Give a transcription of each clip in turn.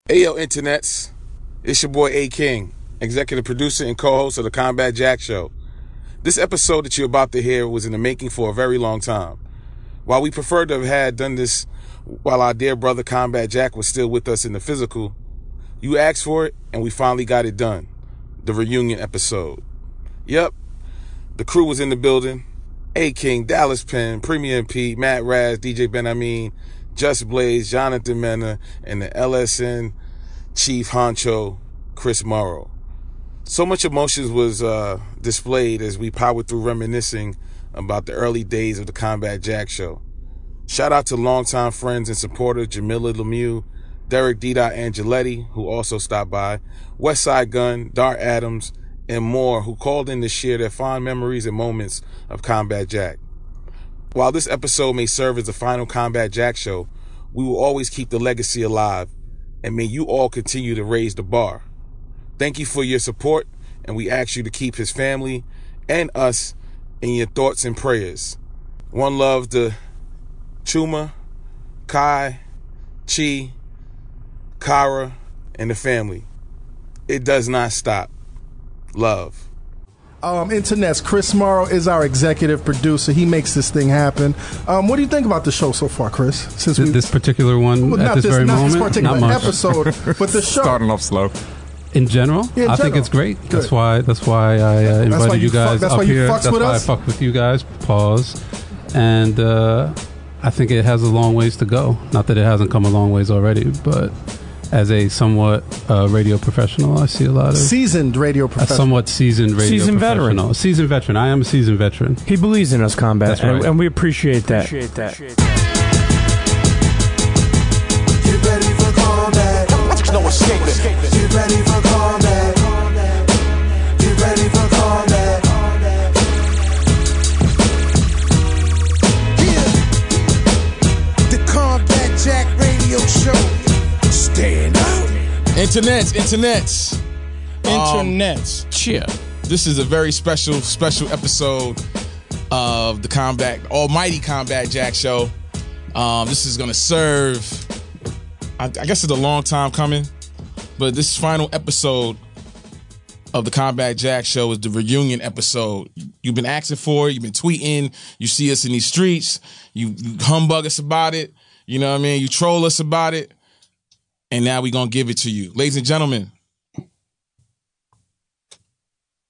Hey yo, internets. It's your boy A King, executive producer and co-host of the Combat Jack Show. This episode that you're about to hear was in the making for a very long time. While we preferred to have had done this while our dear brother Combat Jack was still with us in the physical, you asked for it and we finally got it done. The reunion episode. Yep, the crew was in the building. A King, Dallas Penn, Premier MP, Matt Raz, DJ Benhameen, Just Blaze, Jonathan Mena, and the LSN Chief Honcho, Chris Morrow. So much emotions was displayed as we powered through reminiscing about the early days of the Combat Jack Show. Shout out to longtime friends and supporter Jamiliah Lemieux, Derrick Angelettie, who also stopped by, Westside Gunn, Dart Adams, and more, who called in to share their fond memories and moments of Combat Jack. While this episode may serve as the final Combat Jack Show, we will always keep the legacy alive, and may you all continue to raise the bar. Thank you for your support, and we ask you to keep his family and us in your thoughts and prayers. One love to Chuma, Kai, Chi, Kara, and the family. It does not stop. Love. Internet's Chris Morrow is our executive producer. He makes this thing happen. What do you think about the show so far, Chris? Since this particular one at this very moment, not this particular not much. episode, but the show Starting off slow. In general, Yeah, in I think general. it's great. Good. That's why I invited you guys that's up why you here. fucks That's with why us? I fuck with you guys. Pause. And I think it has a long ways to go. Not that it hasn't come a long ways already, but as a somewhat radio professional, I see a lot of seasoned radio a professional. somewhat seasoned radio Seasoned veteran. professional. Seasoned veteran. I am a seasoned veteran. He believes in us, Combat, That's right. and we appreciate that. Get ready for combat. No escaping. Get ready for combat. Get ready for combat. Yeah. The Combat Jack Radio Show. Stand out. Internets. Cheer. This is a very special episode of the Almighty Combat Jack Show. This is going to serve, I guess it's a long time coming, but this final episode of the Combat Jack Show is the reunion episode. You've been asking for it. You've been tweeting. You see us in these streets. You humbug us about it. You know what I mean? You troll us about it. And now we're going to give it to you. Ladies and gentlemen.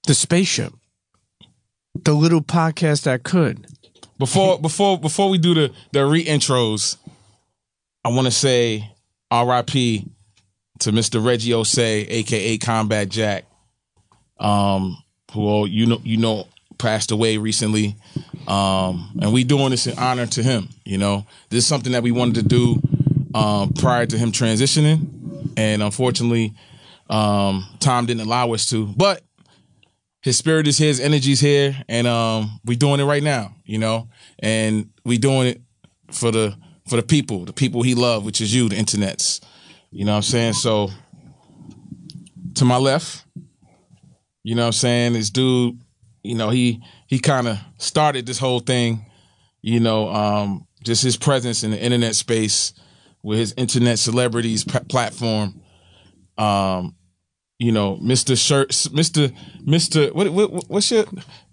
The spaceship. The little podcast that could. Before we do the re-intros, I want to say R.I.P. to Mr. Reggie Osei, aka Combat Jack, who you know passed away recently, and we doing this in honor to him. You know, this is something that we wanted to do prior to him transitioning, and unfortunately, time didn't allow us to. But his spirit is here, his energy's here, and we doing it right now, you know, and we doing it for the people he loved, which is you, the internets. You know what I'm saying? So to my left, you know what I'm saying, this dude, you know, he kind of started this whole thing, you know, just his presence in the internet space with his internet celebrities platform. You know, Mr. What's your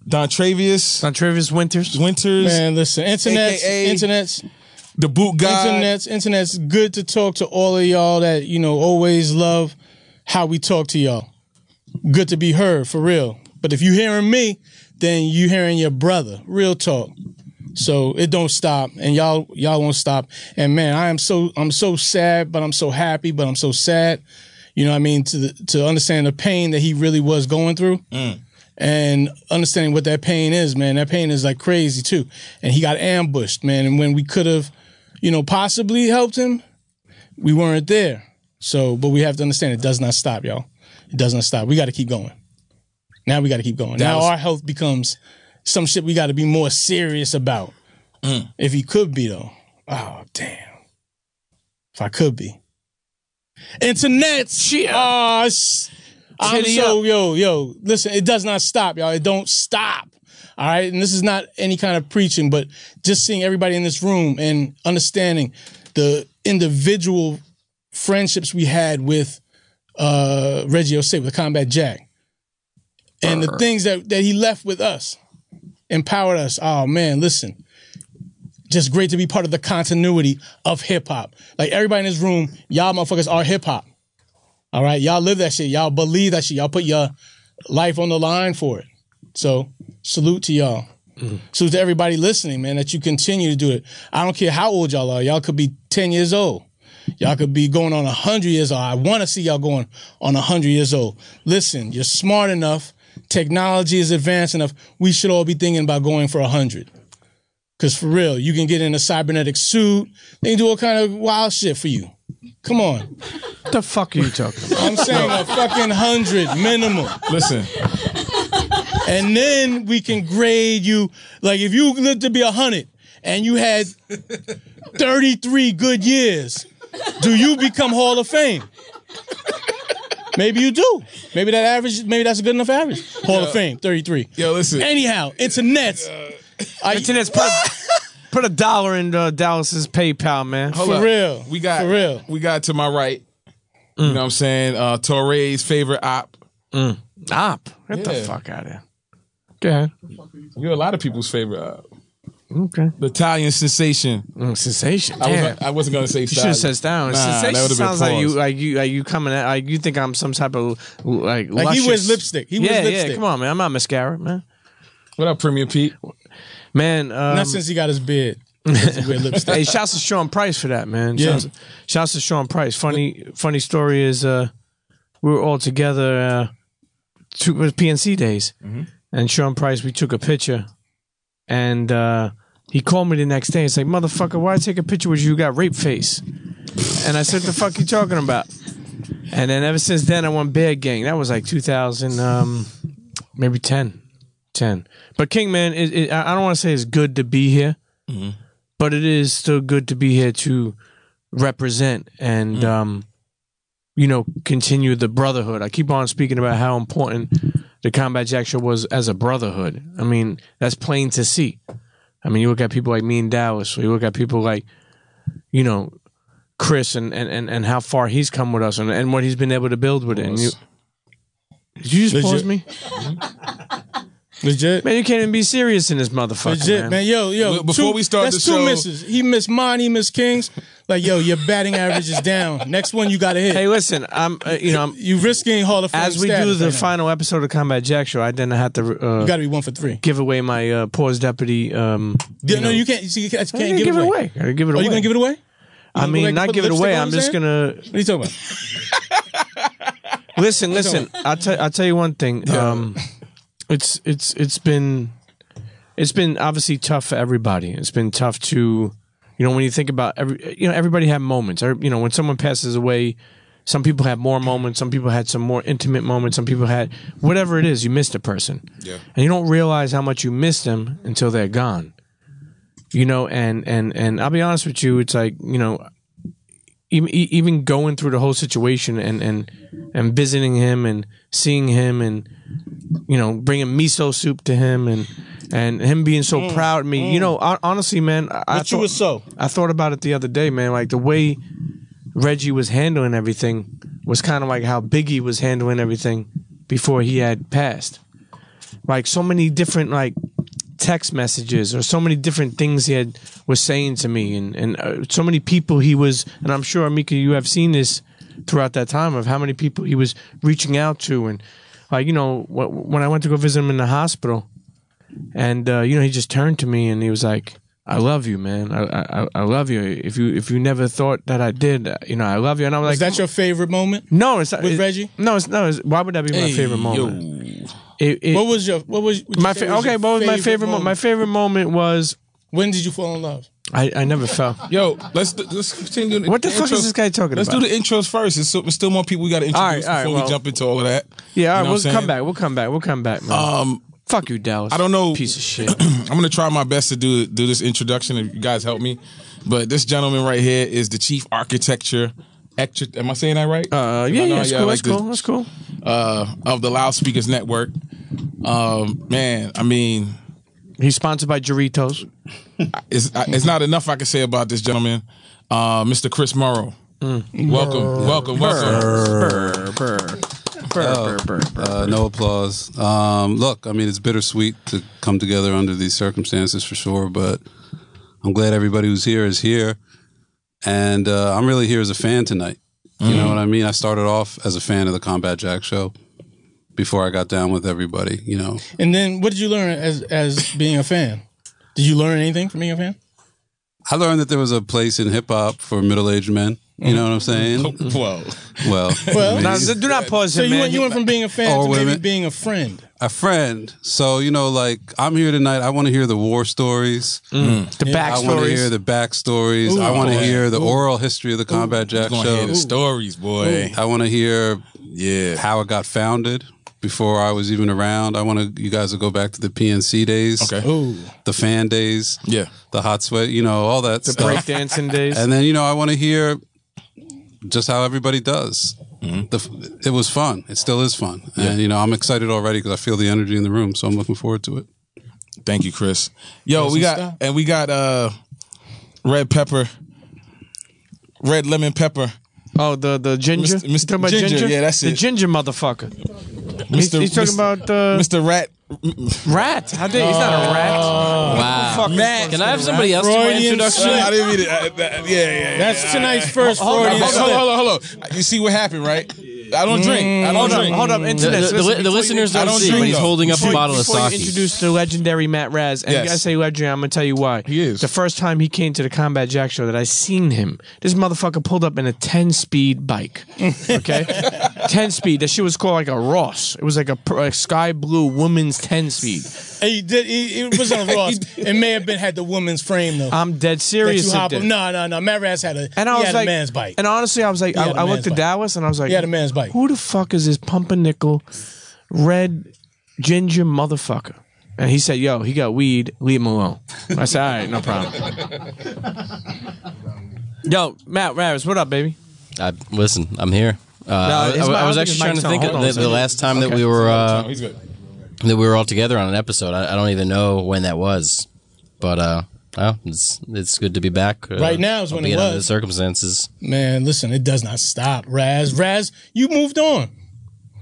Dontravius Winters. Man, listen, AKA internet's the boot guy. internet's good to talk to all of y'all that, you know, always love how we talk to y'all. Good to be heard, for real. But if you hearing me, then you hearing your brother. Real talk. So it don't stop, and y'all won't stop. And man, I'm so sad, but I'm so happy, but I'm so sad. You know what I mean? To understand the pain that he really was going through. And understanding what that pain is, man. That pain is like crazy too. And he got ambushed, man. And when we could have, you know, possibly helped him, we weren't there. So, but we have to understand it does not stop, y'all. It does not stop. We got to keep going. Now we got to keep going. Now our health becomes some shit we got to be more serious about. If he could be, though. Oh, damn. If I could be. Internet. I'm so, yo, listen, it does not stop, y'all. It don't stop. All right. And this is not any kind of preaching, but just seeing everybody in this room and understanding the individual friendships we had with Reggie Osei, with Combat Jack. And the things that he left with us empowered us. Oh, man, listen. Just great to be part of the continuity of hip-hop. Like, everybody in this room, y'all motherfuckers are hip-hop. All right? Y'all live that shit. Y'all believe that shit. Y'all put your life on the line for it. So, salute to y'all. Salute to everybody listening, man, that you continue to do it. I don't care how old y'all are. Y'all could be 10 years old. Y'all could be going on 100 years old. I want to see y'all going on 100 years old. Listen, you're smart enough. Technology is advanced enough. We should all be thinking about going for 100. Because for real, you can get in a cybernetic suit. They can do all kind of wild shit for you. Come on. What the fuck are you talking about? I'm saying a fucking 100 minimum. Listen. And then we can grade you. Like, if you lived to be 100 and you had 33 good years, do you become Hall of Fame? Maybe you do. Maybe that's a good enough average. Hall of Fame, 33. Yo, listen. Anyhow, internet's. Internet's put $1 in Dallas's PayPal, man. Hold For up. real. We got For real. We got to my right. You know what I'm saying? Torre's favorite op. Op. Get the fuck out of here. Go ahead. You're a lot of people's favorite op. Okay. The Italian sensation. Sensation. Damn. I wasn't gonna say You should have said down. Nah, Sensation that would've been sounds like pause. you coming at you think I'm some type of like Like luscious. he wears lipstick. He wears lipstick. Yeah, come on, man. I'm not mascara, man. What up, Premier Pete? Man, Not since he got his beard. He wear lipstick. hey, shouts to Sean Price for that, man. Yeah. Shouts to Sean Price. Funny story is we were all together with PNC days, and Sean Price, we took a picture, and he called me the next day. It's like, motherfucker, why take a picture with you? You got rape face. And I said, the fuck you talking about? And then ever since then, I went Bad Gang. That was like 2000, maybe 10. But King, man, I don't want to say it's good to be here, but it is still good to be here to represent and, continue the brotherhood. I keep on speaking about how important the Combat Jack Show was as a brotherhood. I mean, that's plain to see. I mean, you look at people like me in Dallas, or you look at people like, Chris and how far he's come with us and what he's been able to build with it. And did you just pause me? Legit. Man, you can't even be serious in this motherfucker, Legit, man. Yo. Before we start that's the show, two misses. He missed mine, he missed King's. Like, yo, your batting average is down. Next one you got to hit. Hey, listen, I'm you risking Hall of Fame as we do status the right now. final episode of Combat Jack Show, I then have to You got to be 1 for 3. give away my pause deputy. No, you can't. You can't give it away. Gotta give it Are away. you gonna give it away? I mean, not give it away. I'm just gonna. What are you talking about? Listen. I'll tell you one thing. It's been obviously tough for everybody. It's been tough to, when you think about everybody had moments. When someone passes away, some people had more moments. Some people had some more intimate moments. Some people had whatever it is. You missed a person, and you don't realize how much you missed them until they're gone. And I'll be honest with you, it's like even going through the whole situation and visiting him and seeing him and bringing miso soup to him and him being so proud of me. Honestly, man, I thought about it the other day, man. Like the way Reggie was handling everything was kind of like how Biggie was handling everything before he had passed. Like so many different text messages or so many different things he was saying to me and so many people he was, and I'm sure, Amika, you have seen this throughout that time of how many people he was reaching out to. And when I went to go visit him in the hospital and he just turned to me and he was like, I love you, man. I love you. If you never thought that I did, I love you. And I was like, is that your favorite moment? No, it's not. With Reggie? No, it's no. Why would that be my favorite moment? What was my favorite moment? My favorite moment was, when did you fall in love? I never fell. Yo, let's continue. What the fuck is this guy talking about? Let's do the intros first. There's still more people we got to introduce before we jump into all of that. Yeah, all right, we'll come back, man. Fuck you, Dallas. I don't know. Piece of shit. I'm going to try my best to do this introduction if you guys help me. But this gentleman right here is the chief architecture. Am I saying that right? Yeah, that's cool. Of the Loudspeakers Network. Man, I mean, he's sponsored by Doritos. It's not enough I can say about this gentleman, Mr. Chris Morrow. Welcome. No applause. Look, I mean, it's bittersweet to come together under these circumstances for sure, but I'm glad everybody who's here is here. And I'm really here as a fan tonight. You know what I mean? I started off as a fan of the Combat Jack show before I got down with everybody, you know. And then what did you learn as being a fan? Did you learn anything from being a fan? I learned that there was a place in hip-hop for middle-aged men. You know what I'm saying? Whoa. Well, do not pause So him, man. you went from being a fan Or to maybe women. being a friend. a friend. So, you know, like, I'm here tonight. I want to hear the war stories. The I want to hear backstories. the backstories. I want to hear the oral history of the Combat Jack Gonna show. hear the stories, boy. I want to hear how it got founded before I was even around. I want you guys to go back to the PNC days. Okay. The fan days. Yeah. The hot sweat, you know, all that The stuff. breakdancing days. And then, you know, I want to hear just how everybody does. It was fun. It still is fun. And, you know, I'm excited already because I feel the energy in the room. So I'm looking forward to it. Thank you, Chris. Yo, we got red lemon pepper. Oh, the ginger? Mr. You talking about ginger? Yeah, that's the it. ginger motherfucker. He's talking about Mr. Rat. Rat. How dare he's not a rat. Wow. Can I have somebody else do my Freudian introduction? slip. I didn't mean it. Yeah. That's tonight's first Hold Freudian slip. on. You see what happened, right? I don't drink. I don't drink. Hold up, internet. The listeners I don't don't see, drink, but he's though. holding up a bottle of Before you sake. introduce the legendary Matt Raz, and Yes. I say legendary, I'm gonna tell you why. He is. The first time he came to the Combat Jack show that I seen him, this motherfucker pulled up in a 10-speed bike. Okay, 10-speed. That shit was called like a Ross. It was like a sky blue woman's 10-speed. It wasn't a Ross. It may have had the woman's frame though. I'm dead serious. No. Matt Raz had a man's bike. And honestly, I was like, I looked at Dallas and I was like, He had a man's bike. Who the fuck is this pumpernickel, red ginger motherfucker? And he said, yo, he got weed, leave him alone. I said, all right, no problem. Yo, Matt Raz, what up, baby? Listen, I'm here. I was actually trying to think of the last time that we were He's good. that we were all together on an episode. I don't even know when that was, but it's good to be back. Right now is when it albeit under was. the circumstances. Man, listen, it does not stop. Raz, you moved on.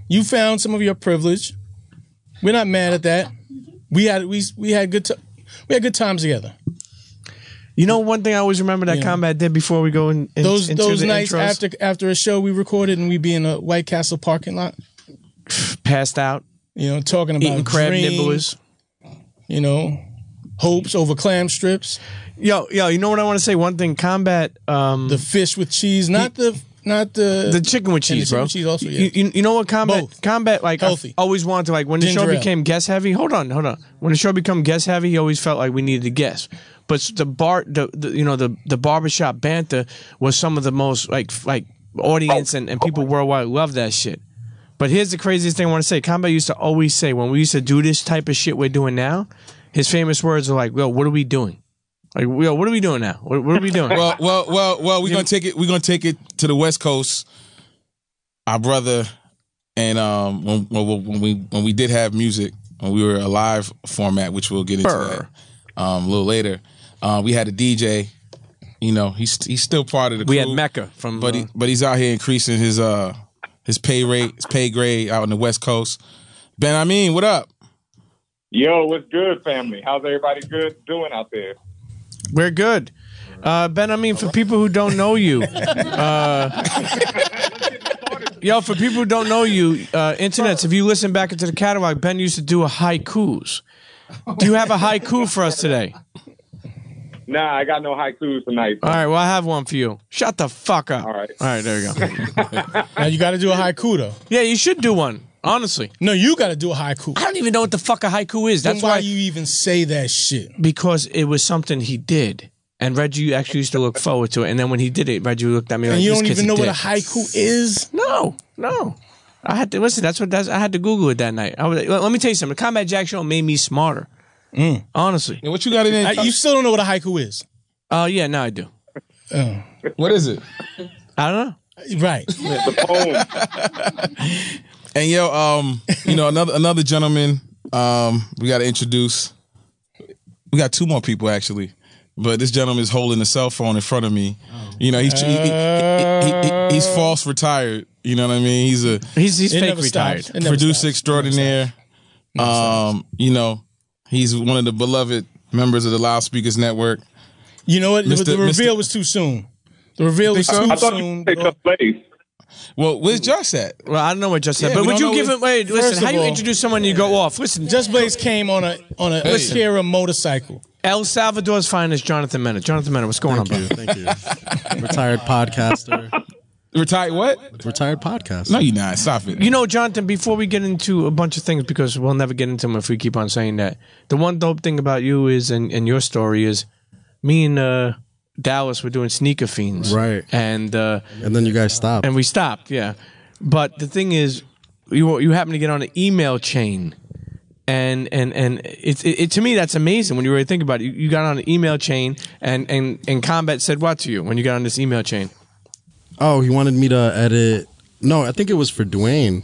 You found some of your privilege. We're not mad at that. We had good times together. You know, one thing I always remember that Combat did before we go into Those the nights intros? after a show we recorded and we be in a White Castle parking lot, Passed out, you know, talking about eating crab dreams, nibblers. you know, hopes over clam strips, Yo, you know what I want to say? One thing, Combat, the fish with cheese, not the chicken with cheese, chicken bro. with cheese also, yeah. You know what Combat? Both. Combat, like, Healthy. I always wanted to, like, when the Ginger show ale. became guest heavy. Hold on. When the show became guest heavy, he always felt like we needed to guess. But the barbershop banter was some of the most like audience and people worldwide love that shit. But here's the craziest thing I want to say. Combat used to always say when we used to do this type of shit we're doing now, his famous words are like, "Yo, what are we doing? Like, yo, what are we doing now? What are we doing?" Well, we're gonna take it. We're gonna take it to the West Coast. Our brother, and when we did have music, when we were a live format, which we'll get into that a little later. We had a DJ. You know, he's still part of the crew. We had Mecca from, but he's out here increasing his pay rate, his pay grade out on the West Coast. Benhameen, what up? Yo, what's good, family? How's everybody doing out there? We're good. Ben, for people who don't know you, for people who don't know you, internets, if you listen back into the catalog, Ben used to do a haikus. Do you have a haiku for us today? Nah, I got no haikus tonight. All right, well, I have one for you. Shut the fuck up. All right, there you go. Now you got to do a haiku though. Yeah, you should do one. Honestly, No, you got to do a haiku. I don't even know what the fuck a haiku is. That's Then why why you even say that shit. because it was something he did, and Reggie actually used to look forward to it. And then when he did it, Reggie looked at me like, And you "This don't kid's even know what a dick." haiku is. No. I had to listen. I had to Google it that night. Let me tell you something. The Combat Jack show made me smarter. Honestly. And what you got in there? You still don't know what a haiku is. Yeah, now I do. What is it? I don't know. Right. the poem. And you know, another gentleman. We got to introduce. We got two more people actually. but this gentleman is holding a cell phone in front of me. You know, he's false retired. You know what I mean? He's fake retired. Producer extraordinaire. You know, he's one of the beloved members of the Loudspeakers Network. You know what? The reveal was too soon. The reveal was too soon. I thought you said Just Blaze. Well, where's Just at? Well, I don't know where Just at. But would you give him? Wait, listen. How do you introduce someone and you go off? Listen, Just Blaze came on a Akira motorcycle. El Salvador's finest, Jonathan Mena. Jonathan Mena, what's going on, bro? Thank you. Retired podcaster. Retired what? Retired podcaster. No, you're not. Stop it. You know, Jonathan, before we get into a bunch of things, because we'll never get into them if we keep on saying that, the one dope thing about you is, and your story is, me and Dallas were doing Sneaker Fiends. Right. And then you guys stopped. And we stopped, yeah. But the thing is, you happen to get on an email chain. And it to me, that's amazing when you really think about it. You got on an email chain, and Combat said what to you when you got on this email chain? Oh, he wanted me to edit. No, I think it was for Dwayne.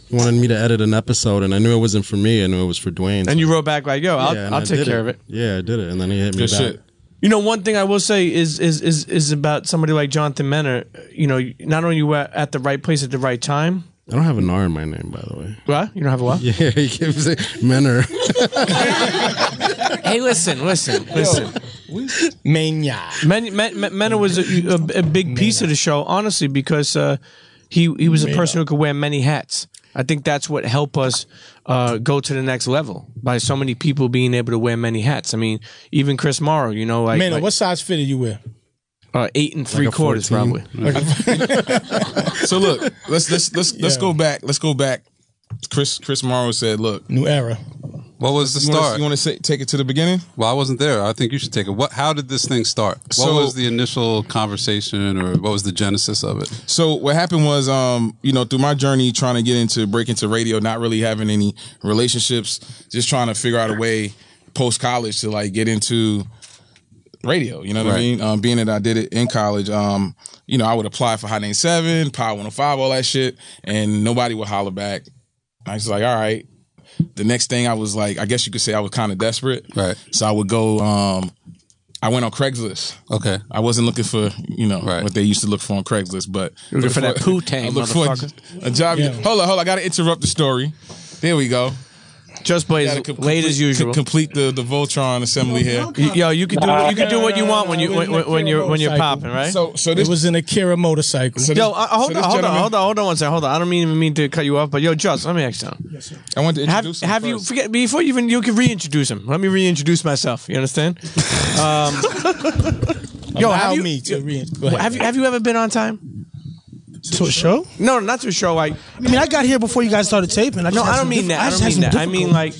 He wanted me to edit an episode, and I knew it wasn't for me. I knew it was for Dwayne. And you wrote back like, "Yo, I'll take care of it." Yeah, I did it, and then he hit me back. Shit. You know, one thing I will say is about somebody like Jonathan Mena. You know, not only you were at the right place at the right time. I don't have an R in my name, by the way. What? You don't have a what? Yeah, he gives it Menor. Hey, listen. Mena was a big piece of the show, honestly, because he was a person who could wear many hats. I think that's what helped us go to the next level, by so many people being able to wear many hats. I mean, even Chris Morrow, you know, Mena, what size fit did you wear? 8 3/4 probably. So look, let's go back. Let's go back. Chris Morrow said, "Look, new era." What was the start? You want to take it to the beginning? Well, I wasn't there. I think you should take it. How did this thing start? What was the initial conversation, or what was the genesis of it? So what happened was, you know, through my journey trying to break into radio, not really having any relationships, just trying to figure out a way post college to like get into radio, you know what I mean? Being that I did it in college, you know, I would apply for Hot 97, Power 105, all that shit, and nobody would holler back. I was like, all right. The next thing I was like, I guess you could say I was kind of desperate. Right. So I would go, I went on Craigslist. Okay. I wasn't looking for, you know, what they used to look for on Craigslist, but looking for that poo-tang, motherfucker. A job. Yeah. Hold on. I got to interrupt the story. There we go. Just Blaze, late as usual. Complete the Voltron assembly here. Yo, you can do what you want when you're popping, right? So this was an Akira motorcycle. Yo, hold on one second. Hold on. I don't even mean to cut you off, but yo, Just, let me ask you something. Yes, sir. I want to introduce him. Have you forget before you can reintroduce him? Let me reintroduce myself. You understand? Yo, have you ever been on time? To a show? No, not to a show. I mean, I got here before you guys started taping. I don't mean that. I mean, like,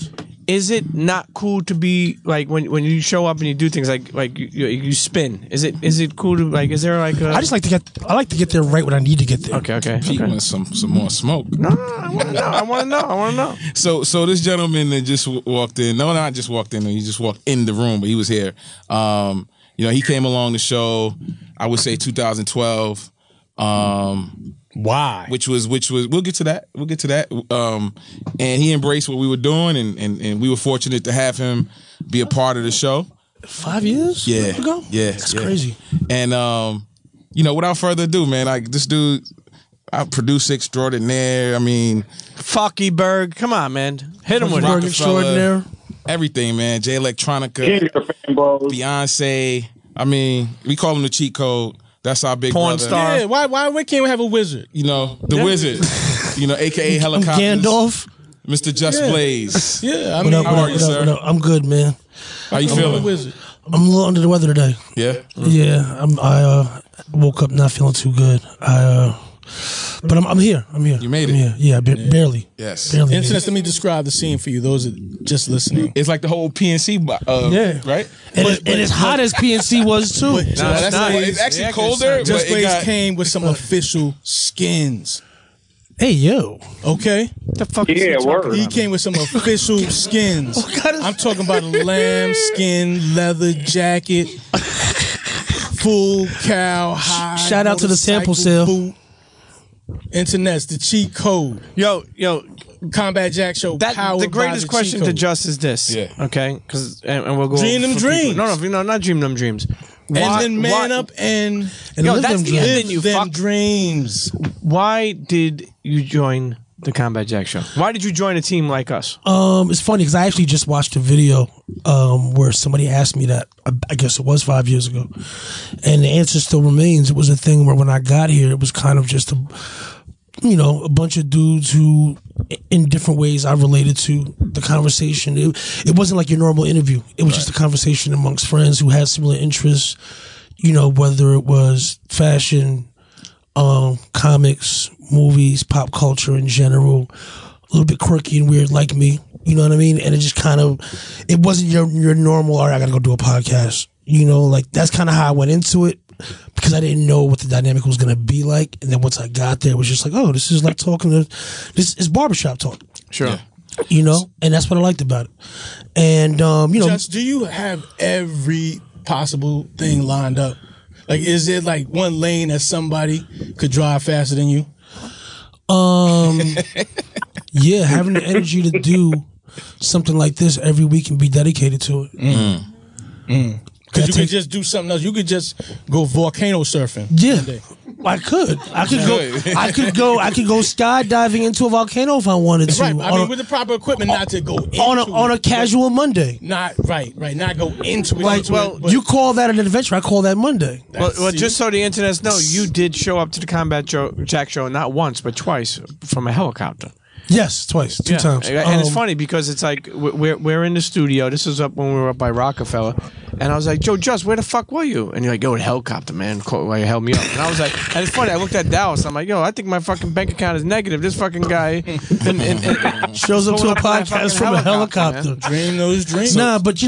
is it not cool to be like when you show up and you do things like you spin? Is it cool to like? Is there like? I like to get there right when I need to get there. Okay. Pete wants some more smoke. No, I want to know. So this gentleman that just walked in. No, not just walked in. He just walked in the room, but he was here. You know, he came along the show. I would say 2012. Why? Which was we'll get to that. And he embraced what we were doing, and we were fortunate to have him be a part of the show. 5 years ago? Yeah. That's crazy. And you know, without further ado, man, like this dude, I produce extraordinaire. I mean, Fucky Berg. Come on, man. Hit him with Berg extraordinaire. Everything, man. J Electronica, Beyonce. I mean, we call him the cheat code. That's our big porn brother. star. Yeah, why can't we have a wizard? You know, the wizard. You know, AKA Helicopters. Gandalf. Mr. Just Blaze. Yeah, I mean, how are you, sir? I'm good, man. How you feeling? Wizard. I'm a little under the weather today. Yeah? Yeah, I woke up not feeling too good. But I'm here. You made it? Yeah, barely. Yes. Barely. Let me describe the scene for you, those that just listening. It's like the whole PNC, right? And as hot as PNC was, too. It's actually colder. Just Blaze came with some official skins. Hey, yo. Okay? The fuck is he talking He about? came with some official skins. I'm talking about a lamb skin leather jacket, full cow high. Shout out to the sample sale. Boot. Internet's the cheat code. Yo, Combat Jack Show. Powered the greatest by question to Just is this. Yeah. Okay. Because and we'll go. Dream them for dreams. people. No, not dream them dreams. And then man up and Yo, that's the end. Then you them fuck. dreams. Why did you join the Combat Jack Show? Why did you join a team like us? It's funny because I actually just watched a video where somebody asked me that. I guess it was 5 years ago, and the answer still remains. It was a thing where when I got here, it was kind of just a bunch of dudes who, in different ways, I related to the conversation. It wasn't like your normal interview. It was just a conversation amongst friends who had similar interests. Whether it was fashion, comics, movies, pop culture in general, a little bit quirky and weird like me, you know what I mean? And it just kind of, it wasn't your normal, all right, I gotta go do a podcast. Like that's kind of how I went into it because I didn't know what the dynamic was gonna be like. And then once I got there, it was just like, oh, this is like this is barbershop talk. Sure. And that's what I liked about it. And, Just, do you have every possible thing lined up? Like, is it like one lane that somebody could drive faster than you? Yeah, having the energy to do something like this every week and be dedicated to it. Because you could just do something else. You could just go volcano surfing. Yeah, I could. I could go skydiving into a volcano if I wanted to. Right. I mean, with the proper equipment, not to go into on a casual Monday. Not right. Not go into it. You call that an adventure. I call that Monday. Well, just so the internet knows, you did show up to the Combat Jack Show not once but twice from a helicopter. Yes, twice, two times. And it's funny because it's like we're in the studio. This was up when we were up by Rockefeller, and I was like, Joe, Just, where the fuck were you? And you're like, yo, the helicopter, man, why you held me up? And I was like, and it's funny. I looked at Dallas. I'm like, yo, I think my fucking bank account is negative. This fucking guy shows up to a podcast from a helicopter. Dream those dreams. Nah, but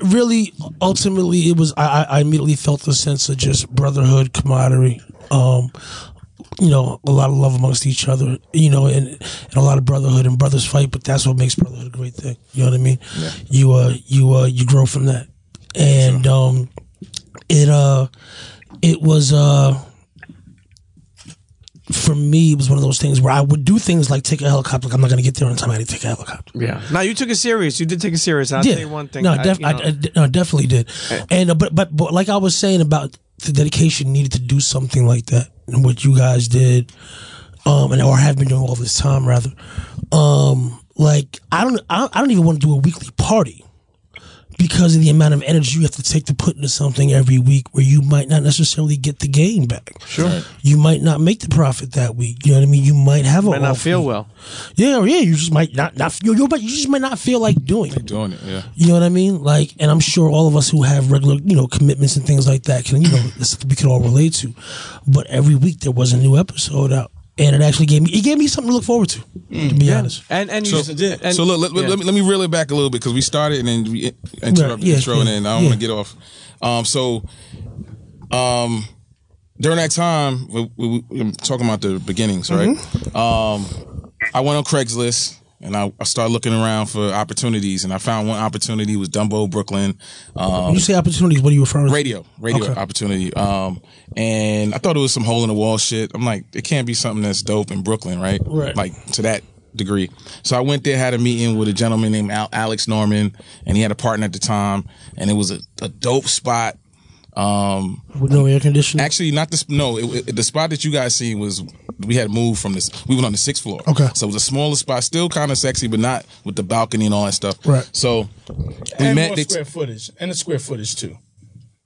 really, ultimately, it was. I immediately felt a sense of just brotherhood, camaraderie. A lot of love amongst each other, and a lot of brotherhood, and brothers fight, but that's what makes brotherhood a great thing. You know what I mean? Yeah. You grow from that. And it was for me, it was one of those things where I would do things like take a helicopter. Like, I'm not going to get there on time. I had to take a helicopter. Yeah. Now you took it serious. You did take it serious. I'll tell you one thing. No, I definitely did. And but like I was saying about the dedication needed to do something like that, and what you guys did, or have been doing all this time rather. Like I don't even want to do a weekly party because of the amount of energy you have to take to put into something every week where you might not necessarily get the gain back. Sure. You might not make the profit that week. You know what I mean? You might have a not feel well. Yeah. You just might not feel. You just might not feel like doing it. Yeah. You know what I mean? Like, and I'm sure all of us who have regular, commitments and things like that can, that's something we can all relate to. But every week there was a new episode out. And it actually gave me something to look forward to be honest. And you did. So look, let me reel it back a little bit because we started and then we interrupted the intro and then I don't want to get off. During that time, we were talking about the beginnings, right? I went on Craigslist and I started looking around for opportunities, and I found one opportunity was Dumbo, Brooklyn. When you say opportunities, what are you referring to? Radio okay. Opportunity. And I thought it was some hole in the wall shit. I'm like, it can't be something that's dope in Brooklyn, right? Like to that degree. So I went there, had a meeting with a gentleman named Alex Norman, and he had a partner at the time, and it was a dope spot. With no air conditioning? Actually, not this. No, the spot that you guys seen was we had moved from this. We went on the 6th floor. Okay, so it was a smaller spot, still kind of sexy, but not with the balcony and all that stuff. Right. So we met. More square footage and the square footage too.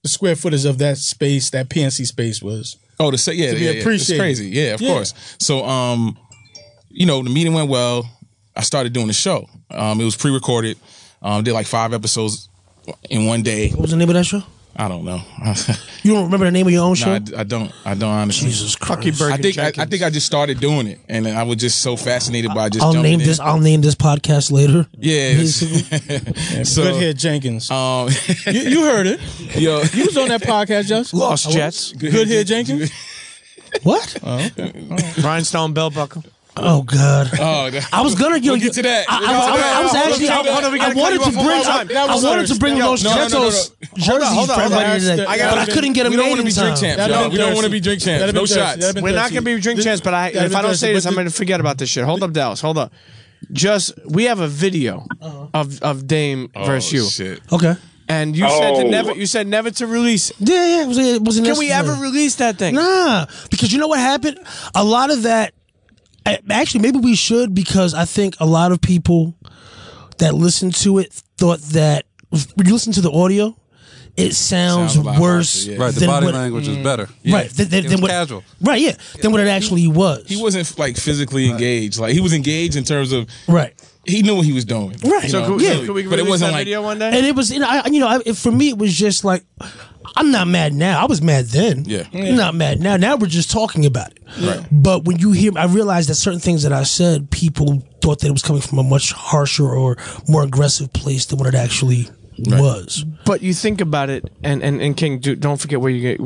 The square footage of that space, that PNC space was. Oh, it's crazy. Yeah, of course. So, the meeting went well. I started doing the show. It was pre-recorded. Did like 5 episodes in one day. What was the name of that show? I don't know. You don't remember the name of your own show? No, I don't honestly. Jesus Christ. I think I just started doing it, and I was just so fascinated by just I'll jumping in. I'll name this podcast later. Yeah. So, Goodhead Jenkins. You heard it. Yo, you was on that podcast, Just Lost Jets. Goodhead Jenkins. What? Rhinestone Bell Buckle. Oh God! I was gonna get to that. I was actually. I wanted to bring Los Jetos jerseys for everybody today, but I couldn't get them made in time. We don't want to be drink champs. No shots. We're not gonna be drink champs. But if I don't say this, I'm gonna forget about this shit. Hold up, Dallas. Hold up. we have a video of Dame versus you. Shit. Okay. And you said never to release it. Yeah, it wasn't Can we ever release that thing? Nah, because you know what happened? A lot of that, actually, maybe we should, because I think a lot of people that listened to it thought that when you listen to the audio, it sounds worse. Harsher, right, the body language is better. Right, than what, casual. Right, yeah, than what it actually was. He wasn't like physically engaged. Like he was engaged in terms of he knew what he was doing. Right. So could we but it wasn't that like video one day? And it was, for me, it was just like, I'm not mad now. I was mad then. Yeah. I'm not mad now. Now we're just talking about it. Right. But when you hear, I realized that certain things that I said, people thought that it was coming from a much harsher or more aggressive place than what it actually was. But you think about it, and King, don't forget where you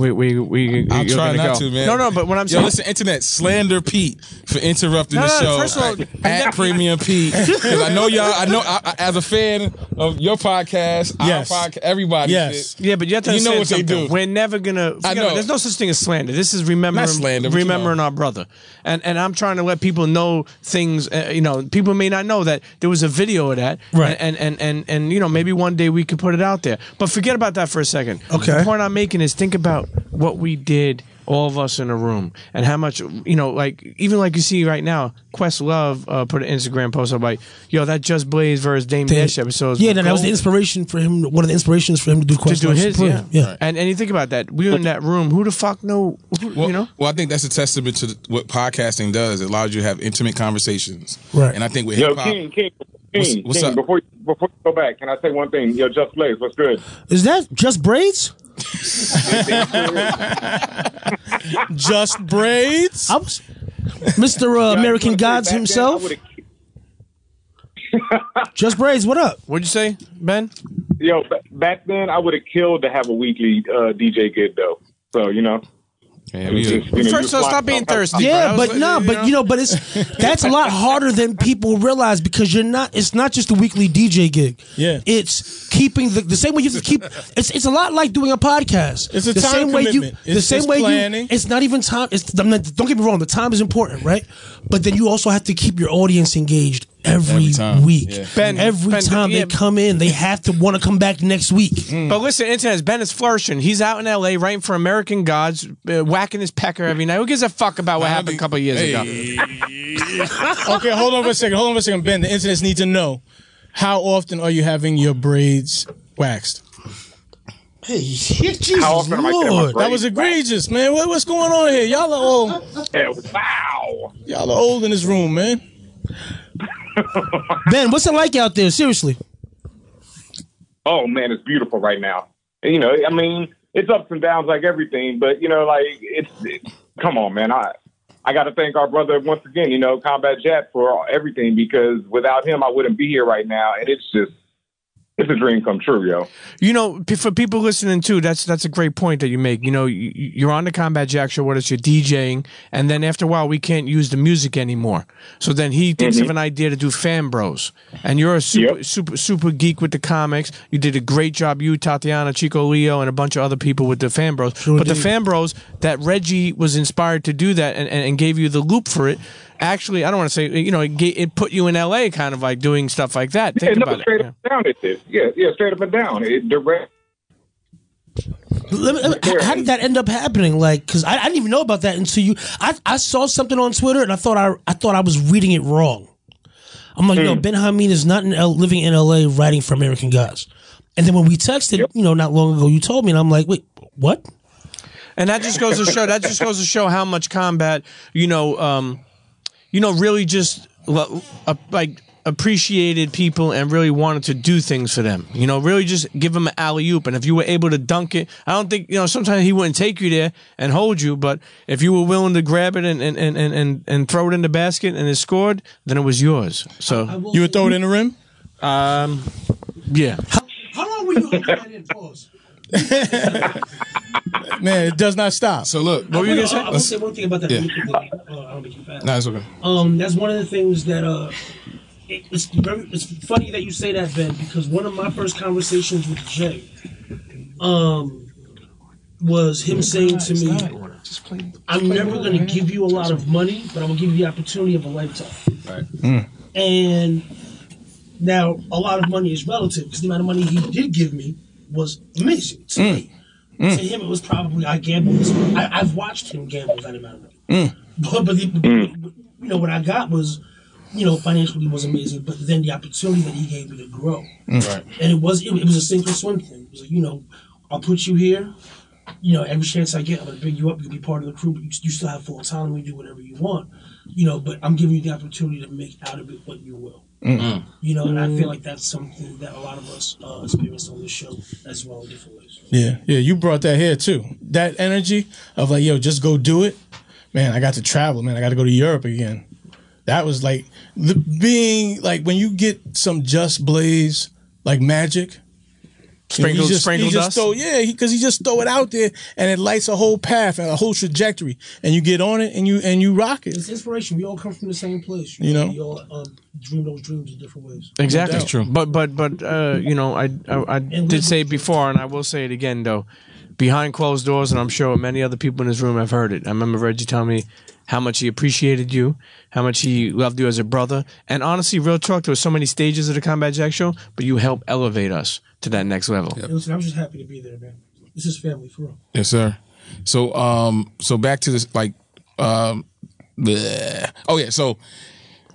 I'll try not to, man. No, but when I'm saying, listen, internet, slander Pete for interrupting the show. First of all, at Premium Pete, because I know y'all. I know as a fan of your podcast, our podcast, everybody. Yes. Yeah, but you have to understand what they something. do. We're never gonna. I know. There's no such thing as slander. This is remembering slander, but remembering our brother. And I'm trying to let people know things. People may not know that there was a video of that. Right. And maybe one day we could put it out there. But forget about that for a second. Okay. The point I'm making is think about what we did, all of us in a room, and how much, even like you see right now, Questlove put an Instagram post up like, that Just Blaze versus Dame Dash episodes. Yeah, that was the inspiration for him, one of the inspirations for him to do Questlove his, Supreme. Yeah. Right. And you think about that. We were in that room. Who the fuck know, Well, I think that's a testament to what podcasting does. It allows you to have intimate conversations. Right. And I think with Yo, hip-hop... King, What's up? Before you go back, can I say one thing? Yo, Just Blaze, what's good? Is that Just Braids? Just Braids? I was Mr. American Gods himself. Just Braids, what up? What'd you say, Ben? Yo, back then I would have killed to have a weekly DJ gig though. So First of all, stop being thirsty. Yeah, but it's a lot harder than people realize, because it's not just a weekly DJ gig. Yeah. It's keeping the same way you have to keep it's a lot like doing a podcast. It's a the time same way commitment. It's planning. It's not even time. Don't get me wrong, the time is important, right? But then you also have to keep your audience engaged every week. Yeah. Ben, every time they come in, they have to want to come back next week. But listen, internet, Ben is flourishing. He's out in LA writing for American Gods, whacking his pecker every night. Who gives a fuck about what happened a couple of years ago? Okay, hold on for a second, Ben. The internet needs to know, how often are you having your braids waxed? Hey, Jesus How often am I getting my Lord. braids That was egregious, man. What's going on here? Y'all are old. Wow. Y'all are old in this room, man. Ben, what's it like out there? Seriously. Oh man, it's beautiful right now. It's ups and downs like everything, but it's come on, man. I got to thank our brother once again, Combat Jet, for everything, because without him, I wouldn't be here right now. And it's a dream come true, yo. For people listening too, that's a great point that you make. You're on the Combat Jack show, what is you're DJing, and then after a while we can't use the music anymore. So then he thinks of an idea to do Fan Bros. And you're a super geek with the comics. You did a great job, you, Tatiana, Chico Leo, and a bunch of other people with the Fan Bros. But the Fan Bros, that Reggie was inspired to do that and gave you the loop for it. Actually, I don't want to say, it put you in LA kind of like doing stuff like that. Think about straight it. Up and down it is. Yeah, straight up and down. Direct. How did that end up happening? Like, because I didn't even know about that until I saw something on Twitter, and I thought I was reading it wrong. I'm like, no, Benhameen is not living in LA writing for American Gods. And then when we texted, not long ago, you told me, and I'm like, wait, what? And that just goes to show how much Combat, really just like appreciated people and really wanted to do things for them. Really just give them an alley-oop. And if you were able to dunk it, I don't think, sometimes he wouldn't take you there and hold you, but if you were willing to grab it and throw it in the basket and it scored, then it was yours. So you would throw it in the rim? Yeah. How long were you holding that in? Pause. Man, it does not stop. So look, what were you gonna say? I will say one thing about that. Yeah. I'll make you fast. Nah, it's okay. That's one of the things that it's funny that you say that, Ben, because one of my first conversations with Jay was him saying to me, I'm never going to give you a lot of money, but I'm going to give you the opportunity of a lifetime. Right. And now a lot of money is relative because the amount of money he did give me was amazing to me. To him, it was probably I gambled. I've watched him gamble that amount of money. But you know what I got was, you know, financially was amazing. But then the opportunity that he gave me to grow, right? And it was a sink or swim thing. It was like, you know, I'll put you here. You know, every chance I get, I'm gonna bring you up. You'll be part of the crew, but you still have full autonomy. Do whatever you want. You know, but I'm giving you the opportunity to make out of it what you will. You know, and I feel like that's something that a lot of us experience on this show as well in different ways. Yeah, you brought that here too. That energy of like, yo, just go do it. Man, I got to travel. Man, I got to go to Europe again. That was like being like when you get some Just Blaze like magic. Sprinkle dust. Because he just throw it out there and it lights a whole path and a whole trajectory, and you get on it and you rock it. It's inspiration. We all come from the same place. You know, we all dream those dreams in different ways. Exactly, That's true. But you know, I did say it before, and I will say it again though. Behind closed doors, and I'm sure many other people in this room have heard it. I remember Reggie telling me how much he appreciated you, how much he loved you as a brother, and honestly, real talk. There were so many stages of the Combat Jack show, but you helped elevate us to that next level. Yep. Listen, I'm just happy to be there, man. This is family for real. Yes, sir. So so back to this like oh yeah, so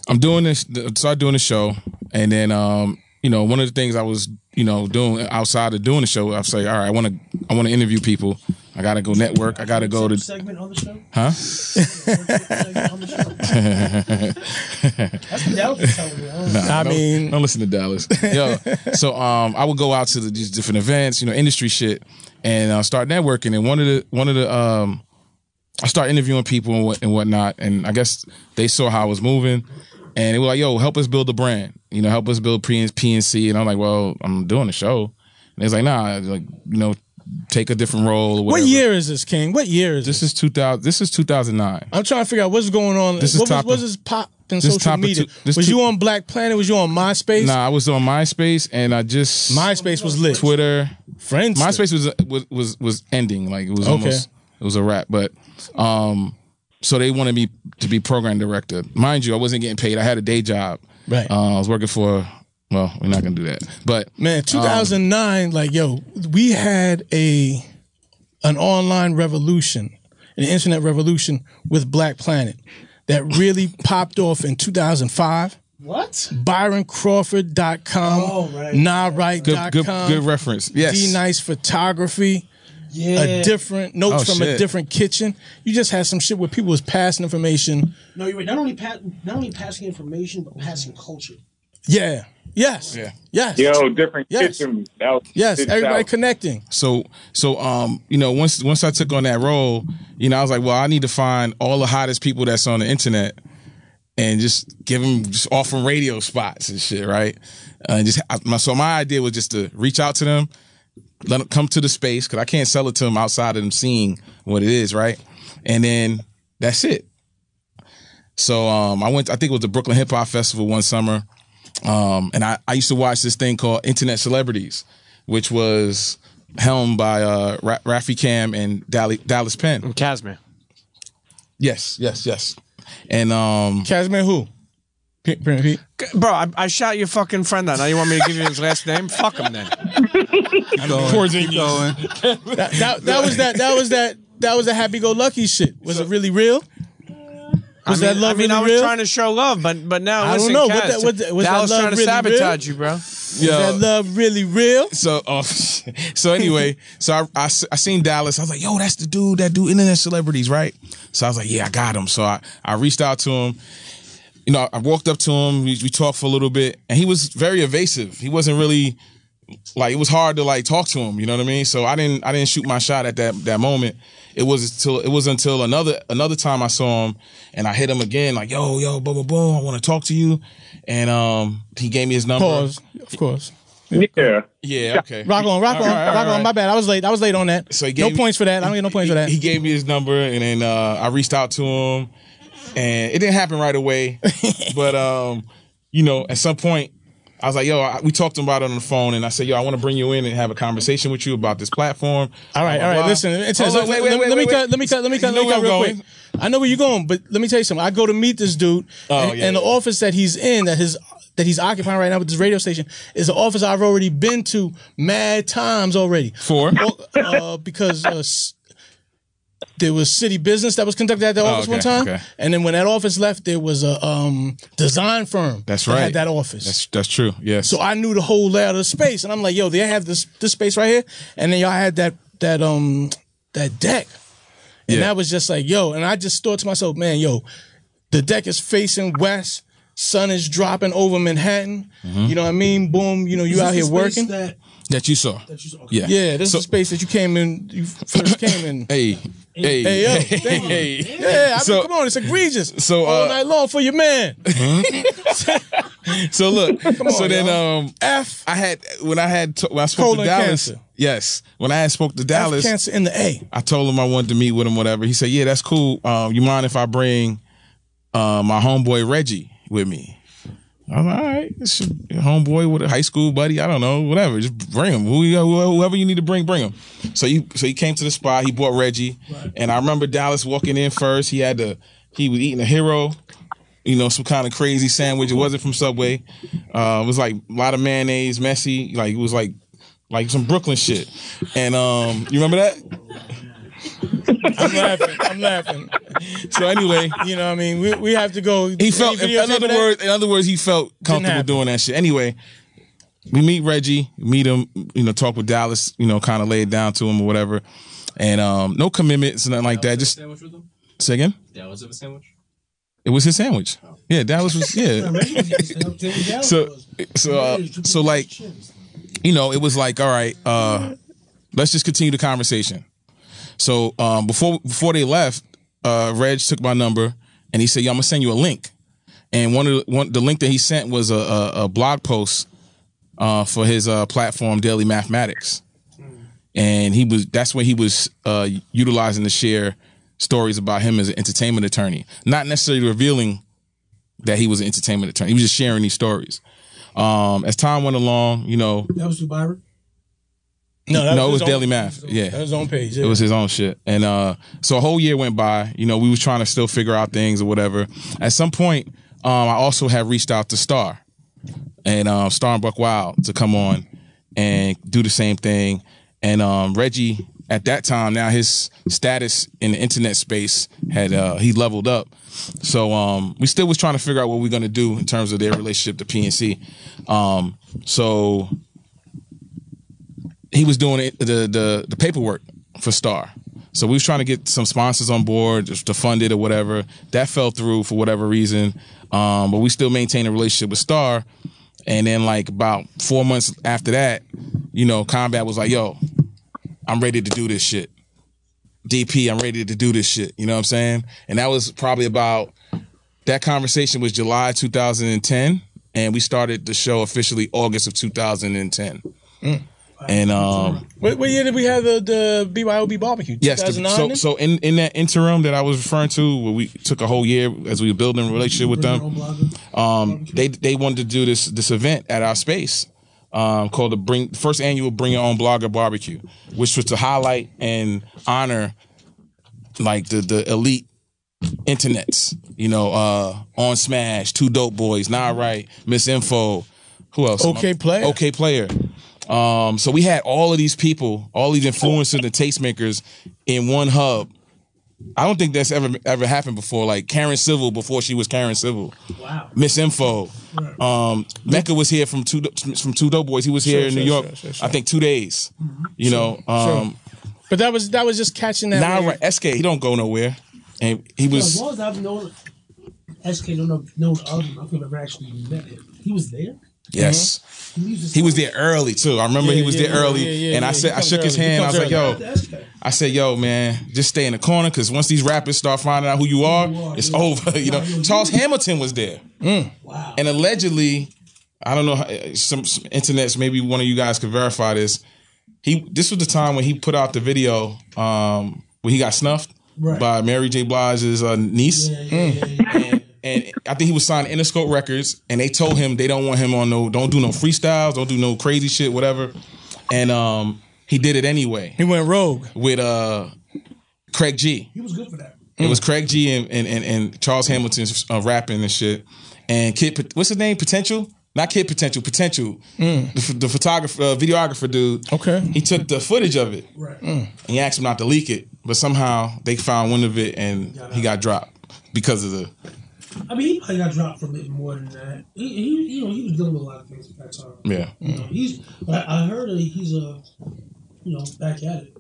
I'm doing this, start doing the show, and then you know, one of the things I was, you know, doing outside of doing the show, I was like, all right, I want to interview people. I got to go network. I got to go to segment on the show. Huh? That's what Dallas was telling me. Don't listen to Dallas. Yo, so I would go out to these different events, you know, industry shit, and start networking. And one of the I started interviewing people and whatnot, and I guess they saw how I was moving. And they were like, yo, help us build the brand. You know, help us build PNC. And I'm like, well, I'm doing the show. And they was like, nah, like, you know, take a different role or whatever. What year is this, King? What year is this? This is 2009. I'm trying to figure out what's going on. What's this pop in social media? Was you on Black Planet? Was you on MySpace? Nah, I was on MySpace, and I just... MySpace was lit. Twitter. Friends. MySpace was ending. Like, it was almost... It was a wrap. But... So they wanted me to be program director. Mind you, I wasn't getting paid. I had a day job. Right. I was working for, well, we're not going to do that. But man, 2009, like, yo, we had an online revolution, an internet revolution with Black Planet that really popped off in 2005. What? ByronCrawford.com. Oh, right. NahRight.com. Good reference. Yes. D-Nice Photography. Yeah. A different notes from a different kitchen. You just had some shit where people was passing information. No, you're right. Not only passing information, but passing culture. Yeah. Yes. Yeah. Yes. Yo, different kitchen. Yes. Everybody connecting. So you know, once I took on that role, you know, I was like, well, I need to find all the hottest people that's on the internet and just give them, just offer radio spots and shit, right? So my idea was just to reach out to them, let them come to the space, because I can't sell it to them outside of them seeing what it is, right? And then that's it. So I think it was the Brooklyn Hip Hop Festival one summer, and I used to watch this thing called Internet Celebrities, which was helmed by Rafi Cam and Dallas Penn. And Casman. Yes. And Casman who? Pete? Bro, I shot your fucking friend out. Now you want me to give you his last name? Fuck him then. Keep going. That was the happy-go-lucky shit. Was it really real? Was that love really real? I was trying to show love, but now I listen, don't know. Kaz, Was that was trying to really sabotage real? you, bro. Was that love really real? So anyway, I seen Dallas. I was like, yo, that's the dude that do Internet Celebrities, right? So I was like, yeah, I got him. So I reached out to him. You know, I walked up to him. We talked for a little bit, and he was very evasive. He wasn't really like, it was hard to like talk to him. You know what I mean? So I didn't shoot my shot at that moment. It was until another time I saw him, and I hit him again, like, yo, boom, boom, boom, I want to talk to you, and he gave me his number. Pause, of course. Yeah, okay. Rock on. My bad. I was late on that. So no points for that. I don't get no points for that. He gave me his number, and then I reached out to him, and it didn't happen right away, but you know, at some point, I was like, yo, we talked about it on the phone, and I said, yo, I want to bring you in and have a conversation with you about this platform. All right. Listen, let me cut real quick. I know where you're going, but let me tell you something. I go to meet this dude, and the office that he's in, that he's occupying right now with this radio station, is an office I've already been to mad times already. Because there was city business that was conducted at the office one time, and then when that office left, there was a design firm that had that office. That's true. Yes. So I knew the whole layout of the space, and I'm like, yo, they have this space right here, and then y'all had that deck. And that was just like, yo, and I just thought to myself, man, yo, the deck is facing west, sun is dropping over Manhattan. You know what I mean? Boom, you know, you out here working. That you saw. Okay. Yeah, this is the space that you came in, you first came in. Hey, yo, thank you. Yeah, I mean, come on, it's egregious. So all night long for your man. So look, then when I spoke to Dallas. Cancer. Yes, when I spoke to Dallas, cancer in the A. I told him I wanted to meet with him, whatever. He said, yeah, that's cool. You mind if I bring my homeboy Reggie with me? I'm like, all right, it's your homeboy with a high school buddy. I don't know, whatever. Just bring him. Whoever you need to bring him. So he came to the spot. He brought Reggie, and I remember Dallas walking in first. He was eating a Hero, you know, some kind of crazy sandwich. It wasn't from Subway. It was like a lot of mayonnaise, messy. Like it was like some Brooklyn shit. And you remember that? I'm laughing. So anyway, you know what I mean? We have to go. He felt, in other words, he felt comfortable doing that shit. Anyway, we meet Reggie, meet him, you know, talk with Dallas, you know, kind of lay it down to him or whatever. And no commitments, nothing like that. Just say again? Dallas have a sandwich? It was his sandwich. Yeah, Dallas was, yeah. So like, you know, it was like, all right, let's just continue the conversation. So before they left, Reg took my number and he said, "Yo, I'm gonna send you a link." And the link that he sent was a blog post for his platform, Daily Mathematics, and that's when he was utilizing to share stories about him as an entertainment attorney, not necessarily revealing that he was an entertainment attorney. He was just sharing these stories. As time went along, you know, that was through Byron. No, it was Daily Math. Yeah, that was his own page. Yeah. It was his own shit. And so a whole year went by. You know, we was trying to still figure out things or whatever. At some point, I also had reached out to Star and Star and Buck Wild to come on and do the same thing. And Reggie, at that time, now his status in the internet space had he leveled up. So we still was trying to figure out what we're gonna do in terms of their relationship to PNC. So he was doing the paperwork for Star. So we was trying to get some sponsors on board just to fund it or whatever. That fell through for whatever reason. But we still maintain a relationship with Star. And then like about 4 months after that, you know, Combat was like, yo, I'm ready to do this shit. DP, I'm ready to do this shit. You know what I'm saying? And that was probably that conversation was July 2010. And we started the show officially August of 2010. And what year did we have the BYOB barbecue? Yes. So in that interim that I was referring to, where we took a whole year as we were building a relationship with them, they wanted to do this event at our space called the first annual Bring Your Own Blogger Barbecue, which was to highlight and honor like the elite internets. You know, On Smash, Two Dope Boys, Nah Right, Miss Info, who else? OK Player. So we had all of these people, all these influencers and tastemakers in one hub. I don't think that's ever happened before. Like Karen Civil before she was Karen Civil. Wow. Miss Info. Mecca was here from Two Dope Boys. He was here in New York. I think 2 days. You know. But that was just catching that. Nah, right. SK, he don't go nowhere, and he was. As long as I've known SK, don't know the other. I think I've never actually met him. He was there. Yes. He was there early too. I remember he was there early, and I shook his hand. I was like, "Yo, man, just stay in the corner because once these rappers start finding out who you are, it's over." You know, Charles Hamilton was there, wow. And allegedly, I don't know, some internets. Maybe one of you guys could verify this. This was the time when he put out the video when he got snuffed by Mary J. Blige's niece. And I think he was signed to Interscope Records, and they told him they don't want him on don't do no freestyles, don't do no crazy shit, whatever. And he did it anyway. He went rogue with Craig G. He was good for that. It was Craig G and Charles Hamilton's rapping and shit. And Kid, what's his name? Potential? Not Kid Potential. Potential. The photographer, videographer dude. Okay. He took the footage of it. Right. And he asked him not to leak it, but somehow they found wind of it and he got dropped because of the. I mean, he probably got dropped from it more than that. He was dealing with a lot of things at that time. Yeah. I heard that he's back at it.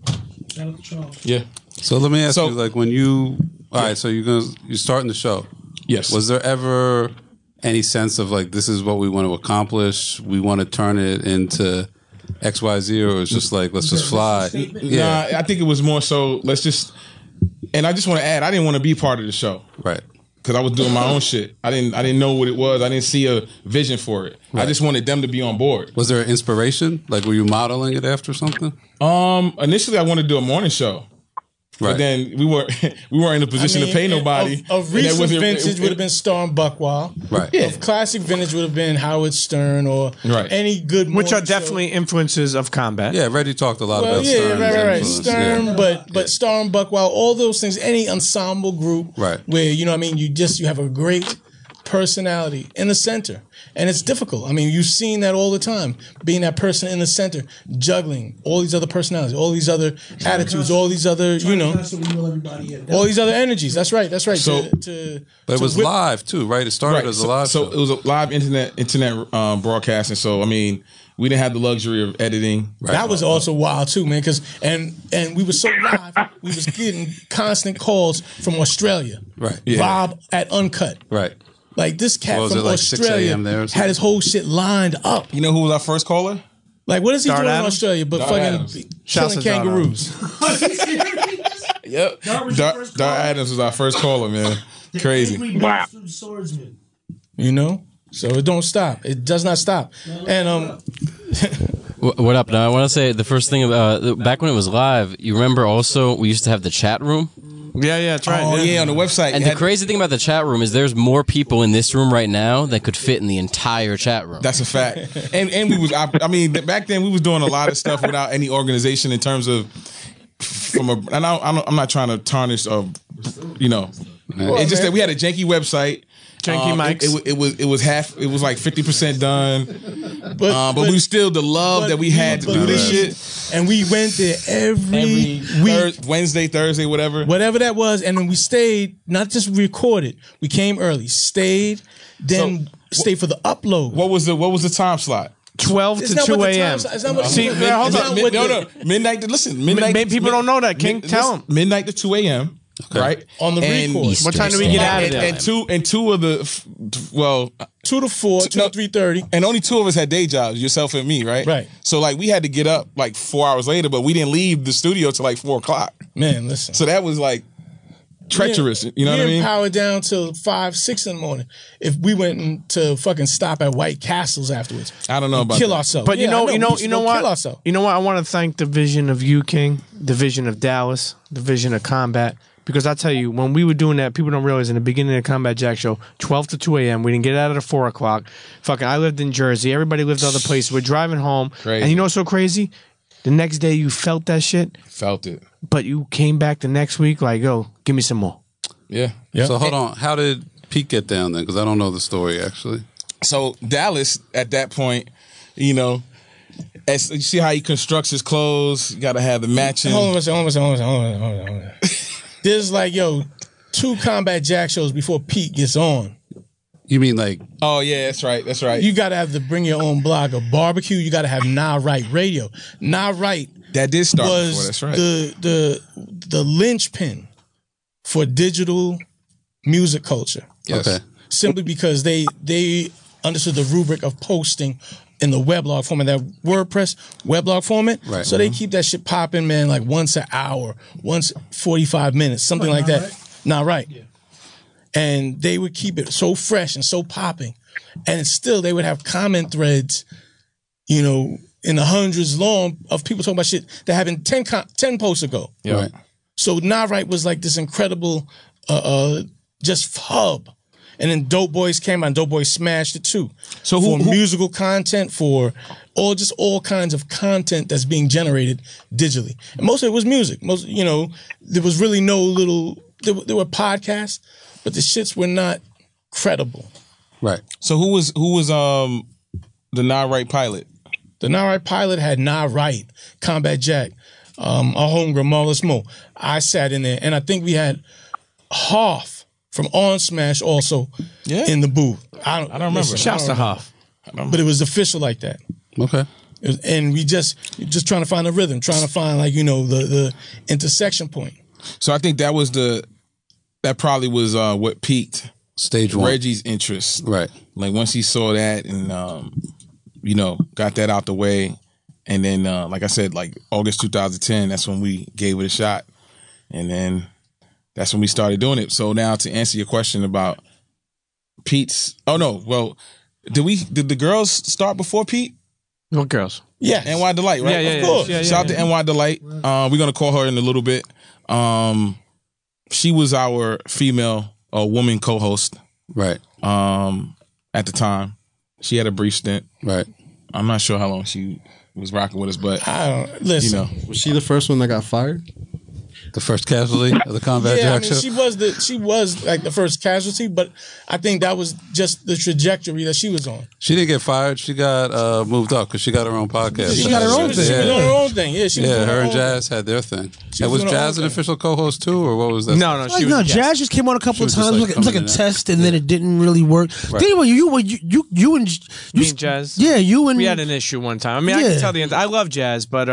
Shout out to Charles. Yeah. So let me ask you, like, when you so you're starting the show. Yes. Was there ever any sense of like, this is what we want to accomplish, we want to turn it into XYZ, or it's just like, let's just fly? Yeah. Nah, I think it was more so, let's just, and I just want to add, I didn't want to be part of the show. Right. Because I was doing my own shit. I didn't know what it was. I didn't see a vision for it. Right. I just wanted them to be on board. Was there an inspiration? Like, were you modeling it after something? Initially I wanted to do a morning show. Right. But then we weren't in a position to pay nobody. Of recent vintage would have been Storm Buckwild. Right. Yeah. Of classic vintage would have been Howard Stern or any good morning Which are show. definitely influences of combat. Yeah, Reggie talked a lot about Stern. Right. Stern, but Storm Buckwild, all those things, any ensemble group where, you have a great personality in the center. And it's difficult. I mean, you've seen that all the time, being that person in the center, juggling all these other personalities, all these other attitudes, all these other, all these other energies. That's right. So, but it was live too, right? It started as a live show. So it was a live internet broadcasting. So, I mean, we didn't have the luxury of editing. Right. That was also wild too, man. Because and we were so live, we was getting constant calls from Australia. Right. Yeah. Rob at Uncut. Right. Like this cat from Australia had his whole shit lined up. You know who was our first caller? Like, what is he doing in Australia but fucking Adams. killing kangaroos? Yep. Dar Adams was our first caller, man. Crazy. Wow. So it don't stop. It does not stop. And what up? Now I want to say the first thing about back when it was live. You remember also we used to have the chat room. Yeah, that's right. Oh, yeah, on the website. And the crazy thing about the chat room is there's more people in this room right now that could fit in the entire chat room. That's a fact. And we was, I mean, back then we was doing a lot of stuff without any organization in terms of, I'm not trying to tarnish, it's just that we had a janky website. Janky mics. It was like 50% done. But we still the love that we had to do this shit. And we went there every week. Wednesday, Thursday, whatever. Whatever that was. And then we stayed, not just recorded. We came early, stayed, then stayed for the upload. What was the time slot? 12 to 2 a.m. Midnight. Listen, midnight. People don't know that. King, tell them. Midnight to 2 a.m. Okay. Right on the record. What time do we get out of there? And two of the 2 to 4, 2 to 3:30, and only two of us had day jobs, yourself and me, right? Right. So like we had to get up like 4 hours later, but we didn't leave the studio till like 4 o'clock. Man, listen. So that was like treacherous. You know what I mean? Power down till 5, 6 in the morning. If we went to fucking stop at White Castles afterwards, I don't know about kill ourselves. But you know what? Kill ourselves. You know what? I want to thank the vision of you, King, the vision of Dallas, the vision of Combat. Because I tell you, when we were doing that, people don't realize in the beginning of the Combat Jack show, 12 to 2 a.m., we didn't get out at 4 o'clock. Fucking, I lived in Jersey. Everybody lived other places. We're driving home. Crazy. And you know what's so crazy? The next day you felt that shit. Felt it. But you came back the next week like, yo, give me some more. Yeah. So hold on. How did Pete get down there? Because I don't know the story, actually. So Dallas, at that point, as you see how he constructs his clothes, you got to have the matching. Hold on. There's like, 2 Combat Jack shows before Pete gets on. You mean like? Oh yeah, that's right. You got to have the Bring Your Own Blog or barbecue. You got to have Nah Right Radio. Nah Right. That did start was before. That's right. The linchpin for digital music culture. Yes. Okay. Simply because they understood the rubric of posting in the weblog format, that WordPress weblog format. Right. So they keep that shit popping, man, like once an hour, once 45 minutes, something like that. Not right. Yeah. And they would keep it so fresh and so popping. And still they would have comment threads, in the hundreds long of people talking about shit that happened 10 posts ago. Yeah. Right. So Nah Right was like this incredible just hub. And then Dope Boys came out, and Dope Boys smashed it too. So for musical content, for all kinds of content that's being generated digitally. And most of it was music. Most, there was really no there were podcasts, but the shits were not credible. Right. So who was the Not Right pilot? The Not Right pilot had Not Right, Combat Jack, our homegirl Marvelous Mo. I sat in there, and I think we had Hoff from On Smash also in the booth. I don't remember. Shouts to Hoff. But it was official like that. Okay. And we just trying to find a rhythm, trying to find the intersection point. So I think that probably was what piqued Stage 1 Reggie's interest. Right. Like once he saw that and got that out the way, and then like I said, like August 2010, that's when we gave it a shot, and then that's when we started doing it. So now to answer your question about Pete's, did the girls start before Pete? What girls? Yeah, NY Delight, right? Yeah, of course. yeah. Shout out to NY Delight. We're gonna call her in a little bit. She was our female woman co-host, right? At the time, she had a brief stint, right? I'm not sure how long she was rocking with us, but listen. Was she the first one that got fired? The first casualty of the Combat Jack show? She was like the first casualty, but I think that was just the trajectory that she was on. She didn't get fired. She got moved up because she got her own podcast. She got her own thing. She was on her own thing. Yeah, she was on her and own Jazz had their thing. She Was was Jazz an official co-host too, or what was that? No, she was Jazz just came on a couple of times. It was like a test, and then it didn't really work. Right. Think about you and Jazz. Yeah, you and we had an issue one time. I mean, I can tell the end. I love Jazz, but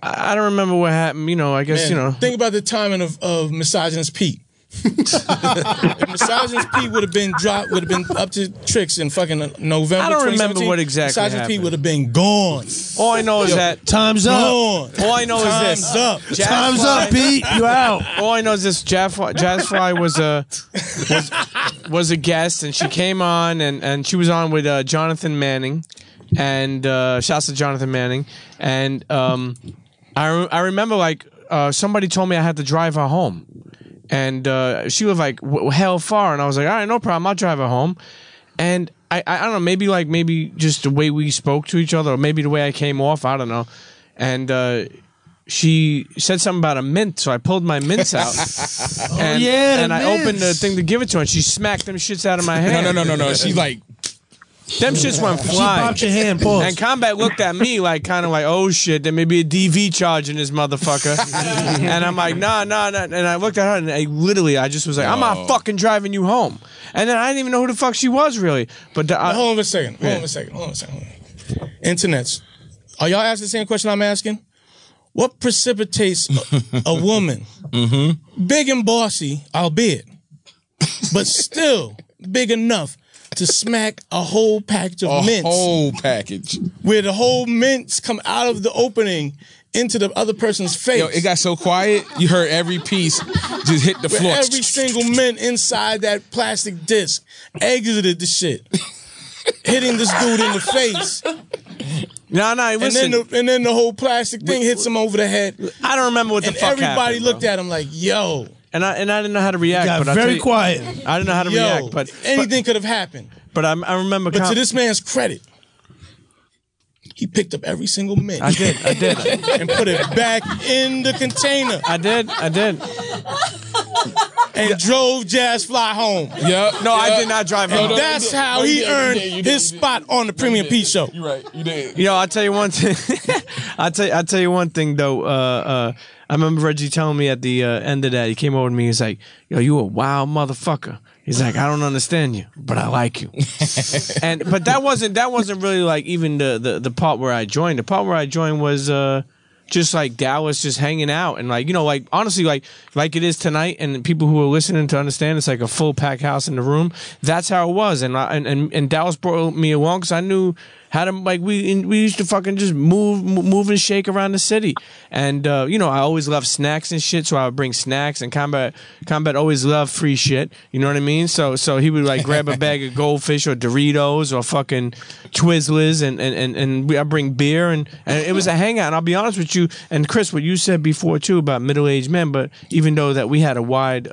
I don't remember what happened. I guess Think about the timing of Misogynist Pete. If Misogynist Pete would have been up to tricks in fucking November. I don't remember what exactly Misogynist happened. Pete would have been gone. All I know is that time's up. Gone. All I know is this. Time's up. Time's up, Pete. You out. All I know is this. Jazz Fly was a guest, and she came on, and she was on with Jonathan Manning, and shouts to Jonathan Manning, and I remember somebody told me I had to drive her home. And she was like, hell far. And I was like, all right, no problem. I'll drive her home. And I don't know, maybe just the way we spoke to each other, or maybe the way I came off, I don't know. And she said something about a mint, so I pulled my mints out. And I opened the thing to give it to her, and she smacked them shits out of my hand. No. She's like, them shits went flying. She popped your hand, pause. And Combat looked at me kind of like, oh shit, there may be a DV charge in this motherfucker. And I'm like, nah. And I looked at her, and I just was like, I'm not fucking driving you home. And then I didn't even know who the fuck she was really. But hold on a second. Internets. Are y'all asking the same question I'm asking? What precipitates a woman, big and bossy, albeit, but still big enough to smack a whole package of mints? A whole package. Where the whole mints come out of the opening into the other person's face. Yo, it got so quiet, you heard every piece just hit the floor. Every single mint inside that plastic disc exited the shit, hitting this dude in the face. No, listen. And then the whole plastic thing hits him over the head. I don't remember what the fuck happened. Everybody looked at him like, yo. And I didn't know how to react. Got but very quiet. I didn't know how to react. But anything could have happened. But I remember. But to this man's credit, he picked up every single mint. I did. And put it back in the container. I did. And drove Jazz Fly home. I did not drive home. That's how he earned his spot on the Premium Pete Show. You're right. You did. I'll tell you one thing. I'll tell you one thing though. I remember Reggie telling me at the end of that, he came over to me. He's like, "Yo, you a wild motherfucker." He's like, "I don't understand you, but I like you." But that wasn't really like even the part where I joined. The part where I joined was just like Dallas just hanging out and like honestly like it is tonight, and people who are listening to understand it's like a full packed house in the room. That's how it was, and Dallas brought me along because I knew how to we used to fucking just move and shake around the city, and I always loved snacks and shit, so I would bring snacks, and Combat always loved free shit, you know what I mean? So he would like grab a bag of Goldfish or Doritos or fucking Twizzlers, and I bring beer, and it was a hangout. And I'll be honest with you, and Chris, what you said before too about middle-aged men, but even though that we had a wide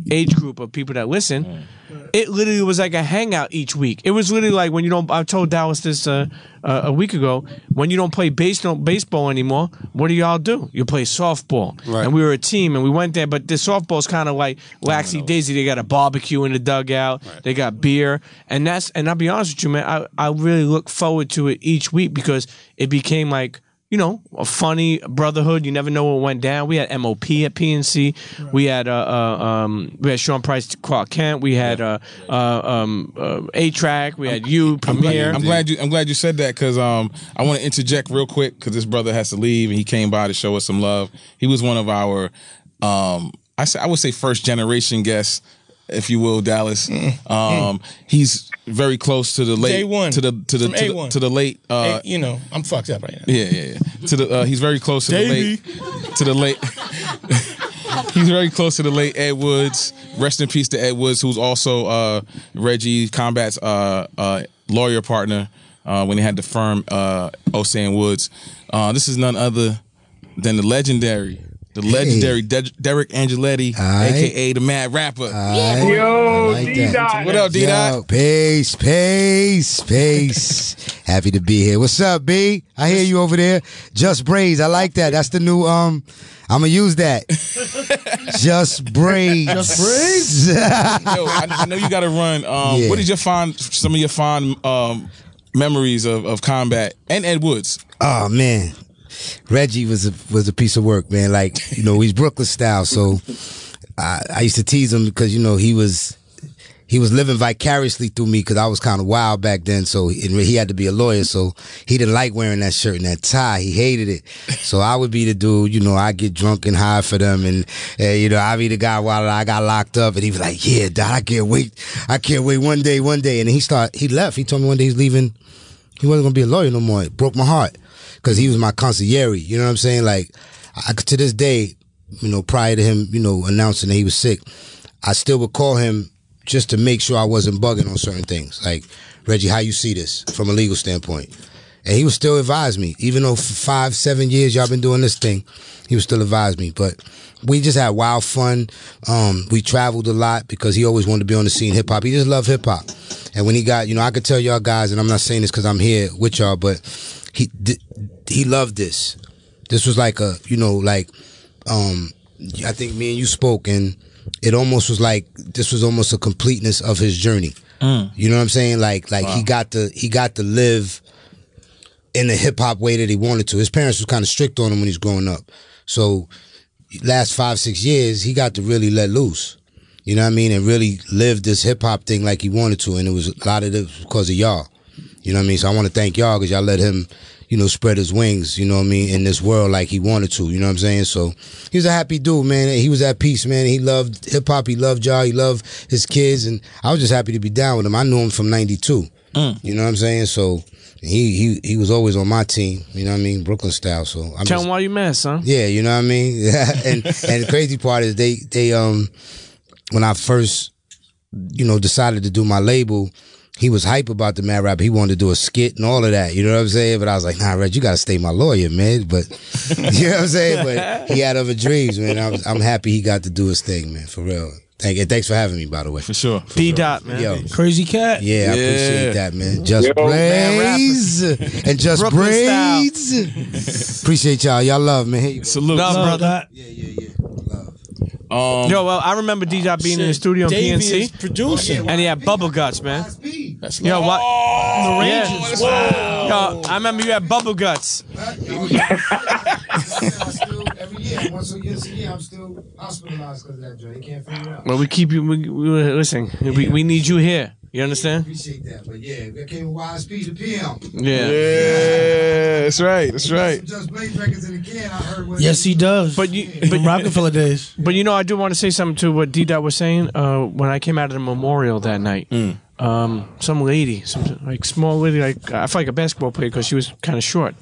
age group of people that listen. it literally was like a hangout each week. It was literally like when you don't. I told Dallas this a week ago. When you don't play baseball anymore, what do y'all do? You play softball. Right. And we were a team, and we went there. But the softball's kind of like laxy daisy. They got a barbecue in the dugout. Right. They got beer, and I'll be honest with you, man. I really look forward to it each week because it became like, you know, a funny brotherhood. You never know what went down. We had MOP at PNC. Right. We had Sean Price, Clark Kent. We had A-Track. We had you, Premier. I'm glad you said that because I want to interject real quick because this brother has to leave and he came by to show us some love. He was one of our I would say first generation guests, if you will, Dallas. He's very close to the late Day one. to the late. You know, I'm fucked up right now. Yeah. To the he's very close to the late. He's very close to the late Ed Woods. Rest in peace to Ed Woods, who's also Reggie Combat's lawyer partner when he had the firm Osei and Woods. This is none other than the legendary Derrick Angelettie, a.k.a. the Mad Rapper. Yo, like D-Dot. What up, D-Dot? Peace. Happy to be here. What's up, B? I hear you over there. Just Braids. I like that. That's the new, I'm going to use that. Just Braids. Just Braids? Yo, I know you got to run. What did you find, some of your fond memories of Combat and Ed Woods? Oh, man. Reggie was a piece of work, man. Like, you know, he's Brooklyn style. So I used to tease him because, you know, he was living vicariously through me because I was kind of wild back then. So he had to be a lawyer. So he didn't like wearing that shirt and that tie. He hated it. So I would be the dude, you know, I get drunk and high for them. And, you know, I'd be the guy while I got locked up. And he was like, yeah, Dad, I can't wait one day. And he left. He told me one day he's leaving. He wasn't going to be a lawyer no more. It broke my heart. Because he was my consigliere, you know what I'm saying? Like, to this day, you know, prior to him, you know, announcing that he was sick, I still would call him just to make sure I wasn't bugging on certain things. Like, Reggie, how you see this from a legal standpoint? And he would still advise me. Even though for 5-7 years y'all been doing this thing, he would still advise me. But we just had wild fun. We traveled a lot because he always wanted to be on the scene hip-hop. He just loved hip-hop. And when he got, you know, I could tell y'all guys, and I'm not saying this because I'm here with y'all, but he loved this. This was like a, you know, like, I think me and you spoke, and it almost was like this was almost a completeness of his journey. You know what I'm saying? Like wow. he got to live in the hip hop way that he wanted to. His parents was kind of strict on him when he was growing up. So last 5-6 years, he got to really let loose. You know what I mean? And really live this hip hop thing like he wanted to. And it was a lot of it because of y'all. You know what I mean? So I want to thank y'all because y'all let him, you know, spread his wings, you know what I mean, in this world like he wanted to, you know what I'm saying? So he was a happy dude, man. He was at peace, man. He loved hip-hop. He loved y'all. He loved his kids. And I was just happy to be down with him. I knew him from 92. You know what I'm saying? So he was always on my team, you know what I mean, Brooklyn style. So tell him why you mad, son. Yeah, you know what I mean? and the crazy part is they when I first, you know, decided to do my label, he was hype about the Mad Rapper. He wanted to do a skit and all of that. You know what I'm saying? But I was like, nah, Reg, you got to stay my lawyer, man. But you know what I'm saying? But he had other dreams, man. I'm happy he got to do his thing, man, for real. Thanks for having me, by the way. For sure. D-Dot, man. Yo. Crazy cat. Yeah, I appreciate that, man. Just Braids and Just Brooklyn Braids. Appreciate y'all. Y'all love, man. Here you go. Salute. Love, brother. Yeah. Love. Yo, well, I remember D-Dot being in the studio in PNC. Producing. And he had bubble guts, man. That's Yo, what? The Rangers. Wow. Yo, I remember you had bubble guts. Every year, once a year, I'm still hospitalized because of that joint. He can't figure it out. Well, we keep you. Listen, we need you here. You understand? Appreciate that, but yeah, that came with YSP to PM. Yeah, that's right. That's right. Just Blaze records in the can. I heard. Yes, he does. But Rockefeller days. But you know, I do want to say something to what D-Dot was saying. When I came out of the memorial that night, some lady, some like small lady, like I felt like a basketball player because she was kind of short.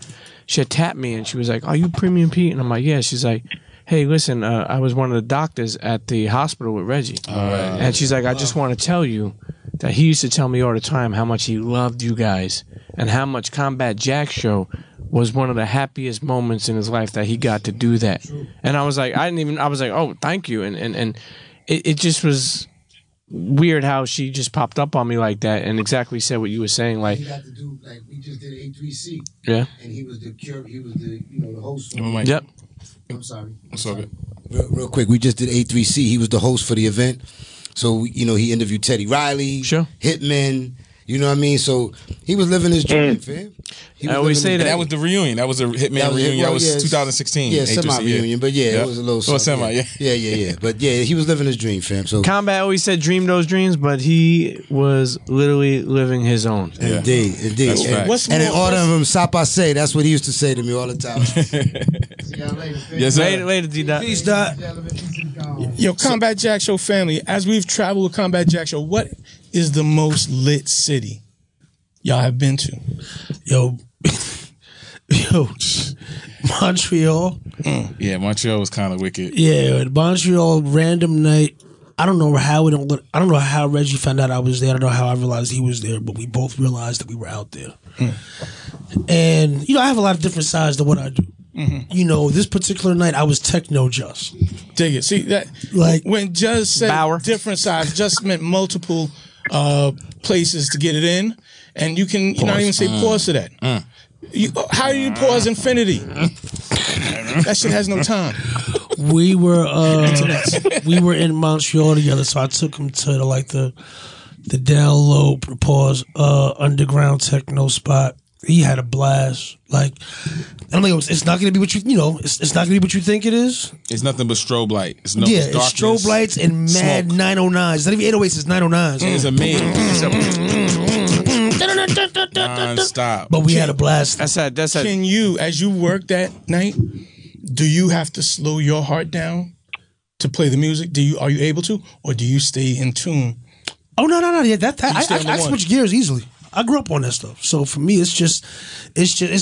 She had tapped me and she was like, "Are you Premium Pete?" And I'm like, "Yeah." She's like, "Hey, listen, I was one of the doctors at the hospital with Reggie." And she's like, "I just want to tell you that he used to tell me all the time how much he loved you guys and how much Combat Jack show was one of the happiest moments in his life that he got to do that." And I was like, I was like, "Oh, thank you." And it just was, weird how she just popped up on me like that and exactly said what you were saying. Like, He got to do like we just did A3C. Yeah. And he was the the host. Yep. I'm sorry. It's all good. Real quick, we just did A3C. He was the host for the event. So, he interviewed Teddy Riley, Hitman, you know what I mean? So he was living his dream, fam. I always say that. That was the reunion. That was a Hitman reunion. That was 2016. Yeah, semi-reunion. But yeah, it was a little something. Semi, yeah. But yeah, he was living his dream, fam. So Combat always said dream those dreams, but he was literally living his own. Indeed. That's right. And in order of him, Sapase, that's what he used to say to me all the time. See y'all later, fam. Yes, sir. Later, D-Dot. Peace, Dot. Yo, Combat Jack Show family, as we've traveled with Combat Jack Show, what is the most lit city y'all have been to? Yo, Montreal. Yeah, Montreal was kind of wicked. Yeah, Montreal random night. I don't know how Reggie found out I was there. I don't know how I realized he was there, but we both realized that we were out there. And I have a lot of different sides to what I do. This particular night I was techno just. Dig it. See that when Just said different sides, just meant multiple places to get it in, and you can not even say pause to that. How do you pause infinity? That shit has no time. We were in Montreal together, so I took him to the down low pause underground techno spot. He had a blast. Like, I don't think it's not going to be what it's not going to be what you think it is. It's nothing but strobe light. It's no it's strobe lights and mad 909s. It's not even 808s. It's 909s. It's amazing. Non-stop. But we had a blast. That's Can you, as you work that night, do you have to slow your heart down to play the music? Are you able to, or do you stay in tune? Oh no! Yeah, I switch gears easily. I grew up on that stuff, so for me, it's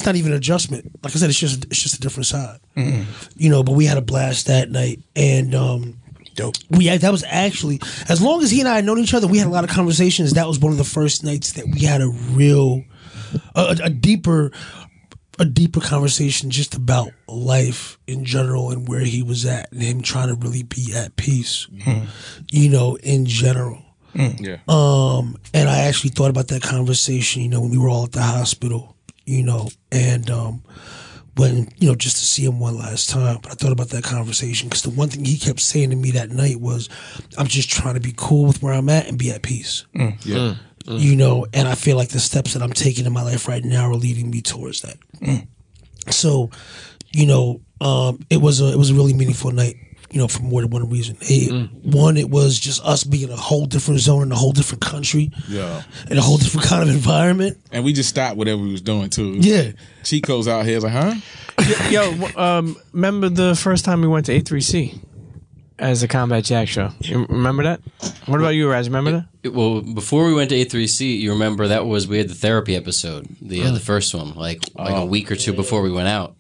not even an adjustment. Like I said, it's just a different side. But we had a blast that night, and dope. That was actually, as long as he and I had known each other, we had a lot of conversations. That was one of the first nights that we had a real, a deeper conversation just about life in general and where he was at, and him trying to really be at peace. In general. Yeah. And I actually thought about that conversation, when we were all at the hospital, and when, just to see him one last time. But I thought about that conversation because the one thing he kept saying to me that night was, I'm just trying to be cool with where I'm at and be at peace. Yeah. And I feel like the steps that I'm taking in my life right now are leading me towards that. So, it was a really meaningful night. For more than one reason. One, it was just us being in a whole different zone in a whole different country. Yeah. In a whole different kind of environment. And we just stopped whatever we was doing, too. Yeah. Chico's out here like, huh? Yo, remember the first time we went to A3C as a Combat Jack show? You remember that? What about you, Raz? Remember that? Well, before we went to A3C, you remember we had the therapy episode, the first one, like a week or two before we went out.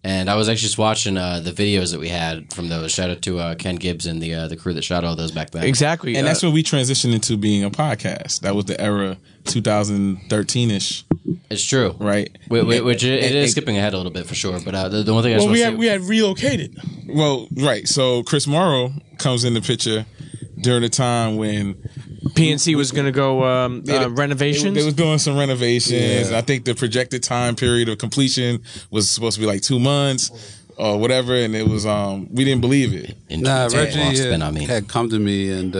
And I was actually just watching the videos that we had from those. Shout out to Ken Gibbs and the crew that shot all those back then. Exactly. And that's when we transitioned into being a podcast. That was the era 2013-ish. It's true. Right? Which it is skipping ahead a little bit for sure. But the one thing we had relocated. Well, right. So Chris Morrow comes in the picture during the time when PNC was going to go renovations. They was doing some renovations. Yeah. I think the projected time period of completion was supposed to be like 2 months or whatever, and it was we didn't believe it. Reggie had come to me and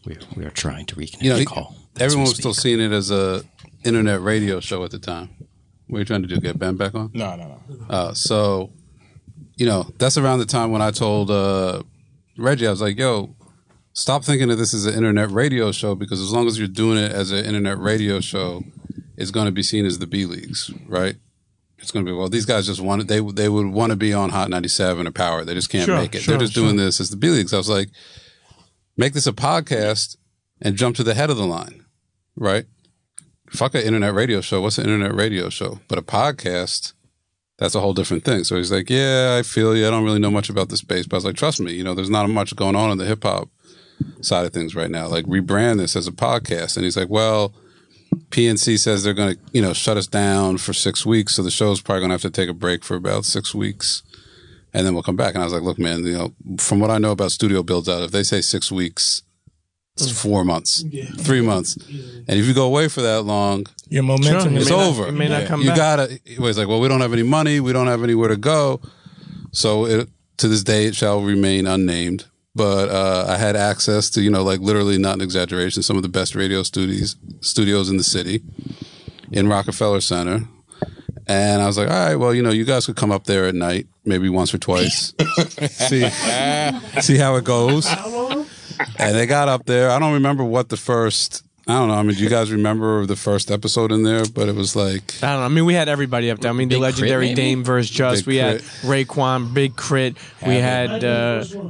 we are trying to reconnect the call. Everyone was still seeing it as a internet radio show at the time. What are you trying to do? Get Ben back on? No. So, that's around the time when I told Reggie, I was like, yo, stop thinking that this is an internet radio show, because as long as you're doing it as an internet radio show, it's going to be seen as the B leagues, right? It's going to be, well, these guys just want it. They would want to be on Hot 97 or Power. They just can't make it. They're just doing this as the B leagues. I was like, make this a podcast and jump to the head of the line, right? Fuck an internet radio show. What's an internet radio show? But a podcast, that's a whole different thing. So he's like, yeah, I feel you. I don't really know much about the space. But I was like, trust me, there's not much going on in the hip hop side of things right now. Like, rebrand this as a podcast. And he's like, well, PNC says they're going to, shut us down for 6 weeks. So the show's probably going to have to take a break for about 6 weeks. And then we'll come back. And I was like, look, man, from what I know about studio builds out, if they say 6 weeks, It's 4 months, 3 months. And if you go away for that long, your momentum it's over. It may not come you back. gotta. It's like, well, we don't have any money. We don't have anywhere to go. So to this day, it shall remain unnamed. But I had access to, like literally, not an exaggeration, some of the best radio studios in the city, in Rockefeller Center. And I was like, all right, well, you guys could come up there at night, maybe once or twice, see how it goes. And they got up there. I don't remember what the first. I don't know. I mean, do you guys remember the first episode in there? But it was like... I don't know. I mean, we had everybody up there. I mean, the legendary Crit, Dame versus Just. Big We had Crit. Raekwon, Big Crit. We had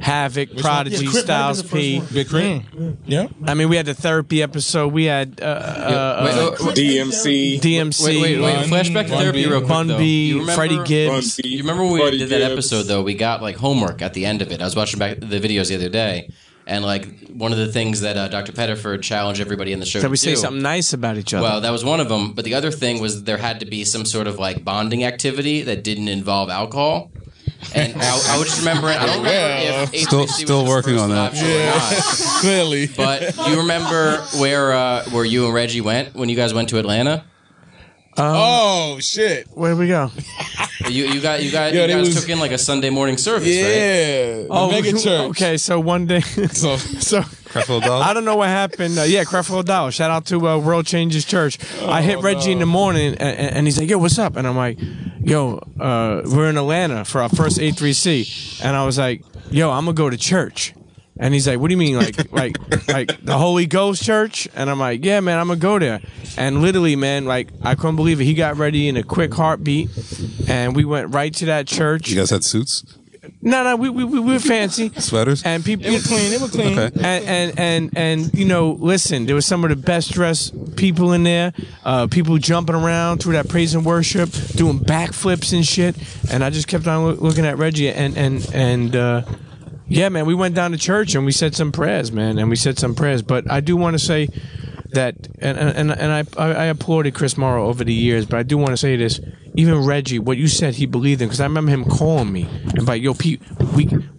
Havoc, Prodigy, Crit might Styles have been the P. first Big Crit. Yeah. I mean, we had the therapy episode. We had DMC. DMC. Wait. Flashback to therapy real quick, Bun though. B, You remember- Freddie Gibbs. You remember when we Freddie did that Gibbs. episode, though? We got, like, homework at the end of it. I was watching back the videos the other day. And, like, one of the things that Dr. Pettiford challenged everybody in the show That to we do. say something nice about each other. Well, that was one of them. But the other thing was there had to be some sort of, like, bonding activity that didn't involve alcohol. And I would just remember it. I don't remember if Still- HBC still was working first on that. option or not. Clearly. But do you remember where you and Reggie went when you guys went to Atlanta? Oh shit! Where'd we go? You guys was- took in like a Sunday morning service, right? Yeah. The mega church. Okay, so one day, So Creflo Dollar? I don't know what happened. Yeah, Creflo Dollar. Shout out to World Changes Church. I hit Reggie in the morning, and he's like, "Yo, what's up?" And I'm like, "Yo, we're in Atlanta for our first A3C," and I was like, "Yo, I'm gonna go to church." And he's like, "What do you mean, like the Holy Ghost church?" And I'm like, "Yeah, man, I'm gonna go there." And literally, man, like I couldn't believe it. He got ready in a quick heartbeat, and we went right to that church. You guys had suits? No, we were fancy Sweaters? and people. It was clean. It was clean. Okay. And listen, there was some of the best dressed people in there. People jumping around through that praise and worship, doing backflips and shit. And I just kept on looking at Reggie and yeah, man, we went down to church and we said some prayers, man, But I do want to say that, and I applauded Chris Morrow over the years, but I do want to say this. Even Reggie, what you said, he believed in, because I remember him calling me and like, "Yo, Pete,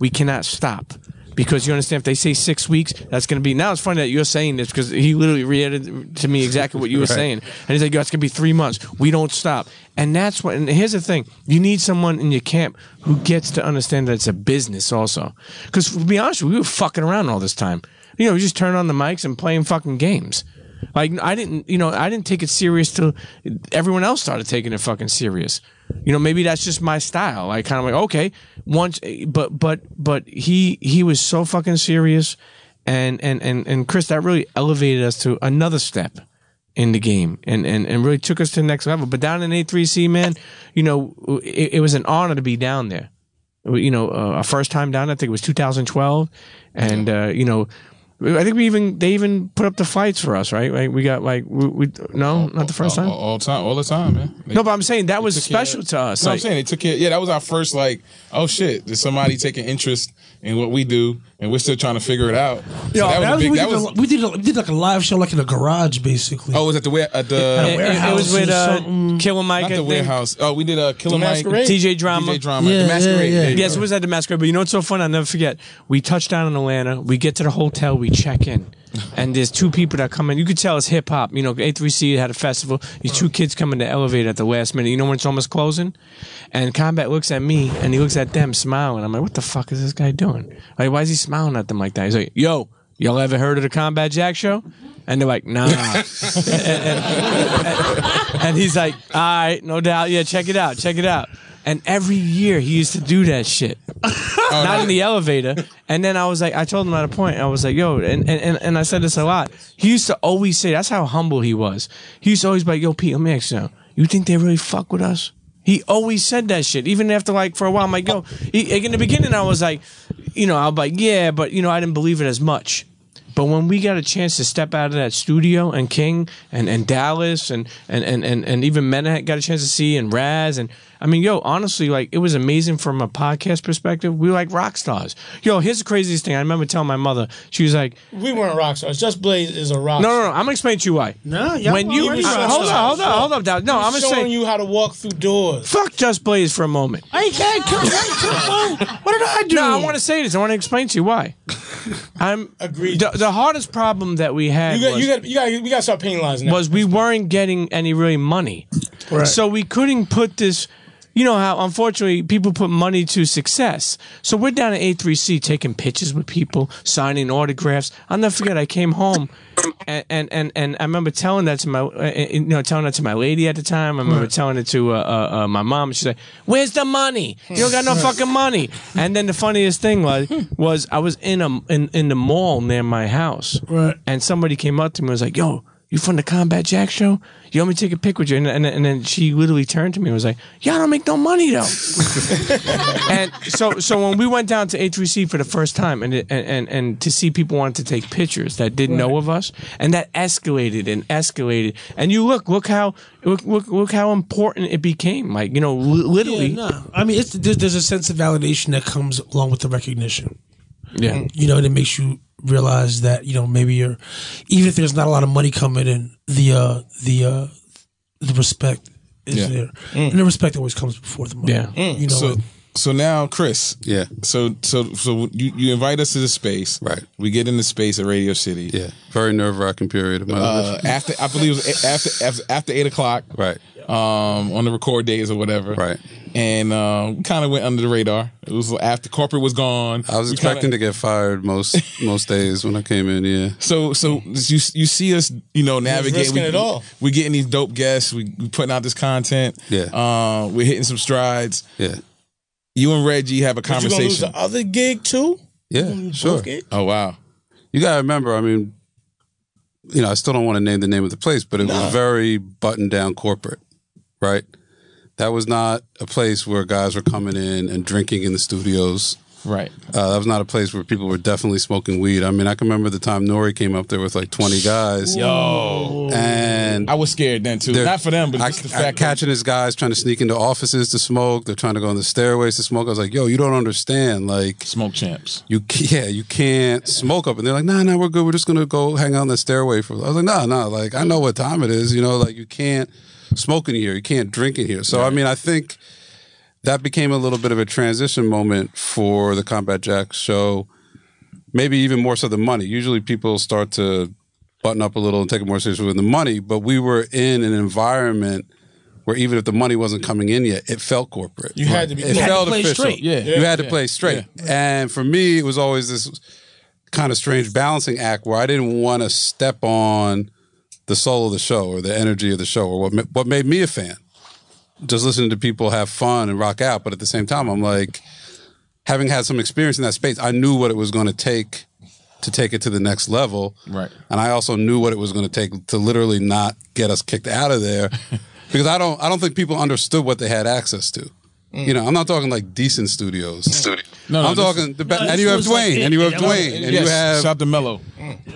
we cannot stop." Because you understand, if they say 6 weeks, that's going to be... Now it's funny that you're saying this because he literally reiterated to me exactly what you were saying. And he's like, "Yo, it's going to be 3 months. We don't stop." And that's what... And here's the thing. You need someone in your camp who gets to understand that it's a business also. Because to be honest with you, we were fucking around all this time. We just turned on the mics and playing fucking games. Like, I didn't take it serious till everyone else started taking it fucking serious. Maybe that's just my style. Like, kind of like, okay, once, but he was so fucking serious, and Chris, that really elevated us to another step in the game, and really took us to the next level. But down in A3C, man, it was an honor to be down there. Our first time down, I think it was 2012, and I think they even put up the fights for us, right? Like we got not the first time. all the time, man. No, but I'm saying that was special to us. No, Like, I'm saying they took care. Yeah, that was our first. Like, oh shit, there's somebody taking interest in what we do, and we're still trying to figure it out. So we did like a live show, like in a garage, basically. Oh, it was at the it was with Killer Mike. not I the think. warehouse. Oh, we did Killer Mike, TJ Drama. Yeah, the Masquerade. yeah. Yes, it was at the Masquerade. But you know what's so fun? I'll never forget. We touched down in Atlanta. We get to the hotel. We check in. And there's two people that come in. You could tell it's hip hop. A3C had a festival. These two kids come in the elevator at the last minute. You know when it's almost closing? And Combat looks at me and he looks at them smiling. I'm like, what the fuck is this guy doing? Like, why is he smiling at them like that? He's like, "Yo, y'all ever heard of the Combat Jack show?" And they're like, "Nah." and he's like, "All right, no doubt. Yeah, check it out. And every year he used to do that shit. Not in the elevator. And then I told him at a point, I was like, "Yo," and I said this a lot. He used to always say, that's how humble he was. He used to always be like, "Yo, Pete, let me ask you something. You think they really fuck with us?" He always said that shit. Even after, like, for a while, I'm like, "Yo," in the beginning I was like, I'll be like, "Yeah," but, I didn't believe it as much. But when we got a chance to step out of that studio, and King and Dallas and even Mena got a chance to see, and Raz, and I mean, honestly, like, it was amazing from a podcast perspective. We were like rock stars. Here's the craziest thing. I remember telling my mother, she was like, "We weren't rock stars. Just Blaze is a rock." No. I'm gonna explain to you why. No, y'all when you already hold up, Dad. No, I'm showing saying you how to walk through doors. fuck Just Blaze for a moment. I can't come. What did I do? No, I want to say this. I want to explain to you why. I'm Agreed. The hardest problem that we had we got to start penalizing that. was we weren't getting any really money. Right. So we couldn't put this. You know how, unfortunately, people put money to success. So we're down at A3C taking pictures with people, signing autographs. I'll never forget. I came home, and I remember telling that to my lady at the time. I remember telling it to my mom. She's like, "Where's the money? You don't got no fucking money." And then the funniest thing was I was in the mall near my house, Right. and somebody came up to me and was like, "Yo, you from the Combat Jack show? You want me to take a pic with you?" And then she literally turned to me and was like, "Y'all don't make no money though." And so when we went down to A3C for the first time and to see people wanting to take pictures that didn't know of us, and that escalated and escalated. And you look how important it became. Like, you know, literally. Yeah, no. I mean, there's a sense of validation that comes along with the recognition. Yeah. You know, and it makes you realize that, you know, maybe even if there's not a lot of money coming in, the respect is there, and the respect always comes before the money. Yeah. You know. So now, Chris. Yeah. So you invite us to the space. Right. We get in the space at Radio City. Yeah. Very nerve-wracking period of my life. After, I believe it was after 8 o'clock. Right. On the record days or whatever. Right. And we kind of went under the radar. It was after corporate was gone. I was expecting to get fired most days when I came in. Yeah. So you see us, you know, navigate. Risking it all. We getting these dope guests. We putting out this content. Yeah. We're hitting some strides. Yeah. You and Reggie have a But you gonna lose conversation. the other gig too? Yeah. Sure. Oh wow. You gotta remember. I mean, you know, I still don't want to name the name of the place, but it was very buttoned down corporate, right? That was not a place where guys were coming in and drinking in the studios. Right. That was not a place where people were definitely smoking weed. I mean, I can remember the time Nori came up there with like 20 guys. Yo. And I was scared then too. Not for them, but just the fact catching his guys trying to sneak into offices to smoke. They're trying to go on the stairways to smoke. I was like, yo, you don't understand. Like, smoke champs. You can't smoke up. And they're like, nah, we're good. We're just going to go hang out on the stairway for. I was like, no. Like, I know what time it is. You know, like, you can't smoke in here. You can't drink in here. So, I mean, I think that became a little bit of a transition moment for the Combat Jack show. Maybe even more so than money. Usually people start to button up a little and take it more seriously with the money, but we were in an environment where even if the money wasn't coming in yet, it felt corporate. You had to be. It felt play official. straight. Yeah. You had to play straight. Yeah. And for me, it was always this kind of strange balancing act where I didn't want to step on the soul of the show or the energy of the show or what made me a fan. Just listening to people have fun and rock out, but at the same time, I'm like, having had some experience in that space, I knew what it was going to take it to the next level. Right. And I also knew what it was going to take to literally not get us kicked out of there. Because I don't think people understood what they had access to. You know, I'm not talking like decent studios. No, I'm talking the best. And you have Dwayne. And you have Dwayne. And you have shout to Mello.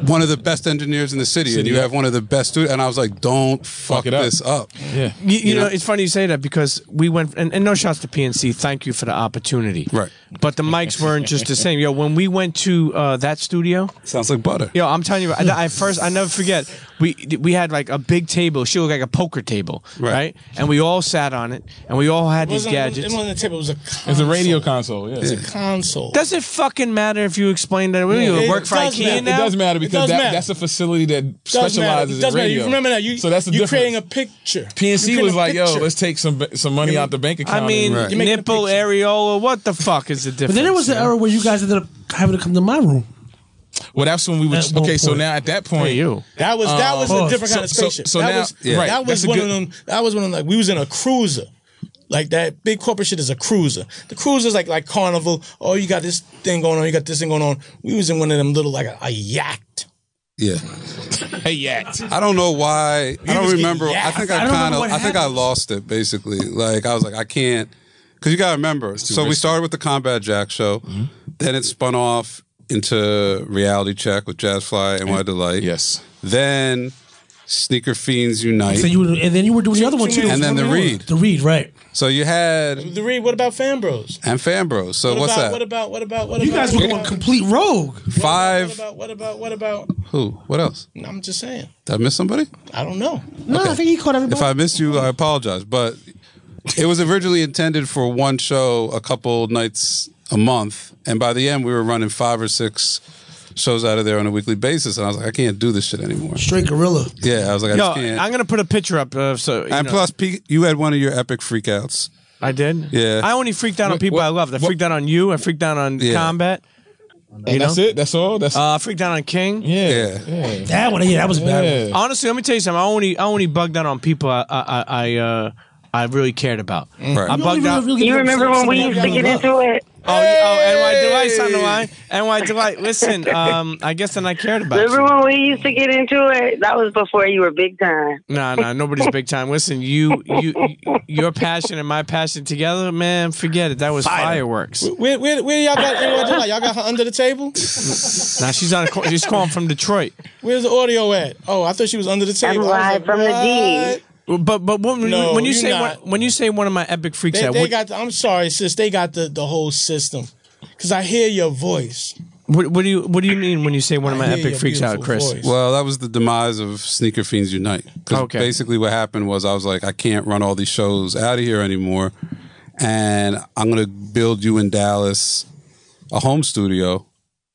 one of the best engineers in the city. And you have one of the best studios. And I was like, don't fuck it up. this up. Yeah. You know, it's funny you say that because we went, and no shots to PNC, thank you for the opportunity. Right. But the mics weren't just the same. Yo, when we went to that studio. Sounds like butter. Yo, I'm telling you, I never forget, we had like a big table. She looked like a poker table, right? And we all sat on it, and we all had these gadgets. It wasn't a table, it was a console. It's a radio console. Yeah. It's a console. Does it fucking matter if you explain that? You work for IKEA now? It does matter because that's a facility that specializes in radio. You remember that? So that's the you're difference. creating a picture. PNC was like, yo, let's take some money out the bank account. I mean, nipple, areola, what the fuck is the difference? But then there was an era where you guys ended up having to come to my room. Well, that's when we were okay. So point. now at that point, that was a different kind of spaceship. So now, right, that was one of them. That was one of them. Like we was in a cruiser. Like that big corporate shit is a cruiser. The cruiser's like Carnival. Oh, you got this thing going on. You got this thing going on. We was in one of them little like a yacht. Yeah. A yacht. I don't know why. I don't remember. I think I think I lost it basically. Like I was like, I can't. Because you got to remember. So we started with the Combat Jack show. Mm-hmm. Then it spun off into Reality Check with Jazz Fly and Y Delight. Yes. Then Sneaker Fiends Unite. So and then you were doing the other one too. And then the Read. The Read, right. So you had the Read. What about Fan Bros? And Fan Bros. So what's that? What about? You guys were going complete rogue. Five. What about? Who? What else? No, I'm just saying. Did I miss somebody? I don't know. No, I think he caught everybody. If I missed you, I apologize. But it was originally intended for one show a couple nights a month. And by the end, we were running 5 or 6 shows out of there on a weekly basis, and I was like, I can't do this shit anymore. Straight gorilla. Yeah, I was like, I just can't. I'm gonna put a picture up. And plus, Pete, you had one of your epic freakouts. I did. Yeah. I only freaked out on people I loved. I freaked out on you. I freaked out on Combat. And that's it. That's all. That's I freaked out on King. yeah. That one, that was a bad one. Honestly, let me tell you something. I only bugged out on people I really cared about. Right. I bugged out. You remember when we used to get into it? NY Delight's on the line. NY Delight. Listen, I guess then I cared about Remember you. when we used to get into it? That was before you were big time. Nah, nobody's big time. Listen, your passion and my passion together, man, forget it. That was fireworks. Where y'all got NY Delight? Y'all got her under the table? Nah, she's calling from Detroit. Where's the audio at? Oh, I thought she was under the table. Live from the D. But when you you're say not. when you say one of my epic freaks out, They got. I'm sorry, sis. They got the whole system. Because I hear your voice. what do you mean when you say one of my I hear epic your freaks out, beautiful Chris? voice. Well, that was the demise of Sneaker Fiends Unite. Because basically what happened was I was like, I can't run all these shows out of here anymore. And I'm going to build you in Dallas a home studio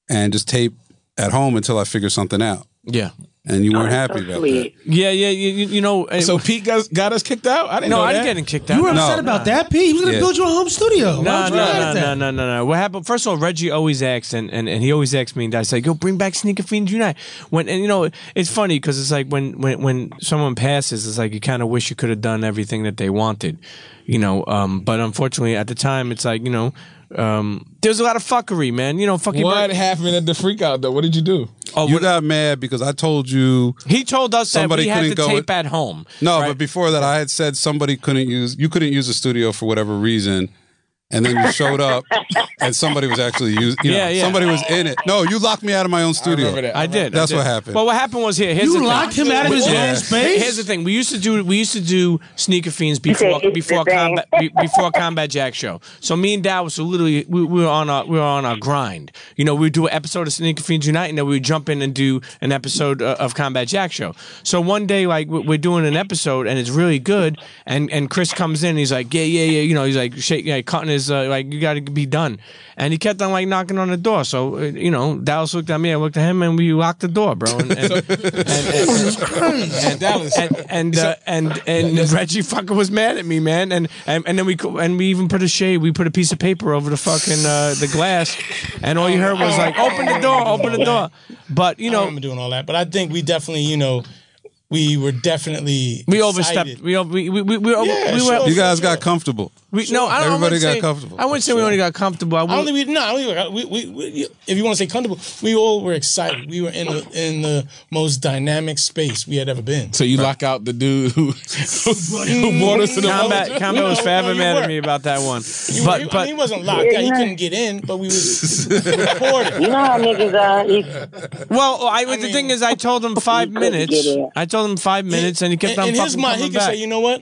and just tape at home until I figure something out. Yeah. And you weren't happy about that. Yeah. You know. So Pete got us kicked out. I didn't know I that. didn't get kicked out. You were upset about that, Pete? He was going to build you a home studio. No. What happened? First of all, Reggie always asks, and he always asks me, and I say, "Go bring back Sneaker Fiends Unite." It's funny because it's like when someone passes, it's like you kind of wish you could have done everything that they wanted, But unfortunately, at the time, it's like there's a lot of fuckery, man. What happened at the freak out though? What did you do? You got mad because I told you. He told us that we had to tape at home. No, right? but before that, I had said you couldn't use the studio for whatever reason. And then you showed up, and somebody was actually using. Somebody was in it. No, you locked me out of my own studio. I did. That's what happened. Well, what happened was here's you the thing. locked him out of his own space. Here's the thing: we used to do Sneaker Fiends before Combat Jack show. So me and Dallas were literally we were on our grind. We would do an episode of Sneaker Fiends Unite, and then we would jump in and do an episode of Combat Jack show. So one day, like we're doing an episode, and it's really good, and Chris comes in, and he's like, yeah. He's like cutting his like you got to be done, and he kept on like knocking on the door. So Dallas looked at me, I looked at him, and we locked the door, bro. And Reggie fucking was mad at me, man. And then we even put a shade. We put a piece of paper over the fucking the glass, and all you heard was like, "Open the door." But I remember doing all that. But I think we definitely, we were definitely overstepped. excited. You guys got comfortable. Everybody got comfortable. I wouldn't say we only got comfortable. If you want to say comfortable, we all were excited. We were in the most dynamic space we had ever been. So you lock out the dude who brought us to the Combat was forever mad at me about that one. But he wasn't locked out. He couldn't get in, but we was recording. You know how niggas are. Well, the thing is, I told him 5 minutes. I told him 5 minutes, and he kept on fucking coming back. He could say, you know what?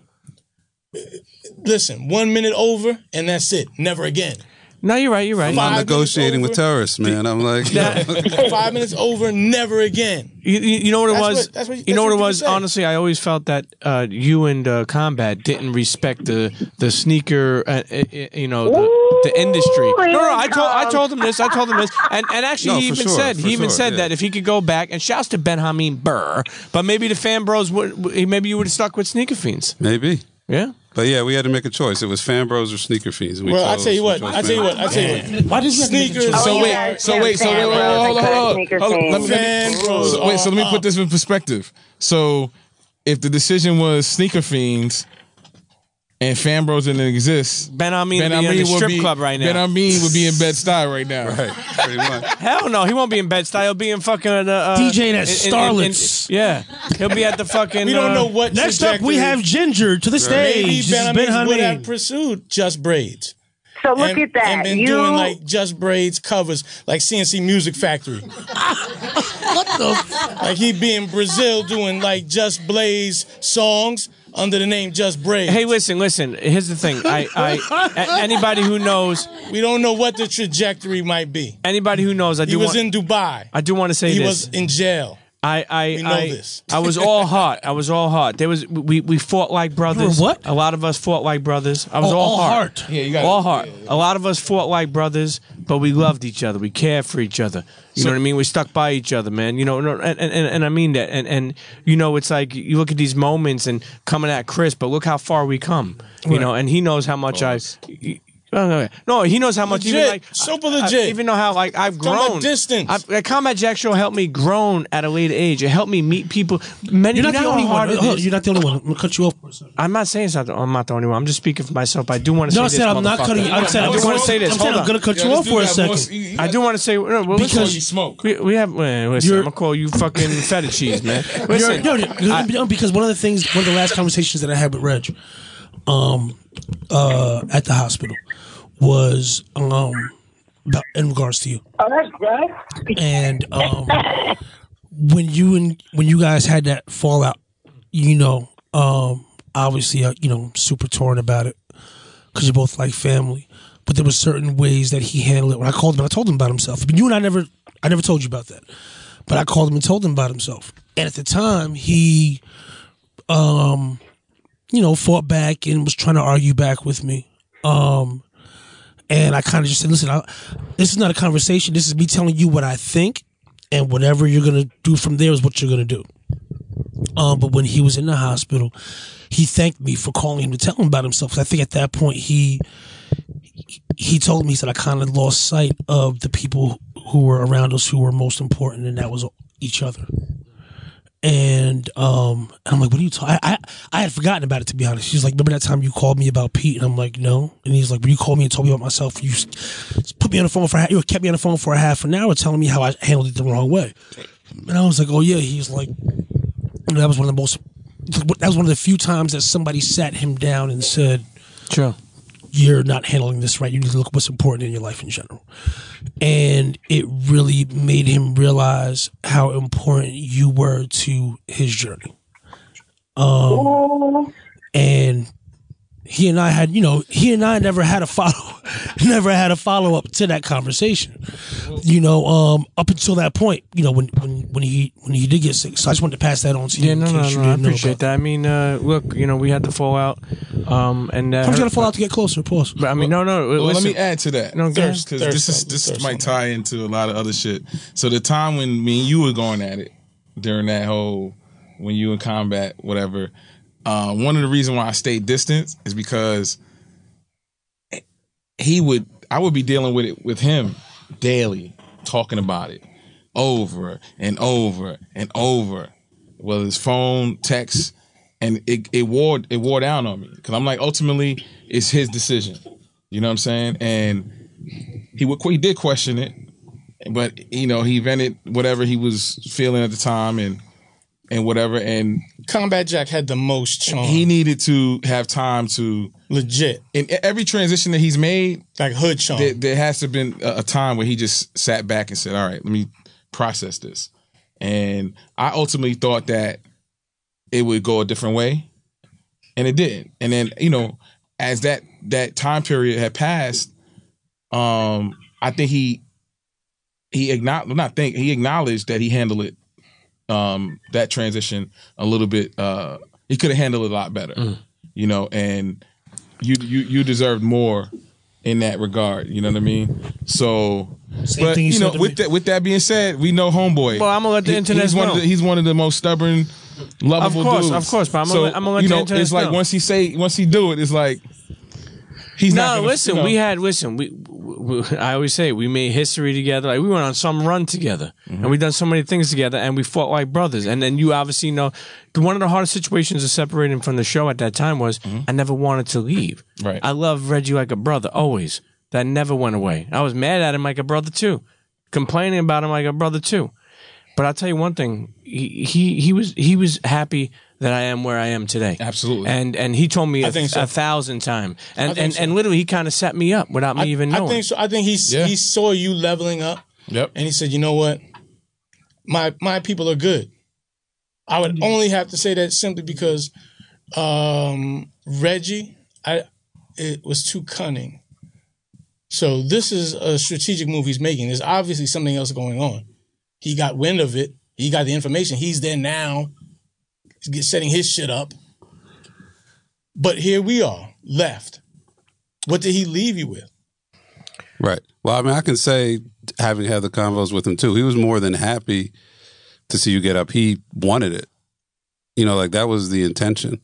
Listen, 1 minute over, and that's it. Never again. No, you're right. I'm not negotiating with terrorists, man. I'm like 5 minutes over, never again. You know what it was? That's what it was? Honestly, I always felt that you and Combat didn't respect the sneaker, the industry. No, I told him this. And actually, he even said that if he could go back, and shouts to Benhameen Burr, but maybe the fan bros maybe you would have stuck with Sneaker Fiends. Maybe. Yeah. But yeah, we had to make a choice. It was Fan Bros or Sneaker Fiends. Well, I tell you what. Why did you Sneakers. Wait, hold on. Let me put this in perspective. So, if the decision was Sneaker Fiends and Fan Bros didn't exist, Benhameen would be in the strip club right now. Benhameen would be in Bed-Stuy right now. Right, pretty much. Hell no, he won't be in Bed-Stuy. He'll be in fucking DJing at Starlets. Yeah, he'll be at the fucking. We don't know what. Next up, we have Ginger to the stage. Maybe This is Benhameen would have Benhameen. pursued Just Braids. So look at that. And been doing like Just Braids covers, like CNC Music Factory. What the? Like he'd be in Brazil doing like Just Blaze songs under the name Just Braids. Hey, listen. Here's the thing. Anybody who knows, we don't know what the trajectory might be. Anybody who knows, He was in Dubai. I do want to say he this. was in jail. We know this. I was all heart. We fought like brothers. You were what? A lot of us fought like brothers. I was all heart. Yeah, you got all heart. A lot of us fought like brothers, but we loved each other. We cared for each other. You know what I mean? We stuck by each other, man. You know, and I mean that. And you know, it's like you look at these moments and coming at Chris, but look how far we come. You know, and he knows how much No, he knows how much. Legit. Even like Super legit. even know how like I've Talking about grown. distance. The Combat Jack Show helped me grown at a later age. It helped me meet people. Many. You're not the only one. You're not the only one. I'm gonna cut you off for a second. I'm not saying something. I'm not the only one. I'm just speaking for myself. But I do want to say No, I this. said I'm not cutting you. I said I do want to say this. I'm saying Hold I'm gonna on. cut you off for a second. I do want to say Because you smoke. We have. Listen, I'm gonna call you fucking feta cheese, man. Listen, Because one of the last conversations that I had with Reg, at the hospital, was about in regards to you. Oh, that's great. And when you guys had that fallout, you know, obviously, you know, super torn about it because you're both like family. But there were certain ways that he handled it. When I called him, I told him about himself. But you and I never told you about that. But I called him and told him about himself. And at the time, he, you know, fought back and was trying to argue back with me. And I kind of just said, listen, this is not a conversation. This is me telling you what I think, and whatever you're going to do from there is what you're going to do. But when he was in the hospital, he thanked me for calling him to tell him about himself. I think at that point, he told me, he said, I kind of lost sight of the people who were around us who were most important, and that was each other. And I'm like, what are you talking? I had forgotten about it, to be honest. She's like, remember that time you called me about Pete? And I'm like, no. And he's like, when you called me and told me about myself, you put me on the phone you kept me on the phone for a half an hour telling me how I handled it the wrong way. And I was like, oh yeah. He's like, that was one of the few times that somebody sat him down and said, sure, you're not handling this right. You need to look at what's important in your life in general. And it really made him realize how important you were to his journey. And he and I never had a follow up to that conversation. You know, up until that point, you know, when he did get sick. So I just wanted to pass that on to you. Yeah, no, I appreciate that. I mean, look, you know, we had to fall out, and sometimes you gotta fall out to get closer. Pause. But I mean, no. Well, listen. let me add to that. No, because this might tie into a lot of other shit. So the time when me and you were going at it during that whole when you in combat, whatever. One of the reasons why I stayed distant is because I would be dealing with it with him daily, talking about it over and over and over, whether it's phone, text, and it wore down on me because I'm like, ultimately, it's his decision. You know what I'm saying? And he did question it, but you know, he vented whatever he was feeling at the time and whatever. And Combat Jack had the most charm. He needed to have time to legit. In every transition that he's made, like hood charm. There has to have been a time where he just sat back and said, "All right, let me process this." And I ultimately thought that it would go a different way, and it didn't. And then, you know, as that time period had passed, I think he acknowledged that he handled it. That transition a little bit. He could have handled it a lot better, you know. And you deserved more in that regard. You know what I mean? So, but you know, with that being said, we know homeboy. Well, I'm gonna let the internet know. He's one of the most stubborn, lovable dudes. Of course. But I'm gonna let the internet know. It's like once he do it, it's like. He's not gonna, listen. You know. We I always say we made history together. Like we went on some run together, and we done so many things together, and we fought like brothers. And then you obviously know one of the hardest situations of separating from the show at that time was I never wanted to leave. Right. I loved Reggie like a brother always. That never went away. I was mad at him like a brother too, complaining about him like a brother too. But I'll tell you one thing: he was happy that I am where I am today. Absolutely. And he told me I a think so. 1,000 times. And so. literally he kind of set me up without me even knowing. I think so. I think he saw you leveling up. Yep. And he said, you know what? My people are good. I would only have to say that simply because Reggie, it was too cunning. So this is a strategic move he's making. There's obviously something else going on. He got wind of it He got the information. He's there now. He's setting his shit up. But here we are, left. What did he leave you with? Right. Well, I mean, I can say, having had the convos with him too, he was more than happy to see you get up. He wanted it. You know, like that was the intention.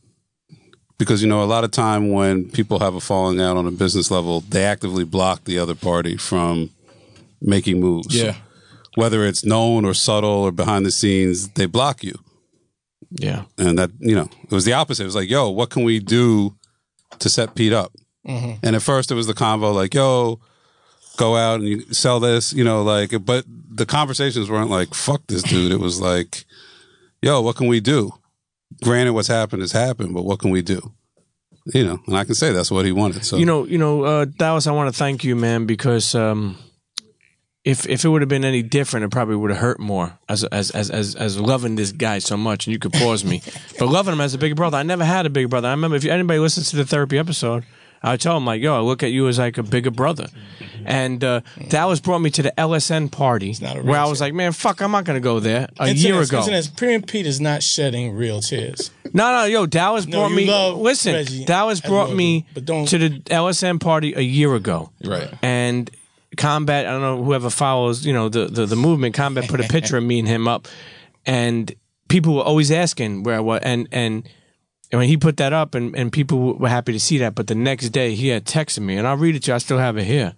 Because, you know, a lot of time when people have a falling out on a business level, they actively block the other party from making moves. Yeah. Whether it's known or subtle or behind the scenes, they block you. Yeah. And that, you know, it was the opposite. It was like, yo, what can we do to set Pete up? Mm-hmm. And at first it was the convo like, yo, go out and you sell this, you know, like, but the conversations weren't like, fuck this dude. It was like, yo, what can we do? Granted, what's happened has happened, but what can we do? You know, and I can say that's what he wanted. So, Dallas, I want to thank you, man, because if it would have been any different, it probably would have hurt more as loving this guy so much. And you could pause me, but loving him as a big brother. I never had a big brother. I remember if anybody listens to the therapy episode, I tell him like, yo, I look at you as like a bigger brother. And Dallas brought me to the LSN party where I was like, man, fuck, I'm not going to go there a year ago. Prince Pete is not shedding real tears. No, yo, Dallas brought me. Listen, Reggie. Dallas brought me but to the LSN party a year ago. Right. And Combat, I don't know, whoever follows, you know, the movement, Combat put a picture of me and him up. And people were always asking where I was. And when he put that up, and people were happy to see that, but the next day he had texted me, and I'll read it to you, I still have it here.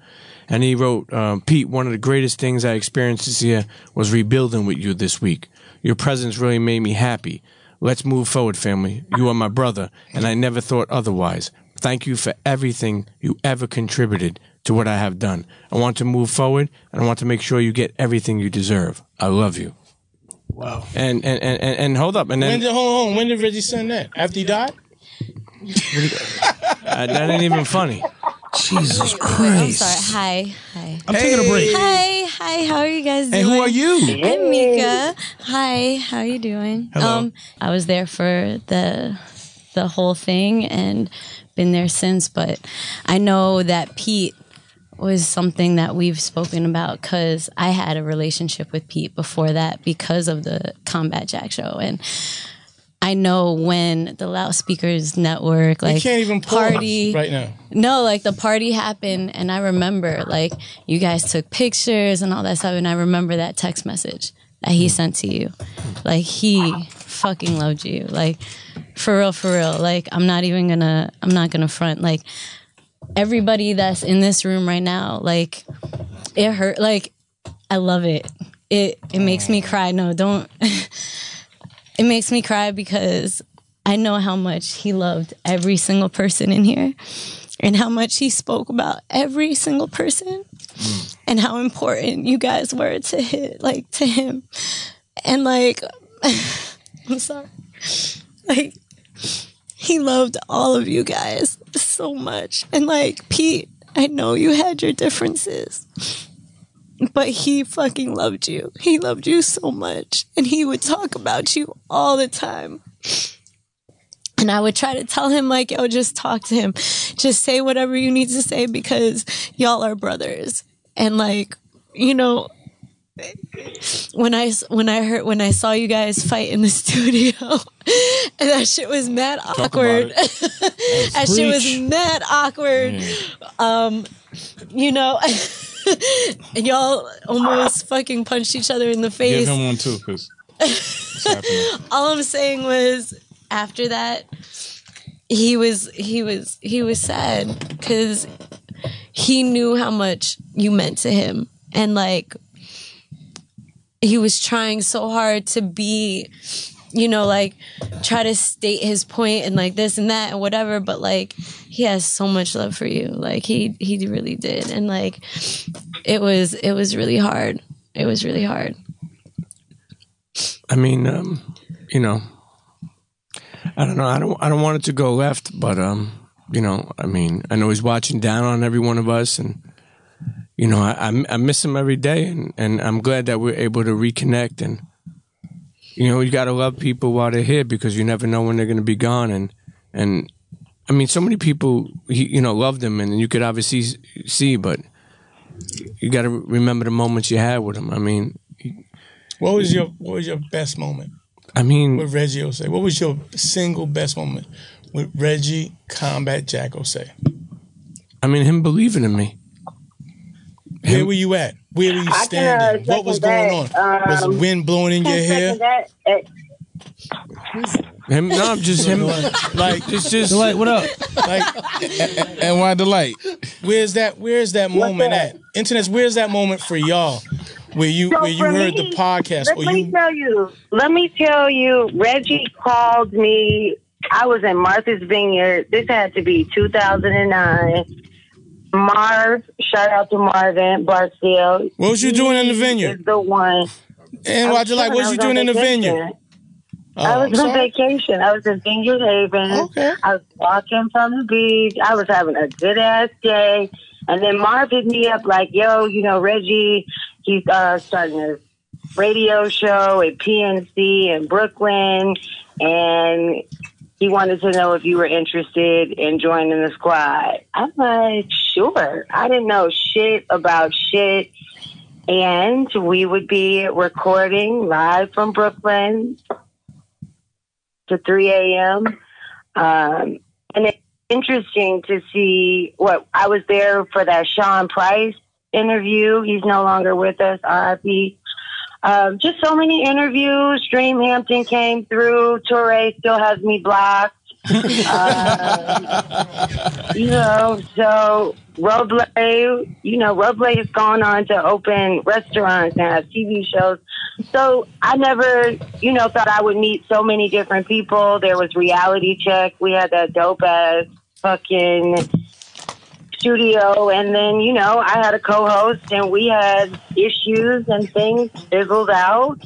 And he wrote, Pete, one of the greatest things I experienced this year was rebuilding with you this week. Your presence really made me happy. Let's move forward, family. You are my brother, and I never thought otherwise. Thank you for everything you ever contributed to what I have done. I want to move forward, and I want to make sure you get everything you deserve. I love you. Wow. And hold up. And then hold on. When did Reggie send that? After he died? That ain't even funny. Jesus I'm Christ. sorry. Hi. I'm taking a break. Hi. How are you guys doing? Hey, who are you? I'm Mika. Hi. How are you doing? Hello. I was there for the whole thing and been there since, but I know that Pete was something that we've spoken about because I had a relationship with Pete before that because of the Combat Jack show. And I know when the Loudspeakers Network, like, you can't even party right now. No, like the party happened, and I remember like you guys took pictures and all that stuff, and I remember that text message that he sent to you. Like, he fucking loved you. Like, for real. Like, I'm not gonna front. Like, everybody that's in this room right now, like, it hurt. Like, I love it. It makes me cry. No, don't. It makes me cry because I know how much he loved every single person in here and how much he spoke about every single person and how important you guys were to him. And like, I'm sorry. Like, he loved all of you guys so much. And like, Pete, I know you had your differences, but he fucking loved you. He loved you so much. And he would talk about you all the time. And I would try to tell him, like, yo, just talk to him. Just say whatever you need to say because y'all are brothers. And like, you know, when I saw you guys fight in the studio, and that shit was mad awkward. That shit was mad awkward. You know, and y'all almost fucking punched each other in the face. Give him one too, cause what's happening? All I'm saying was, after that, he was sad because he knew how much you meant to him, and like, he was trying so hard to be, you know, like, try to state his point and like this and that and whatever, but like, he has so much love for you. Like, he really did. And like, it was really hard. It was really hard. I mean, you know, I don't know. I don't want it to go left, but you know, I mean, I know he's watching down on every one of us, and you know, I miss him every day, and I'm glad that we're able to reconnect. And you know, you got to love people while they're here because you never know when they're going to be gone. And I mean, so many people, you know, loved him, and you could obviously see, but you got to remember the moments you had with him. I mean, What was your best moment? I mean, with Reggie Osei. What was your single best moment with Reggie Combat Jack Osei? I mean, him believing in me. Where were you at? Where were you standing? What was going on? Was the wind blowing in your hair? Him, no, just him. Like it's just Delight, what up? Like, and why Delight? Where's that moment at? Internets, where's that moment for y'all? Where you heard the podcast? Let me tell you, Reggie called me. I was in Martha's Vineyard. This had to be 2009. Marv, shout out to Marvin Barcel. What was you doing in the vineyard? Is the one. And why Delight? What was you doing in the vineyard? I was on vacation. I was in Vineyard Haven. Okay. I was walking from the beach. I was having a good ass day. And then Marv hit me up like, yo, Reggie, he's starting a radio show at PNC in Brooklyn. And he wanted to know if you were interested in joining the squad. I'm like, sure. I didn't know shit about shit. And we would be recording live from Brooklyn to 3 a.m. And it's interesting to see I was there for that Sean Price interview. He's no longer with us, RIP. Just so many interviews. Streamhampton came through. Torre still has me blocked. So Roble has gone on to open restaurants and have TV shows. So I never, thought I would meet so many different people. There was Reality Check. We had that dope ass fucking studio. And then, I had a co-host and we had issues and things fizzled out.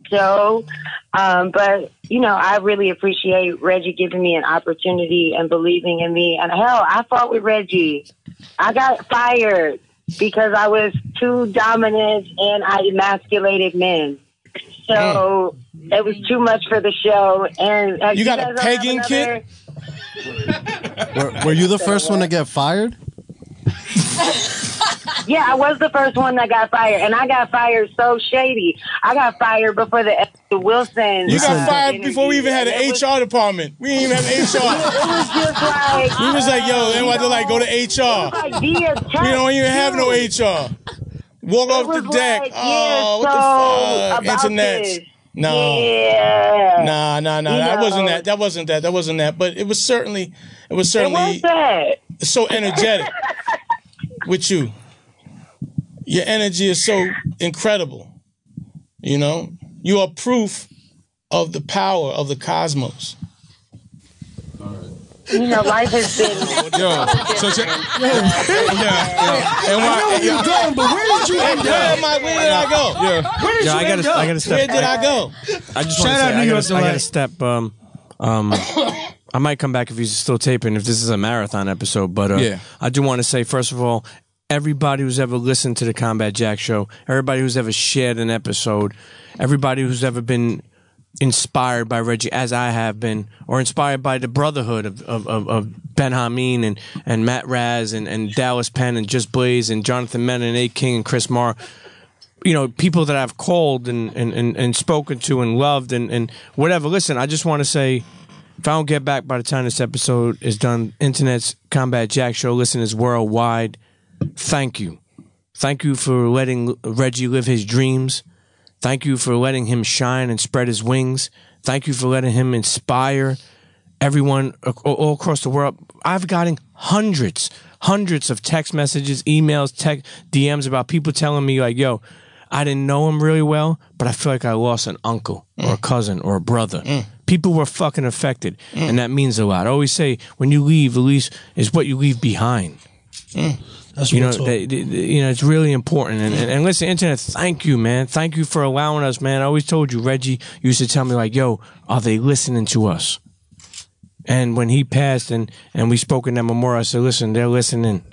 So, but, I really appreciate Reggie giving me an opportunity and believing in me. And hell, I fought with Reggie. I got fired because I was too dominant and I emasculated men. So it was too much for the show. And you got a pegging kit? Were you the first one to get fired? Yeah, I was the first one that got fired, and I got fired so shady. I got fired before the Wilson. You got fired before we even had an HR department. We didn't even have HR. It was just like we was like, yo, and to like go to HR. Like we don't even have no HR. Walk off the deck. Like, what the fuck? Internet. No. Yeah. Nah. That wasn't that. But it was certainly so energetic with you. Your energy is so incredible. You are proof of the power of the cosmos. Life has been. Yo, so check. And why? You're going, but where did you end up? Where did I go? Where did you end up? I gotta step. Where did I go? I just Shout out New York I gotta step. I might come back if he's still taping, if this is a marathon episode. But I do want to say, first of all, everybody who's ever listened to the Combat Jack Show, everybody who's ever shared an episode, everybody who's ever been inspired by Reggie, as I have been, or inspired by the brotherhood of Benhameen and Matt Raz and Dallas Penn and Just Blaze and Jonathan Mena and A. King and Chris Morrow. People that I've called and spoken to and loved and whatever. Listen, I just want to say, if I don't get back by the time this episode is done, Internet's Combat Jack Show listeners worldwide, thank you. Thank you for letting Reggie live his dreams. Thank you for letting him shine and spread his wings. Thank you for letting him inspire everyone all across the world. I've gotten hundreds of text messages, emails, DMs about people telling me like, yo, I didn't know him really well, but I feel like I lost an uncle or a cousin or a brother. People were fucking affected, and that means a lot. I always say, when you leave, at least is what you leave behind. That's talk. It's really important. And listen, Internet, thank you, man. Thank you for allowing us, man. I always told you, Reggie used to tell me like, yo, are they listening to us? And when he passed and we spoke in that memorial, I said, listen, they're listening.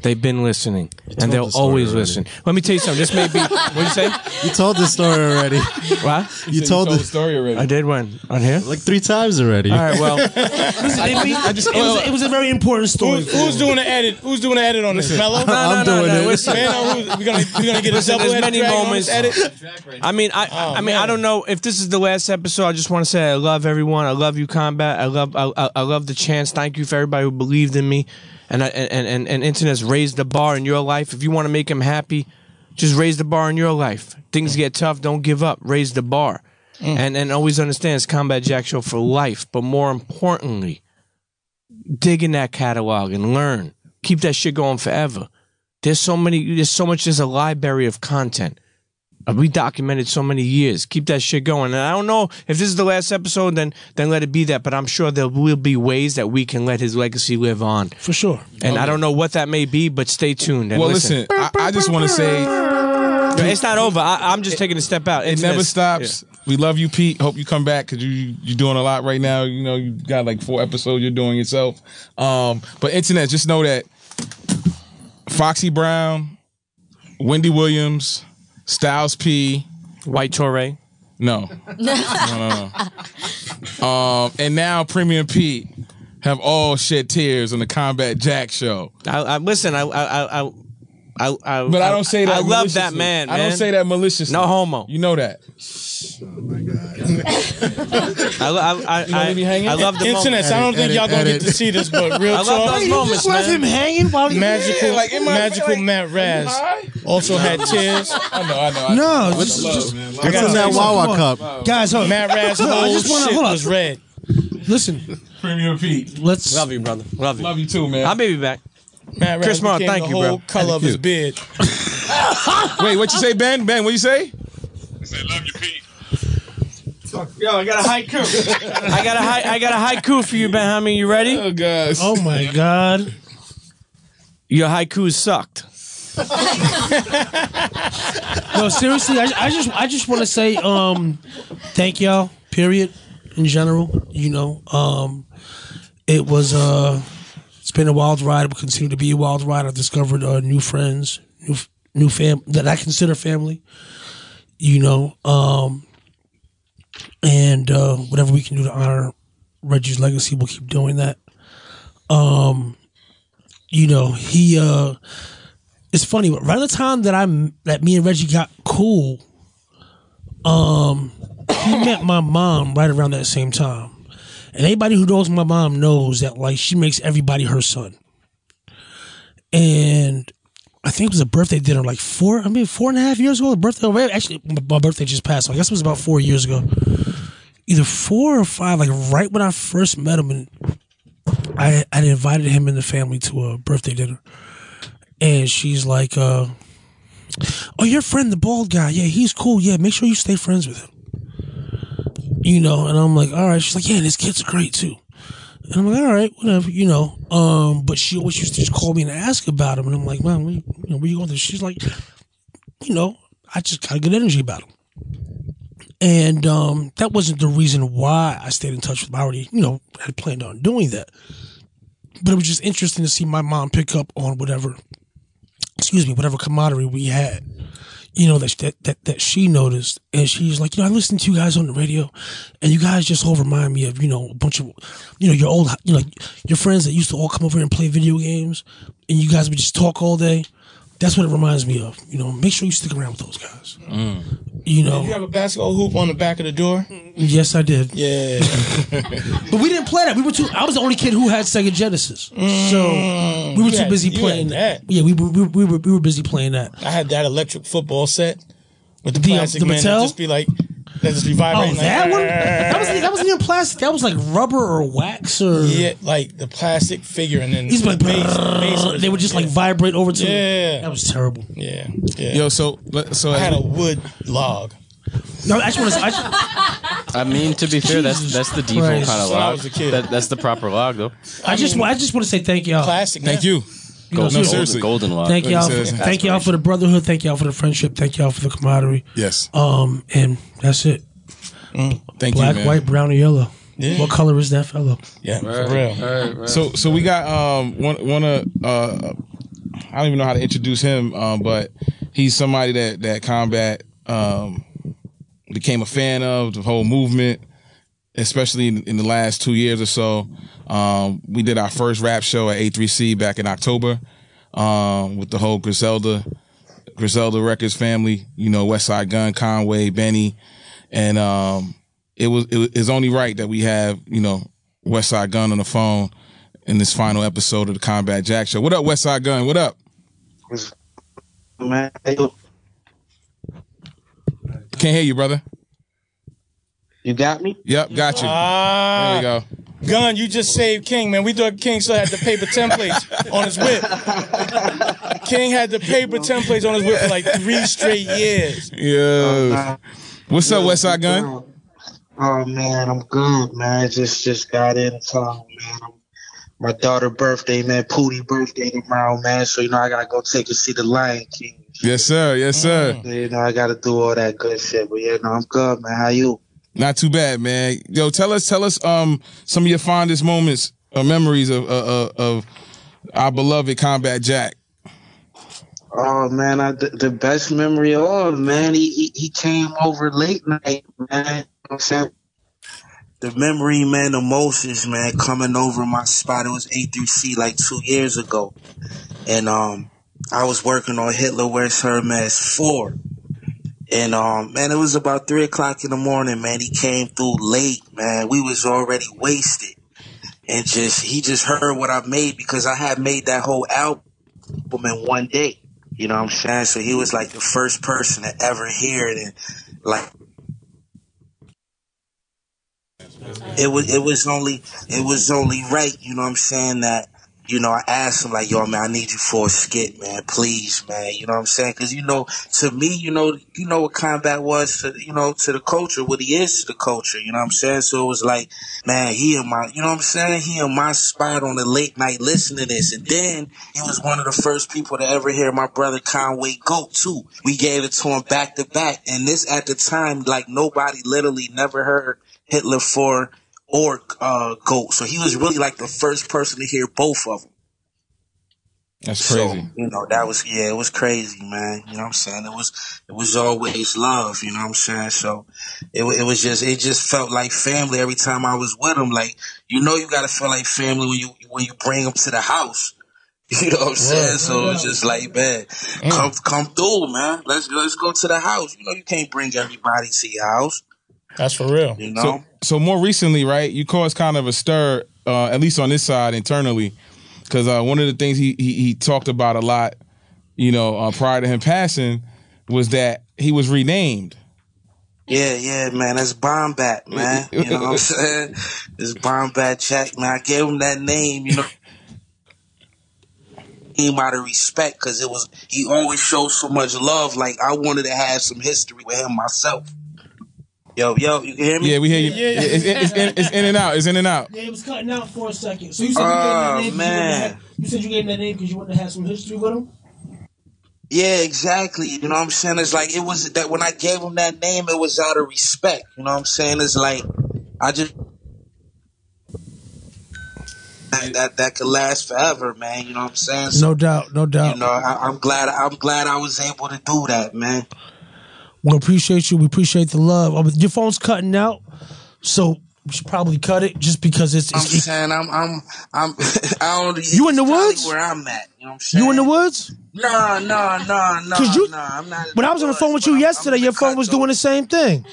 They've been listening, and they'll always listen. Let me tell you something. This may be. What did you say? You told this story already. What? You told the story already. I did when? On here? Like 3 times already. All right, well. It was a very important story. Who's doing the edit? Who's doing the edit on this? Mello? I'm doing it. Listen. We're gonna get a double There's edit many drag on moments. this edit. I mean, I don't know if this is the last episode. I just want to say I love everyone. I love you, Combat. I love the chance. Thank you for everybody who believed in me. And Internet's raised the bar in your life. If you want to make him happy, just raise the bar in your life. Things get tough, don't give up. Raise the bar. And always understand it's Combat Jack Show for life. But more importantly, dig in that catalog and learn. Keep that shit going forever. There's a library of content. We documented so many years. Keep that shit going. And I don't know if this is the last episode, then let it be that. But I'm sure there will be ways that we can let his legacy live on. For sure. And I don't know what that may be, but stay tuned. And Well, listen, I just want to say it's not over. I'm just taking a step out. it never stops. Yeah. We love you, Pete. Hope you come back because you're doing a lot right now. You know, you got like 4 episodes you're doing yourself. But Internet, just know that Foxy Brown, Wendy Williams, Styles P, White Torre. No. And now Premium Pete have all shed tears on the Combat Jack Show. Listen, but I don't say that. I love that man. I don't say that maliciously. No homo. You know that. Oh my God. I love the Internet. moments. I don't think y'all gonna get to see this, but real talk. I love those moments, left him hanging while he Magical Matt Raz also had tears. I know. No, What's in that Wawa cup? Guys, hold on. Matt Raz whole shit was red. Listen, Premium Pete. let's Love you, brother. Love you. Love you too, man. I'll be back. Matt Raz Chris Morrow, became thank the you, whole bro. color of his beard. Wait, what you say, Ben? Ben, what you say? I said, love you, Pete. Yo, I got a haiku. I got a haiku for you, Benhameen. You ready? Oh gosh. Oh my God. Your haikus sucked. No, seriously, I just want to say thank y'all. Period. In general, you know, it was it's been a wild ride. It will continue to be a wild ride. I've discovered new friends, new fam that I consider family. You know, and whatever we can do to honor Reggie's legacy, we'll keep doing that. You know, he it's funny, but right at the time that me and Reggie got cool, he met my mom right around that same time. And anybody who knows my mom knows that, like, she makes everybody her son. And I think it was a birthday dinner like 4.5 years ago. The birthday, actually, my birthday just passed. So I guess it was about 4 years ago. Either 4 or 5, like right when I first met him. And I had invited him and the family to a birthday dinner. And she's like, oh, your friend, the bald guy. Yeah, he's cool. Yeah, make sure you stay friends with him. You know, and I'm like, all right. She's like, yeah, and his kids are great too. And I'm like, all right, whatever, you know. But she always used to just call me and ask about him. And I'm like, man, where you going to? She's like, you know, I just got good energy about him. And that wasn't the reason why I stayed in touch with him. I already, you know, had planned on doing that. But it was just interesting to see my mom pick up on whatever camaraderie we had. You know, that she noticed, and she's like, you know, I listened to you guys on the radio, and you guys just all remind me of, you know, a bunch of, you know, your old, you know, your friends that used to all come over here and play video games, and you guys would just talk all day. That's what it reminds me of. You know, make sure you stick around with those guys. You know, Did you have a basketball hoop on the back of the door? Yes, I did. Yeah, but we didn't play that. I was the only kid who had Sega Genesis, so we were too busy playing that. Yeah, we were busy playing that. I had that electric football set with the plastic man. Mattel? Just be like, that just be vibrating. Oh, that one? That wasn't even plastic. That was like rubber or wax or like the plastic figure, and then he's like bass. They would just like vibrate over to. Yeah, that was terrible. Yeah. Yo, so I had a wood log. No, I just want to. I mean, to be fair, that's the default kind of When I log. was a kid. That's the proper log, though. I just want to say thank y'all. Classic. Thank you. Golden, golden log. Thank y'all. Thank y'all for the brotherhood. Thank y'all for the friendship. Thank y'all for the camaraderie. Yes. And that's it. Thank Black, you, man. white, brown, or yellow. Yeah. What color is that fellow? Yeah, for real. So we got I don't even know how to introduce him, but he's somebody that Combat became a fan of, the whole movement, especially in the last 2 years or so. We did our first rap show at A3C back in October with the whole Griselda Records family, Westside Gunn, Conway, Benny, and it's only right that we have, Westside Gunn on the phone in this final episode of the Combat Jack Show. What up, Westside Gunn? What up? Man, Can't hear you, brother. you got me? Yep, got you. There we go. Gun, you just saved King, man. We thought King still had the paper templates on his whip. King had the paper templates on his whip for like 3 straight years. Yeah. What's up, Westside Gunn? Oh man, I'm good, man. Just got in town, man. My daughter's birthday, man. Pootie birthday tomorrow, man. So I gotta go take a see the Lion King. Yes, sir. Yes, sir. I gotta do all that good shit. But I'm good, man. How you? Not too bad, man. Yo, tell us some of your fondest moments or memories of our beloved Combat Jack. Oh man, the best memory of all, man. He came over late night, man. You know what I'm saying? The memory, man, the emotions, man, coming over my spot. It was A3C like 2 years ago. And I was working on Hitler Wears Hermes 4. And man, it was about 3 o'clock in the morning, man. He came through late, man. We was already wasted. And he just heard what I made, because I had made that whole album in one day. You know what I'm saying? So he was like the first person to ever hear it, and like it was only right, you know what I'm saying, that I asked him, like, yo, man, I need you for a skit, man, please, man, you know what I'm saying? Because, to me, you know what Combat was to, to the culture, what he is to the culture, you know what I'm saying? So it was like, man, he in my, you know what I'm saying? He in my spot on the late night listening to this. And then he was one of the first people to ever hear my brother Conway Goat, too. We gave it to him back to back. And this, at the time, like, nobody literally never heard Hitler 4 or Goat. So he was really like the first person to hear both of them. That's crazy. So, that was, it was crazy, man. You know what I'm saying? It was always love, you know what I'm saying? So it just felt like family every time I was with him. Like, you gotta feel like family when you bring them to the house. You know what I'm saying? So it's just like, man, come through, man. Let's go to the house. You can't bring everybody to your house. That's for real. So more recently, right, you caused kind of a stir, at least on this side internally, because one of the things he talked about a lot, prior to him passing, was that he was renamed. Yeah, man. That's Bombat, man. You know what I'm saying? It's Bombat Jack, man. I gave him that name, out of respect, because he always showed so much love. Like, I wanted to have some history with him myself. Yo, you can hear me? Yeah, we hear you. Yeah. It's in and out. It's in and out. Yeah, it was cutting out for a second. So you said you gave him that name. Man. You said you gave him that name because you wanted to have some history with him. Yeah, exactly. You know what I'm saying? It's like, it was that when I gave him that name, it was out of respect. You know what I'm saying? It's like, I just that could last forever, man. You know what I'm saying? So, No doubt. I'm glad I was able to do that, man. We appreciate you. We appreciate the love. Your phone's cutting out, so we should probably cut it just because it's. I'm saying I don't. You in the woods? Where I'm at, you know what I'm saying? You in the woods? No. I'm not. When I was on the phone with you yesterday, your phone was doing the same thing.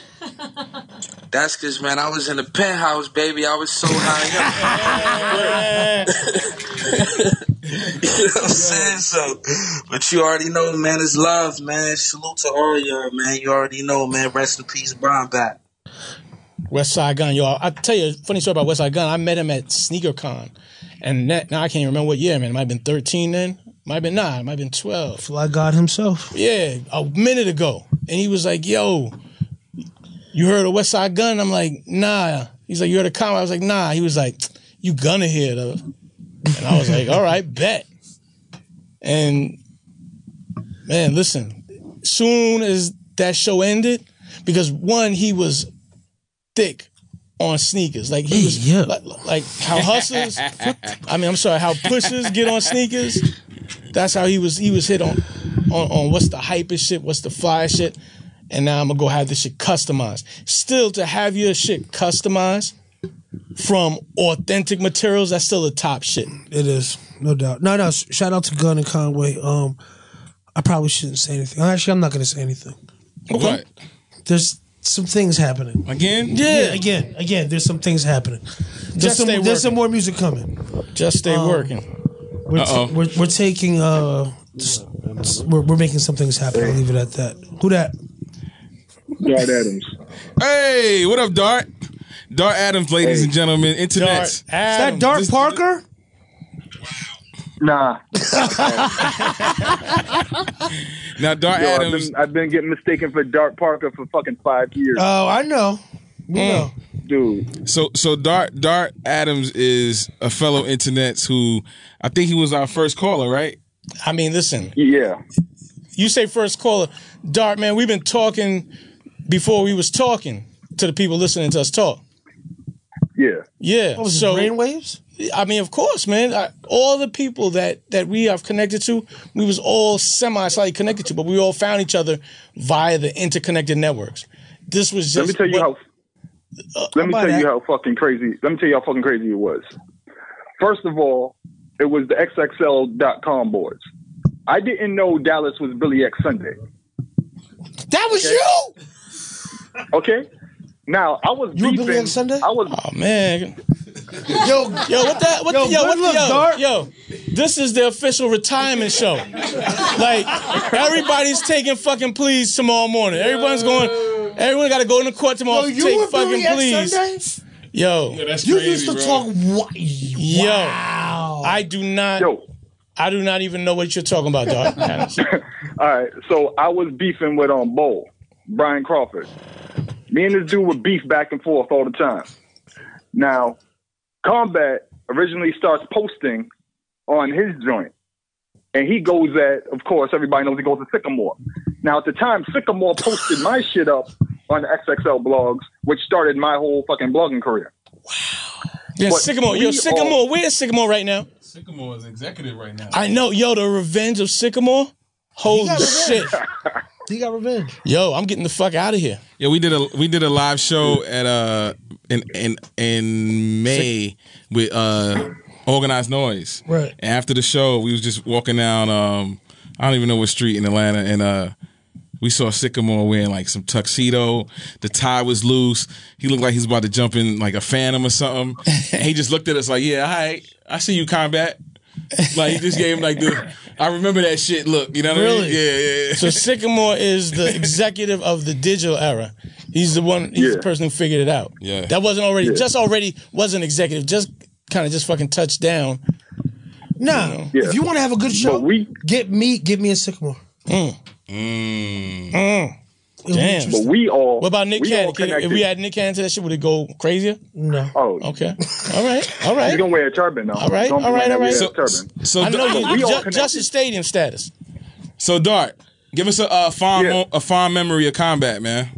That's because, man, I was in the penthouse, baby. I was so high up. You know what I'm saying? So, but you already know, man, it's love, man. Salute to all y'all, man. You already know, man. Rest in peace, Bombat. Westside Gunn, y'all. I'll tell you a funny story about Westside Gunn. I met him at SneakerCon. And now I can't even remember what year, man. It might have been 13 then. Might have been 9. Might have been 12. Fly God himself. Yeah, a minute ago. And he was like, yo, you heard of Westside Gunn? I'm like, nah. He's like, you heard of Conway? I was like, nah. He was like, you gonna hear though. And I was like, all right, bet. And man, listen, soon as that show ended, because one, he was thick on sneakers. Like he was like how hustlers, how pushers get on sneakers. That's how he was hit on what's the hypest shit, what's the fire shit, and now I'm gonna go have this shit customized. Still, to have your shit customized from authentic materials, that's still the top shit. It is, no doubt. No, shout out to Gunn and Conway. I probably shouldn't say anything. Actually, I'm not gonna say anything. What? There's some things happening. Again? Yeah, again. There's some things happening. There's some more music coming. Just stay working. We're taking we're making some things happen. I'll leave it at that. Who that? Dart Adams. Hey, what up, Dart? Dart Adams, ladies and gentlemen. Internet. Is that Dart Parker? Nah. Now, Dart Adams. I've been getting mistaken for Dart Parker for fucking 5 years. Oh, I know. We know. Dude. So Dart Adams is a fellow internets who I think he was our first caller, right? I mean, listen. Yeah. You say first caller. Dart, man, we've been talking before we was talking to the people listening to us talk. Yeah. Yeah. What was it, brainwaves? I mean, of course, man. All the people that we have connected to, we was all slightly connected to, but we all found each other via the interconnected networks. This was just. Let me tell you how fucking crazy. Let me tell you how fucking crazy it was. First of all, it was the XXL.com boards. I didn't know Dallas was Billy X Sunday. That was you. Okay. Now I was. You were Billy X Sunday. I was. Oh man. Yo, Yo, this is the official retirement show. Like, everybody's taking fucking pleas tomorrow morning. Everyone got to go in the court tomorrow to take fucking pleas. Yo, that's you crazy, used to talk. Wow. Yo, I do not even know what you're talking about, dog. All right, so I was beefing with Bull, Brian Crawford. Me and this dude would beef back and forth all the time. Now, Combat originally starts posting on his joint. And he goes of course, everybody knows he goes to Sycamore. Now, at the time, Sycamore posted my shit up on the XXL blogs, which started my whole fucking blogging career. Wow. Yeah, Sycamore. Sycamore. Where's Sycamore right now? Sycamore is executive right now. I know. Yo, the revenge of Sycamore? Holy shit. He got revenge. Yo, I'm getting the fuck out of here. Yeah, we did a live show at in May with Organized Noise. Right. And after the show, we was just walking down I don't even know what street in Atlanta, and we saw Sycamore wearing like some tuxedo. The tie was loose. He looked like he was about to jump in like a Phantom or something. And he just looked at us like, "Yeah, all right, I see you, Combat." Like, he just gave him like I remember that shit look, you know what I mean? Yeah. So Sycamore is the executive of the digital era. He's the one, the person who figured it out. Yeah. That wasn't wasn't executive, just fucking touched down. Nah, if you want to have a good show, get me a Sycamore. Damn. But we all. What about Nick Cannon? Connected. If we had Nick Cannon to that shit, would it go crazier? No. Oh. Okay. All right. He's gonna wear a turban though. All right. So I know you Justice Stadium status. So Dart, give us a fond memory of Combat, man.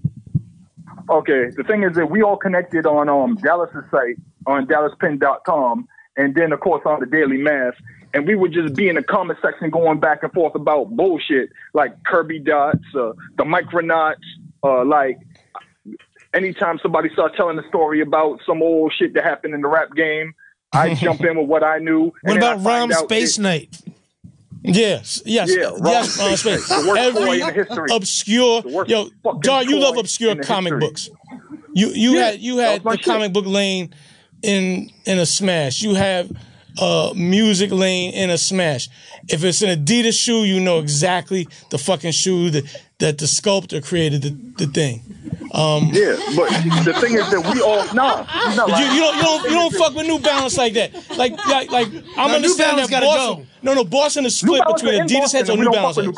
Okay. The thing is that we all connected on Dallas's site on DallasPenn.com, and then of course on the Daily Mass. And we would just be in the comment section going back and forth about bullshit like Kirby Dots, the Micronauts, like anytime somebody starts telling a story about some old shit that happened in the rap game, I jump in with what I knew. What about Rom Space Night? Yes. Yeah, Space. The worst Every boy in history. Obscure. Yo, Dart, you love obscure comic books. You had the comic book lane in a smash. You have music lane in a smash. If it's an Adidas shoe, you know exactly the fucking shoe that the sculptor created the thing. Yeah, but the thing is that we all you don't fuck with New Balance like that. Like I'm understanding that Boston. No, Boston is split between Adidas heads or New Balance heads.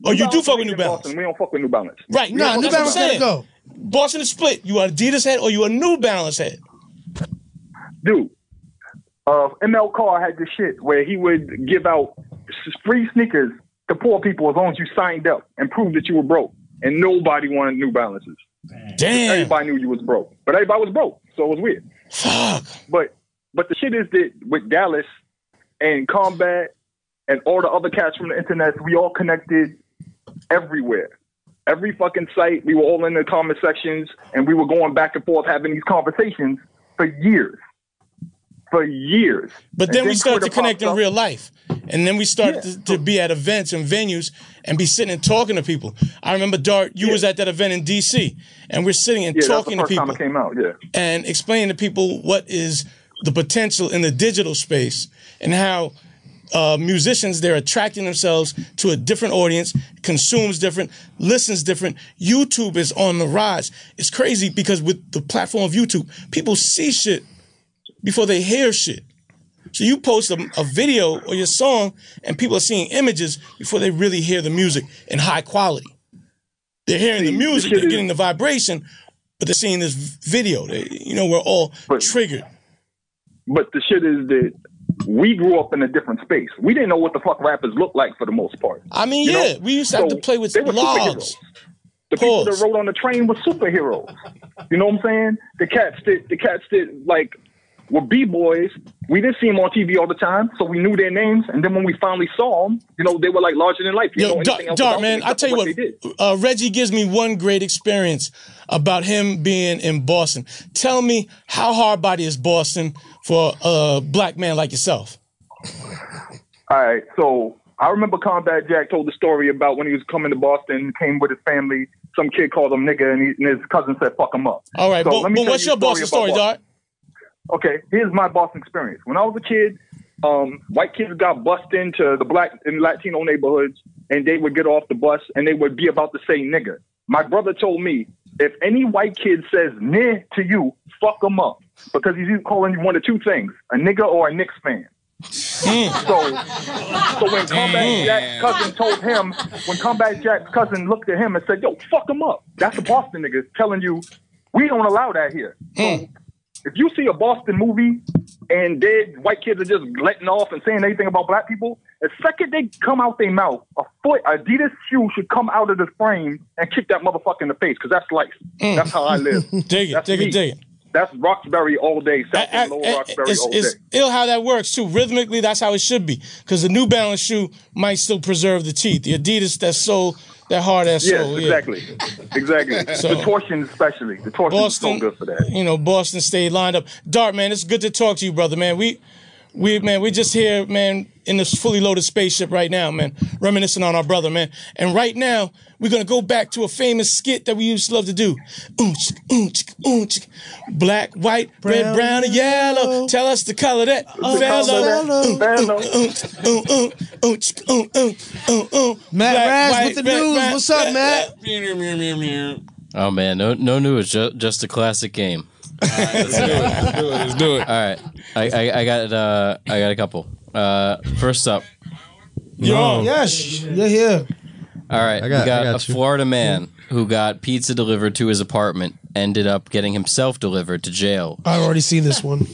Oh, you do fuck with New Balance. We don't fuck with New Balance. Right? No, New Balance gotta go. Boston is split. You are Adidas head or you are New Balance head. Dude. ML Carr had this shit where he would give out free sneakers to poor people as long as you signed up and proved that you were broke. And nobody wanted New Balances. Damn. Everybody knew you was broke. But everybody was broke, so it was weird. Fuck. But the shit is that with Dallas and Combat and all the other cats from the internet, we all connected everywhere. Every fucking site, we were all in the comment sections, and we were going back and forth having these conversations for years. For years. But then we started to Twitter connect in popped real up. life. And then we started to be at events and venues and be sitting and talking to people. I remember, Dart, you was at that event in D.C. and we're sitting and talking to people. That's the first time it came out, yeah. And explaining to people what is the potential in the digital space and how musicians, they're attracting themselves to a different audience, consumes different, listens different. YouTube is on the rise. It's crazy because with the platform of YouTube, people see shit before they hear shit. So you post a video or your song and people are seeing images before they really hear the music in high quality. They're hearing the music, they're getting the vibration, but they're seeing this video. We're all triggered. But the shit is that we grew up in a different space. We didn't know what the fuck rappers looked like for the most part. I mean, we used to have to play with they were logs. superheroes. The people that rode on the train were superheroes. You know what I'm saying? The cats that like were B-boys. We didn't see them on TV all the time, so we knew their names. And then when we finally saw them, they were like larger than life. Dart, man, I tell you what, Reggie gives me one great experience about him being in Boston. Tell me, how hard body is Boston for a black man like yourself? All right, so I remember Combat Jack told the story about when he was coming to Boston, came with his family. Some kid called him nigga, and his cousin said, fuck him up. All right, so but what's your Boston story, Dart? Okay, here's my Boston experience. When I was a kid, white kids got bussed into the black and Latino neighborhoods, and they would get off the bus, and they would be about to say nigga. My brother told me, if any white kid says nigga to you, fuck him up, because he's calling you one of two things, a nigga or a Knicks fan. So when Combat Jack's cousin told him, when Combat Jack's cousin looked at him and said, yo, fuck him up, that's a Boston nigga telling you, we don't allow that here. So if you see a Boston movie and dead white kids are just letting off and saying anything about black people, the second they come out their mouth, Adidas shoe should come out of the frame and kick that motherfucker in the face, because that's life. That's how I live. Dig it. That's Roxbury all day. South and Lower Roxbury all day. It's ill how that works, too. Rhythmically, that's how it should be. Because the New Balance shoe might still preserve the teeth. The Adidas, that hard-ass soul. Exactly. So, the torsion especially. The torsion is so good for that. Boston stayed lined up. Dart, man, it's good to talk to you, brother, man. We just here, man, in this fully loaded spaceship right now, man, reminiscing on our brother, man. And right now, we're going to go back to a famous skit that we used to love to do. Black, white, red, brown, and yellow. Tell us the color that Matt Raz with the news. What's up, Matt? Oh, man, no news, just a classic game. All right, let's do it. All right, I got a couple. First up, Yes, you're here. All right, we got a Florida man who got pizza delivered to his apartment, ended up getting himself delivered to jail. I've already seen this one.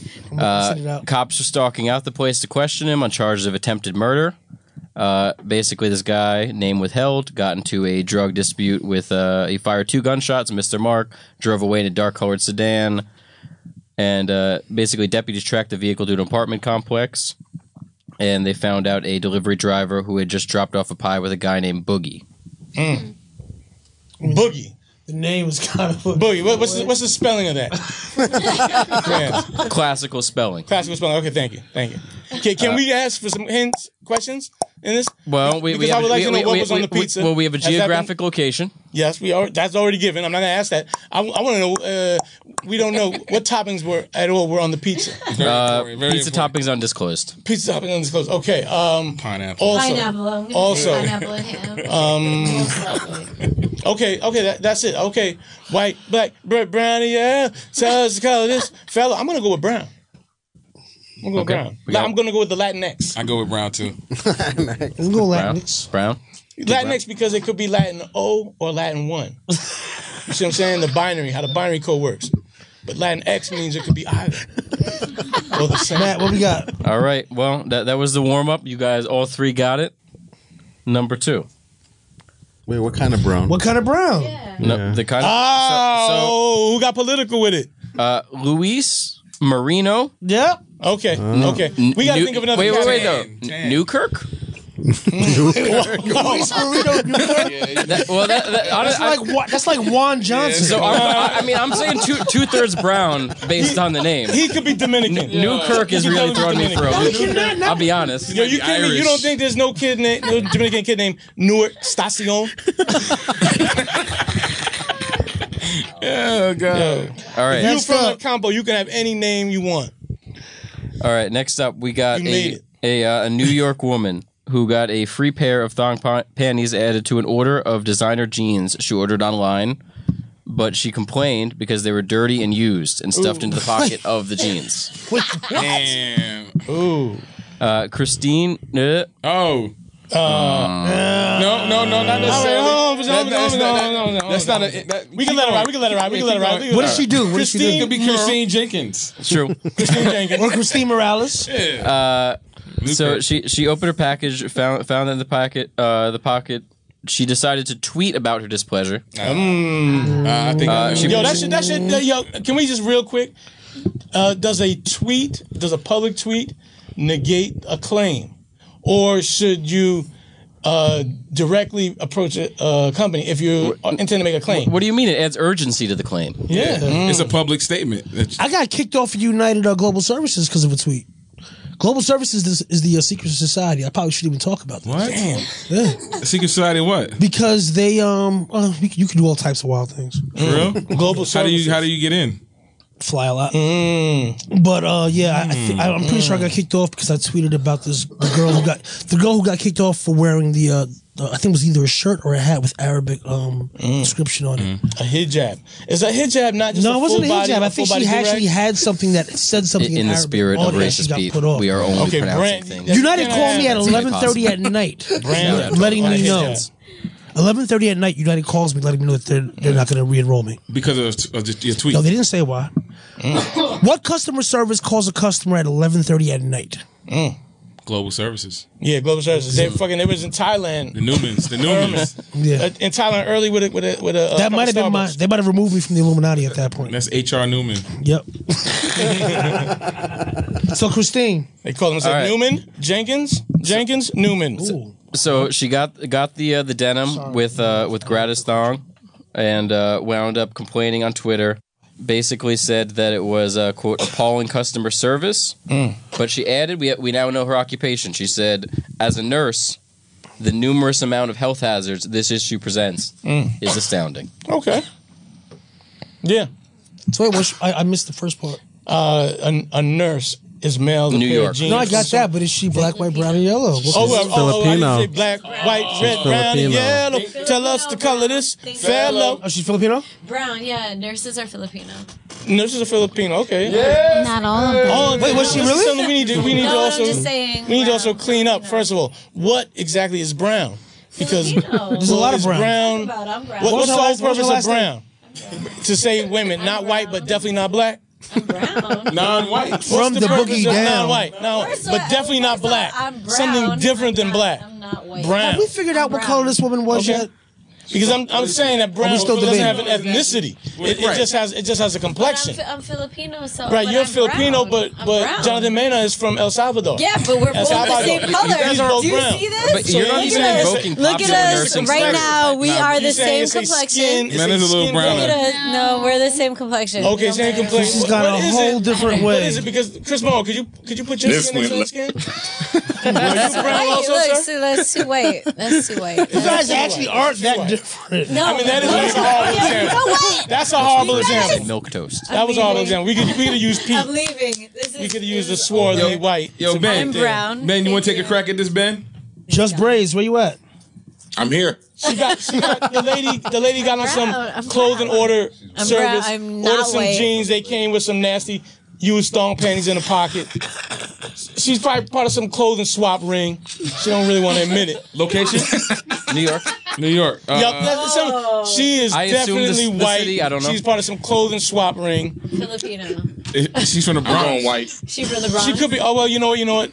Cops were stalking out the place to question him on charges of attempted murder. Basically, this guy, name withheld, got into a drug dispute with, he fired 2 gunshots, Mr. Mark, drove away in a dark-colored sedan, and basically deputies tracked the vehicle to an apartment complex, and they found out a delivery driver who had just dropped off a pie with a guy named Boogie. Boogie. The name is kind of Boogie. What's the spelling of that? Classical spelling. Classical spelling. Okay, thank you. Can we ask for some hints, questions in this? Well, we I would like to know what was on the pizza. Well, we have a geographic location. Yes, that's already given. I'm not going to ask that. I want to know. We don't know what toppings were on the pizza. Pizza toppings undisclosed. Pizza toppings undisclosed. Okay. Pineapple. Pineapple and ham. Okay. That's it. Okay. White, black, brown, yeah. Tell us the color of this fella. I'm gonna go with brown. I'm gonna go brown. I'm gonna go with the Latinx. I go with brown too. Let's go Latinx. Brown. Latinx because it could be Latin O or Latin 1. You see what I'm saying? The binary, how the binary code works. But Latin X means it could be either. Or the same. Matt, what we got? All right. Well, that was the warm up. You guys, all 3 got it. Number 2. Wait, what kind of brown? What kind of brown? Yeah. No, the kind of. Who got political with it? Luis Marino. Yep. Okay. We got to think of another. Wait, though. Newkirk? That's like Juan Johnson. So I'm saying 2/3 brown based on the name. He could be Dominican. Newkirk is really throwing me for a loop. I'll be honest. Yo, you kidding me? You don't think there's no Dominican kid named Newark Stacion? Oh God! All right. You from a combo? You can have any name you want. All right. Next up, we got a New York woman who got a free pair of thong panties added to an order of designer jeans she ordered online, but she complained because they were dirty and used and stuffed into the pocket of the jeans. Damn. Ooh. Christine. No, not necessarily. No. That's not a. We can let her ride. We can let her ride. What did she do? Christine could be Christine Jenkins. True. Christine Jenkins or Christine Morales. So she opened her package, found in the pocket. She decided to tweet about her displeasure. I think that should. Yo, can we just real quick? Does a public tweet negate a claim, or should you directly approach a company if you intend to make a claim? What do you mean? It adds urgency to the claim. Yeah. It's a public statement. I got kicked off of United Global Services because of a tweet. Global Services is the secret society. I probably shouldn't even talk about this. What? Damn. Yeah. Secret society what? Because they you can do all types of wild things. For real? Global Services. How do you get in? Fly a lot. But I'm pretty sure I got kicked off because I tweeted about the girl who got kicked off for wearing the I think it was either a shirt or a hat with Arabic inscription on it. A hijab. Is a hijab not just no? It wasn't a hijab. I think she actually rag? had something that said something in the Arabic. spirit of racist people. We are only pronouncing things. United called me at 11:30 at night, letting me know. 11:30 at night, United calls me, letting me know that they're not going to re-enroll me because of your tweet. No, they didn't say why. What customer service calls a customer at 11:30 at night? Global Services. Yeah, Global Services. They was in Thailand. The Newmans. Yeah, in Thailand early with a. That might have been mine. They might have removed me from the Illuminati at that point. That's HR Newman. Yep. So Christine, they call him Newman Jenkins Newman. Ooh. So she got the denim with gratis thong, and wound up complaining on Twitter. Basically said that it was quote appalling customer service, but she added we now know her occupation. She said, as a nurse, the numerous amount of health hazards this issue presents is astounding. Okay. Yeah. So wait, I missed the first part. A nurse is male. New York. No, I got that, but is she black, white, brown, and yellow? Filipino. Black, white, red, brown, and yellow. Tell us the color this fellow. Oh, she's Filipino? Brown, yeah. Nurses are Filipino. Nurses are Filipino. Okay. Yes. Not all of them. Oh, wait, was she really? We need to also clean up. First of all, what exactly is brown? Because there's a lot of brown. What's the whole purpose of brown? To say women, not white, but definitely not black. Brown. Non-white. From the boogie down. Non-white. No, but definitely not black. Something different than black. I'm not white. Brown. Have we figured out what color this woman was yet? Because I'm saying that brown doesn't have an ethnicity. It just has a complexion. I'm Filipino, so right. You're Filipino, but Jonathan Mena is from El Salvador. Yeah, but we're both the same color. Do you see this? But you're not even invoking Look at us right now. We are the same complexion. Mena's a little browner. No, we're the same complexion. Okay, same complexion. She's got a whole different way. What is it? Because Chris Morrow, could you put your skin next to her skin? That's too white. That's too white. You guys actually aren't that different. No. I mean, that's a horrible example. That's a horrible example. Milk toast. That was a horrible example. We could have used Pete. I'm leaving. We could have used the swarthy white. Yo, Ben. I'm brown. Ben, you want to take a crack at this, Ben? Just Braids, where you at? I'm here. She got the lady got on some clothing order service. Ordered some jeans. They came with some nasty used thong panties in the pocket. She's probably part of some clothing swap ring. She don't really want to admit it. Location? New York. New York. She is definitely white. City, I don't know. She's part of some clothing swap ring. Filipino. She's from the Bronx. White. She from the Bronx. She could be. Oh well, you know what?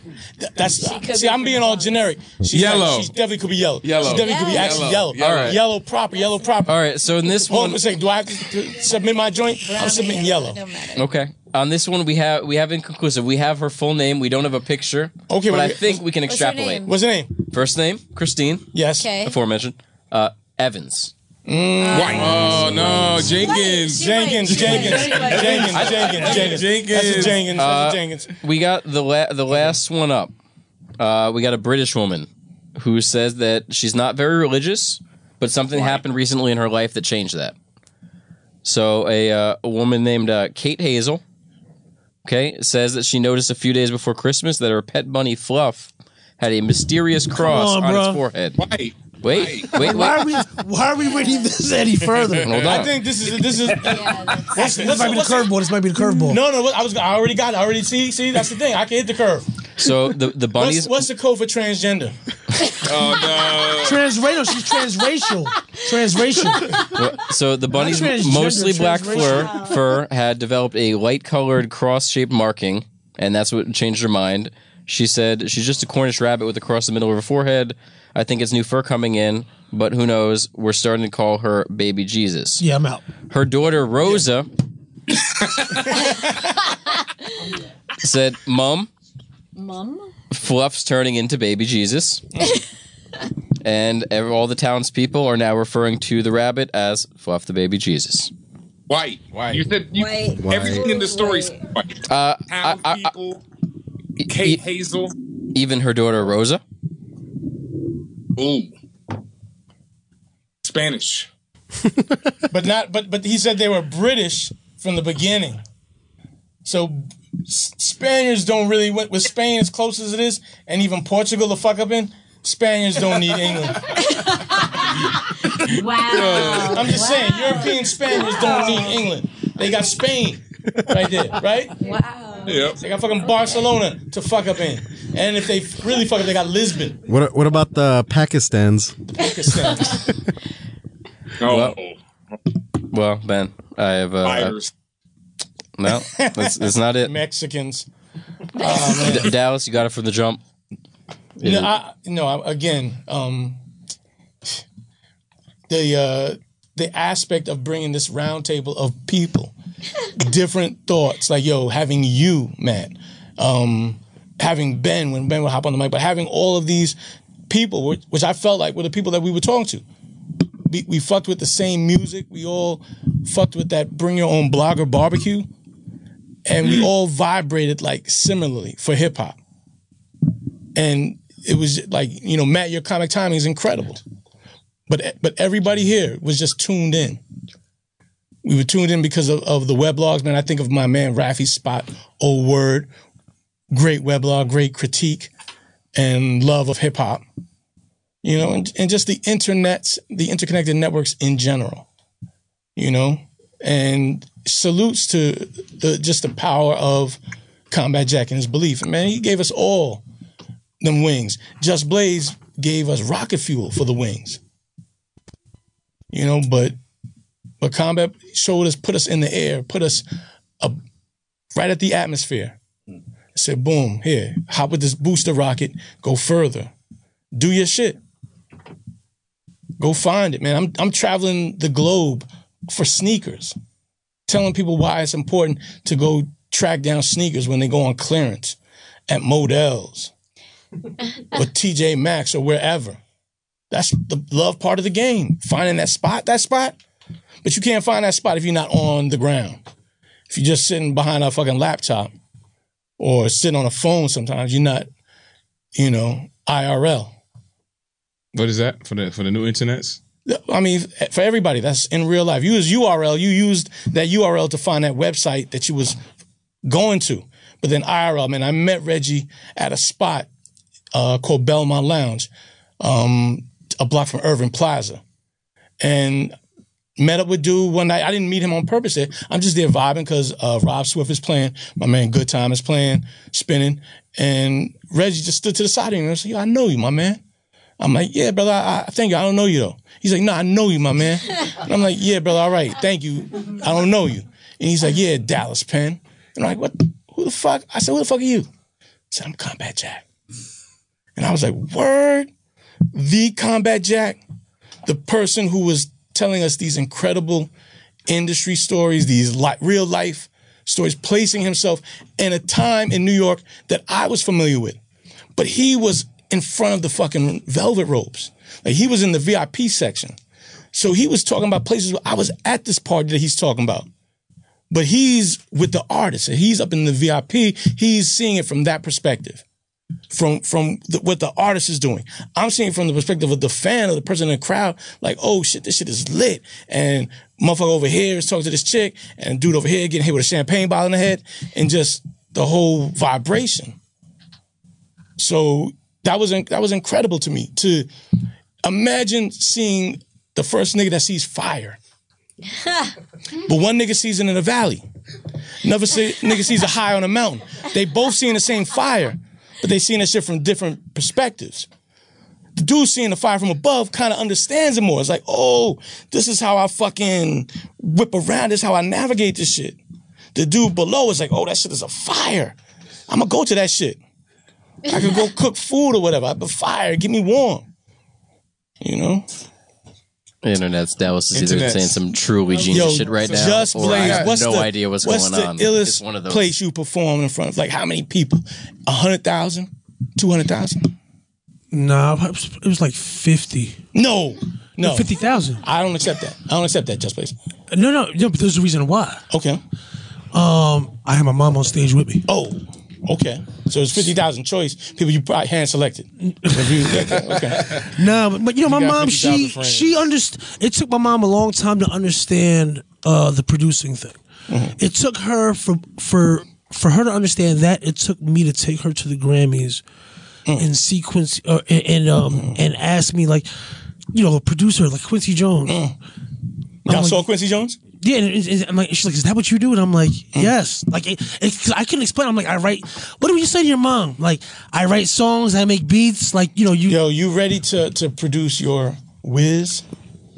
I'm being all generic. She's yellow. She definitely could be yellow. Yellow. She definitely could be actually yellow. All right. Yellow proper. Yellow proper. All right. So in this Hold one, on a second. Do I have to submit my joint? I'm submitting yellow. okay. On this one, we have inconclusive. We have her full name. We don't have a picture. Okay, but I think we can extrapolate. What's her name? First name, Christine. Yes. Okay. Aforementioned. Evans. White. Oh no, Jenkins. Jenkins. That's a Jenkins. We got the last one up. We got a British woman who says that she's not very religious, but something happened recently in her life that changed that. So a woman named Kate Hazel, says that she noticed a few days before Christmas that her pet bunny Fluff had a mysterious cross on its forehead. Wait. Why are we reading this any further? Hold on. I think this is. This might be the curveball. This might be the curvebeball. No. I already got it. I already see. That's the thing. I can hit the curve. So the bunnies. What's the code for transgender? Oh no. Transracial. She's transracial. So the bunny's mostly black fur had developed a light-colored cross-shaped marking, and that's what changed her mind. She said she's just a Cornish rabbit with a cross in the middle of her forehead. I think it's new fur coming in, but who knows? We're starting to call her Baby Jesus. Yeah, I'm out. Her daughter Rosa said, "Mom, Fluff's turning into Baby Jesus." And all the townspeople are now referring to the rabbit as Fluff the Baby Jesus. White. You said everything in the story's white. People, Kate Hazel. Even her daughter Rosa. Ooh. Spanish. But he said they were British from the beginning. So Spaniards don't really, with Spain as close as it is, and even Portugal to fuck up in, Spaniards don't need England. Wow. I'm just saying, European Spaniards don't need England. They got Spain right there, right? Wow. Yep. They got fucking Barcelona to fuck up in. And if they really fuck up, they got Lisbon. What about the Pakistans? Well, Ben, I have... no, that's not it. Mexicans. Dallas, you got it from the jump. Again, the aspect of bringing this round table of people, different thoughts, like, having you, Matt, having Ben, when Ben would hop on the mic, but having all of these people, which I felt like were the people that we were talking to. We fucked with the same music. We all fucked with that bring your own blogger barbecue. And we all vibrated like similarly for hip hop. And it was like, Matt, your comic timing is incredible. But everybody here was just tuned in. We were tuned in because of the weblogs, man. I think of my man Rafi's spot, Old Word, great weblog, great critique, and love of hip hop. And just the interconnected networks in general. And salutes to the power of Combat Jack and his belief. Man, he gave us all them wings. Just Blaze gave us rocket fuel for the wings. But Combat showed us, put us in the air, put us right at the atmosphere. Said, boom, here, hop with this booster rocket, go further. Do your shit. Go find it, man. I'm traveling the globe for sneakers, telling people why it's important to go track down sneakers when they go on clearance at Modell's or TJ Maxx or wherever. That's the love part of the game, finding that spot. But you can't find that spot if you're not on the ground. If you're just sitting behind a fucking laptop or sitting on a phone sometimes, you're not, IRL. What is that for the new internets? I mean, for everybody, that's in real life. You use URL. You used that URL to find that website that you was going to. But then IRL, man, I met Reggie at a spot called Belmont Lounge, a block from Irving Plaza. And met up with dude one night. I didn't meet him on purpose there. I'm just there vibing because Rob Swift is playing. My man Good Time is playing, spinning. And Reggie just stood to the side of me and said, I know you, my man. I'm like, yeah, brother, I thank you. I don't know you, though. He's like, no, I know you, my man. And I'm like, yeah, brother, all right, thank you. I don't know you. And he's like, yeah, Dallas, Penn. And I'm like, what? Who the fuck? I said, who the fuck are you? He said, I'm Combat Jack. And I was like, word? The Combat Jack? The person who was telling us these incredible industry stories, these real life stories, placing himself in a time in New York that I was familiar with. But he was in front of the fucking velvet ropes. Like he was in the VIP section. So he was talking about places where I was at this party that he's talking about. But he's with the artist, and he's up in the VIP. He's seeing it from that perspective, from what the artist is doing. I'm seeing it from the perspective of the fan or the person in the crowd, like, oh shit, this shit is lit. And motherfucker over here is talking to this chick, and dude over here getting hit with a champagne bottle in the head, and just the whole vibration. So that was incredible to me, to imagine seeing the first nigga that sees fire. But one nigga sees it in a valley. Another nigga sees it high on a mountain. They both seeing the same fire, but they seeing that shit from different perspectives. The dude seeing the fire from above kind of understands it more. It's like, oh, this is how I fucking whip around. This is how I navigate this shit. The dude below is like, oh, that shit is a fire. I'm gonna go to that shit. I can go cook food or whatever. The fire, get me warm. You know? The internet's Dallas is either saying some truly genius shit right now, Just or I have no idea what's going on. What's the illest place you perform in front of? Like how many people? 100,000? 200,000? No, it was like 50. No. 50,000. I don't accept that. I don't accept that, Just Place. No, but there's a reason why. Okay. I had my mom on stage with me. Oh, okay. So it's 50,000 choice. People you probably hand selected. Okay. No, but you know, my mom, she understood. It took my mom a long time to understand the producing thing. Mm-hmm. It took her for her to understand that. It took me to take her to the Grammys in sequence and ask me, like, you know, a producer like Quincy Jones. Y'all saw Quincy Jones? Yeah, and I'm like, she's like, is that what you do? And I'm like, yes. Like, I couldn't explain. I'm like, I write. What do you say to your mom? Like, I write songs, I make beats. Like, you know, you ready to produce your Wiz?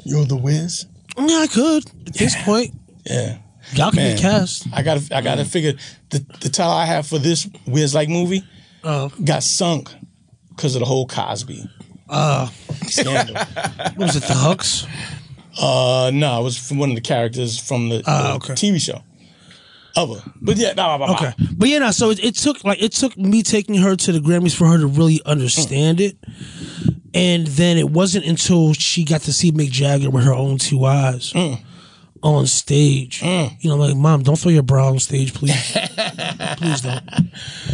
You're the Wiz? Yeah, I could at this point. Yeah, y'all can be cast. I gotta figure the title I have for this Wiz-like movie got sunk because of the whole Cosby scandal. What was it, The Hucks? No, it was from one of the characters from the TV show. But yeah, okay. But yeah, no, so it took me taking her to the Grammys for her to really understand it. And then it wasn't until she got to see Mick Jagger with her own two eyes on stage. You know, like, Mom, don't throw your bra on stage, please. Please don't.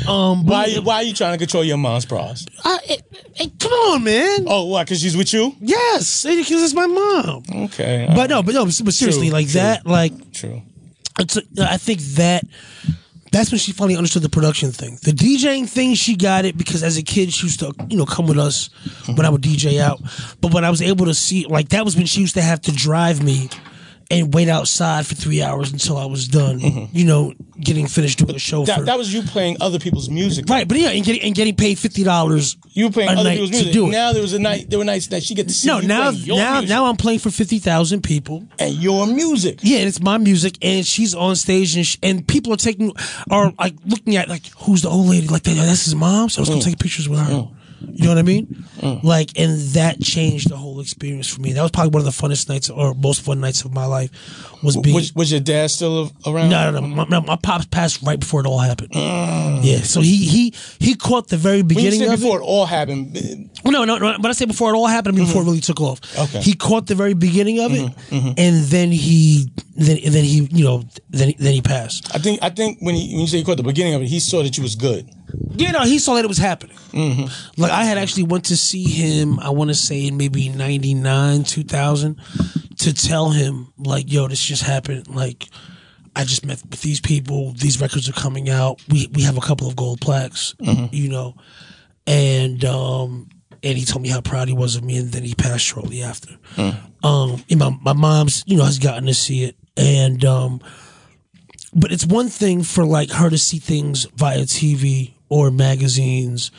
Why are you trying to control your mom's bras? Come on, man. Oh, why? Because she's with you? Yes, because it's my mom. Okay. But seriously, that, like, true. I think that's when she finally understood the production thing. The DJing thing, she got it because as a kid she used to, you know, come with us when I would DJ out. But when I was able to see, like, that was when she used to have to drive me and wait outside for 3 hours until I was done, you know, getting finished doing a show. That was you playing other people's music, right? But yeah, and getting paid $50. You were playing other people's music. Now there were nights that she get to see. No, now I'm playing for 50,000 people and your music. Yeah, and it's my music, and she's on stage, and people are like looking at, like, who's the old lady? Like, that's his mom. So I was gonna take pictures with her. You know what I mean? Like, and that changed the whole experience for me. That was probably one of the funnest nights, or most fun nights of my life. Was your dad still around? No. My pops passed right before it all happened. Yeah, so he caught the very beginning when you say of before it. All happened. No. But I say before it all happened, I mean before it really took off. Okay. He caught the very beginning of it, and then he passed. I think when you say he caught the beginning of it, he saw that you was good. Yeah, no, he saw that it was happening. Like, I had actually went to see him, I want to say in maybe 99, 2000, to tell him, like, yo, this just happened. Like, I just met with these people. These records are coming out. We have a couple of gold plaques, you know. And he told me how proud he was of me, and then he passed shortly after. And my mom's, you know, has gotten to see it. And but it's one thing for, like, her to see things via TV or magazines